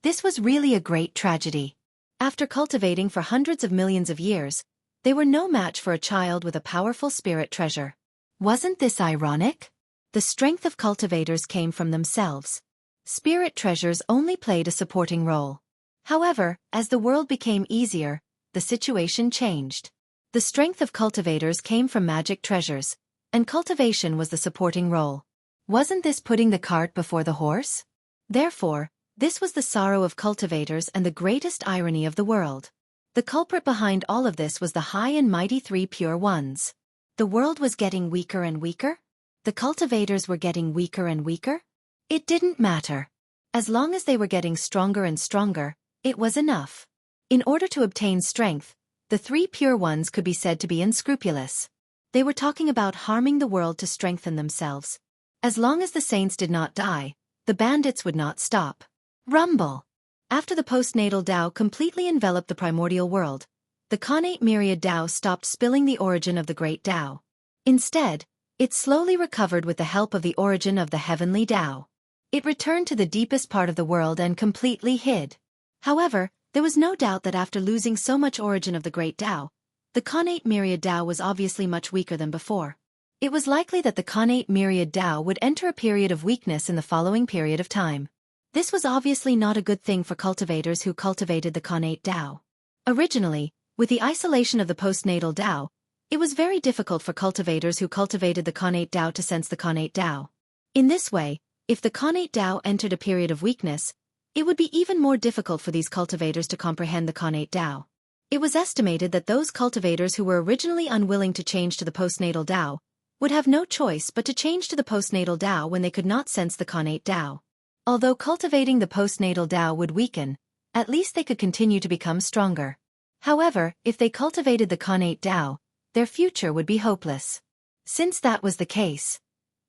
this was really a great tragedy. After cultivating for hundreds of millions of years, they were no match for a child with a powerful spirit treasure. Wasn't this ironic? The strength of cultivators came from themselves. Spirit treasures only played a supporting role. However, as the world became easier, the situation changed. The strength of cultivators came from magic treasures, and cultivation was the supporting role. Wasn't this putting the cart before the horse? Therefore, this was the sorrow of cultivators and the greatest irony of the world. The culprit behind all of this was the high and mighty three pure ones. The world was getting weaker and weaker? The cultivators were getting weaker and weaker? It didn't matter. As long as they were getting stronger and stronger, it was enough. In order to obtain strength, the three pure ones could be said to be unscrupulous. They were talking about harming the world to strengthen themselves. As long as the saints did not die, the bandits would not stop. Rumble! After the postnatal Tao completely enveloped the primordial world, the connate myriad Tao stopped spilling the origin of the great Tao. Instead, it slowly recovered with the help of the origin of the heavenly Tao. It returned to the deepest part of the world and completely hid. However, there was no doubt that after losing so much origin of the great Tao, the connate myriad Tao was obviously much weaker than before. It was likely that the connate myriad Tao would enter a period of weakness in the following period of time. This was obviously not a good thing for cultivators who cultivated the connate Tao. Originally, with the isolation of the postnatal Tao, it was very difficult for cultivators who cultivated the connate Tao to sense the connate Tao. In this way, if the connate Tao entered a period of weakness, it would be even more difficult for these cultivators to comprehend the connate Tao. It was estimated that those cultivators who were originally unwilling to change to the postnatal Tao would have no choice but to change to the postnatal Tao when they could not sense the connate Tao. Although cultivating the postnatal Tao would weaken, at least they could continue to become stronger. However, if they cultivated the connate Tao, their future would be hopeless. Since that was the case,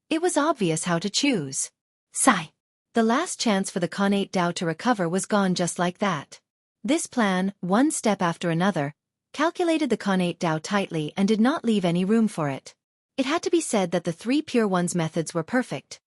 it was obvious how to choose. Sigh. The last chance for the connate Tao to recover was gone just like that. This plan, one step after another, calculated the connate Tao tightly and did not leave any room for it. It had to be said that the three pure ones' methods were perfect.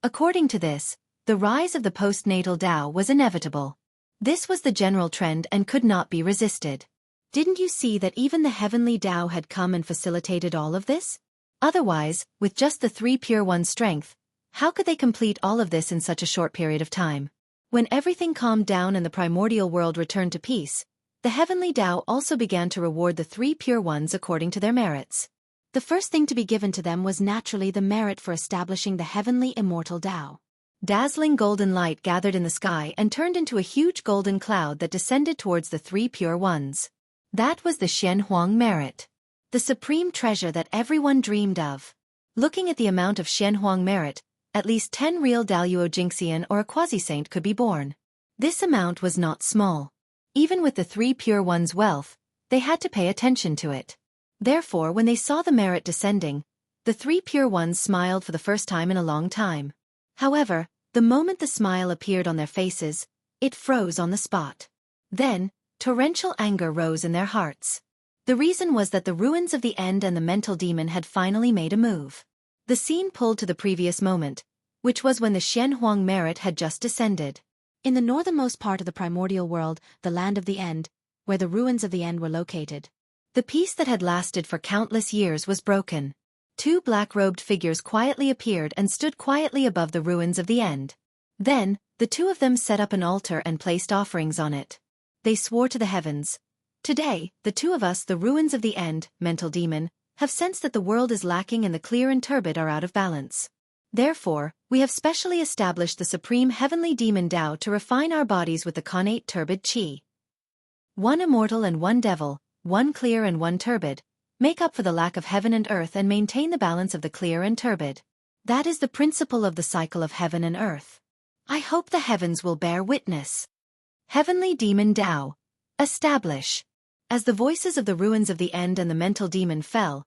According to this, the rise of the postnatal Tao was inevitable. This was the general trend and could not be resisted. Didn't you see that even the heavenly Tao had come and facilitated all of this? Otherwise, with just the three pure ones' strength, how could they complete all of this in such a short period of time? When everything calmed down and the primordial world returned to peace, The heavenly Tao also began to reward the three pure ones according to their merits. The first thing to be given to them was naturally the merit for establishing the heavenly immortal Tao. Dazzling golden light gathered in the sky and turned into a huge golden cloud that descended towards the three pure ones. That was the Xianhuang merit, the supreme treasure that everyone dreamed of. Looking at the amount of Xianhuang merit, at least 10 real Daluo Jingxian or a quasi-saint could be born. This amount was not small. Even with the three pure ones' wealth, they had to pay attention to it. Therefore, when they saw the merit descending, the three pure ones smiled for the first time in a long time. However, the moment the smile appeared on their faces, it froze on the spot. Then, torrential anger rose in their hearts. The reason was that the ruins of the End and the mental demon had finally made a move. The scene pulled to the previous moment, which was when the Xianhuang merit had just descended. In the northernmost part of the primordial world, the land of the End, where the ruins of the End were located, the peace that had lasted for countless years was broken. Two black-robed figures quietly appeared and stood quietly above the ruins of the End. Then, the two of them set up an altar and placed offerings on it. They swore to the heavens, "Today, the two of us, the ruins of the End, mental demon, have sensed that the world is lacking and the clear and turbid are out of balance. Therefore, we have specially established the supreme heavenly demon Tao to refine our bodies with the connate turbid qi. One immortal and one devil, one clear and one turbid, make up for the lack of heaven and earth and maintain the balance of the clear and turbid. That is the principle of the cycle of heaven and earth. I hope the heavens will bear witness. Heavenly demon Tao, establish." As the voices of the ruins of the End and the mental demon fell,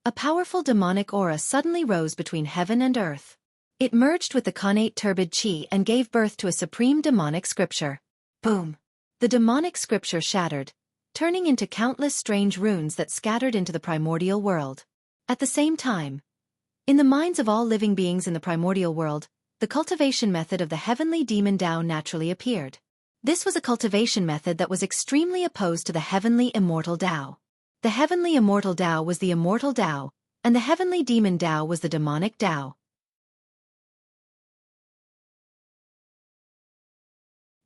a powerful demonic aura suddenly rose between heaven and earth. It merged with the connate turbid qi and gave birth to a supreme demonic scripture. Boom! The demonic scripture shattered, turning into countless strange runes that scattered into the primordial world. At the same time, in the minds of all living beings in the primordial world, the cultivation method of the heavenly demon Tao naturally appeared. This was a cultivation method that was extremely opposed to the heavenly immortal Tao. The heavenly immortal Tao was the immortal Tao, and the heavenly demon Tao was the demonic Tao.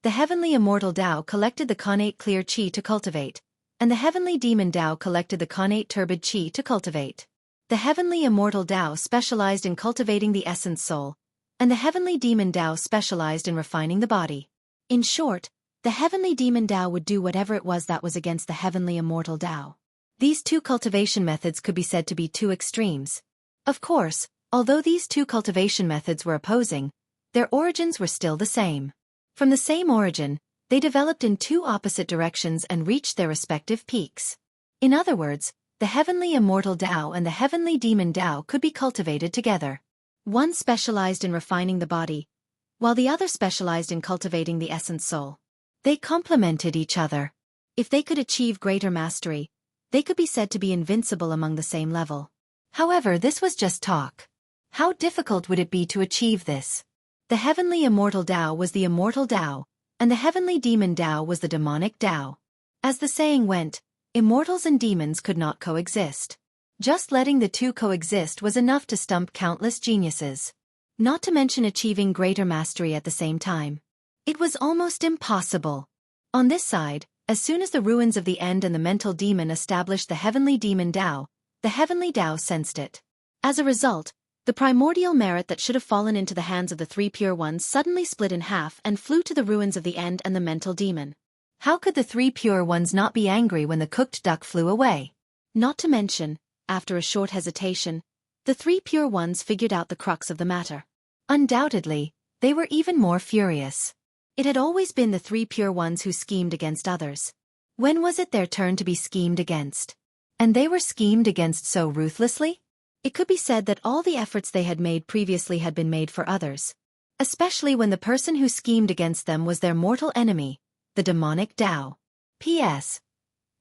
The heavenly immortal Tao collected the connate clear qi to cultivate, and the heavenly demon Tao collected the connate turbid qi to cultivate. The heavenly immortal Tao specialized in cultivating the essence soul, and the heavenly demon Tao specialized in refining the body. In short, the heavenly demon Tao would do whatever it was that was against the heavenly immortal Tao. These two cultivation methods could be said to be two extremes. Of course, although these two cultivation methods were opposing, their origins were still the same. From the same origin, they developed in two opposite directions and reached their respective peaks. In other words, the heavenly immortal Tao and the heavenly demon Tao could be cultivated together. One specialized in refining the body, while the other specialized in cultivating the essence soul. They complemented each other. If they could achieve greater mastery, they could be said to be invincible among the same level. However, this was just talk. How difficult would it be to achieve this? The heavenly immortal Tao was the immortal Tao, and the heavenly demon Tao was the demonic Tao. As the saying went, immortals and demons could not coexist. Just letting the two coexist was enough to stump countless geniuses. Not to mention achieving greater mastery at the same time. It was almost impossible. On this side, as soon as the ruins of the End and the mental demon established the heavenly demon Tao, the heavenly Tao sensed it. As a result, the primordial merit that should have fallen into the hands of the three pure ones suddenly split in half and flew to the ruins of the End and the mental demon. How could the three pure ones not be angry when the cooked duck flew away? Not to mention, after a short hesitation, the three pure ones figured out the crux of the matter. Undoubtedly, they were even more furious. It had always been the three pure ones who schemed against others. When was it their turn to be schemed against? And they were schemed against so ruthlessly? It could be said that all the efforts they had made previously had been made for others, especially when the person who schemed against them was their mortal enemy, the demonic Tao. P.S.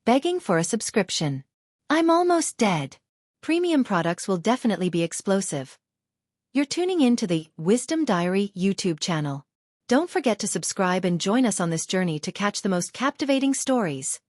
Begging for a subscription. I'm almost dead. Premium products will definitely be explosive. You're tuning in to the Wisdom Diary YouTube channel. Don't forget to subscribe and join us on this journey to catch the most captivating stories.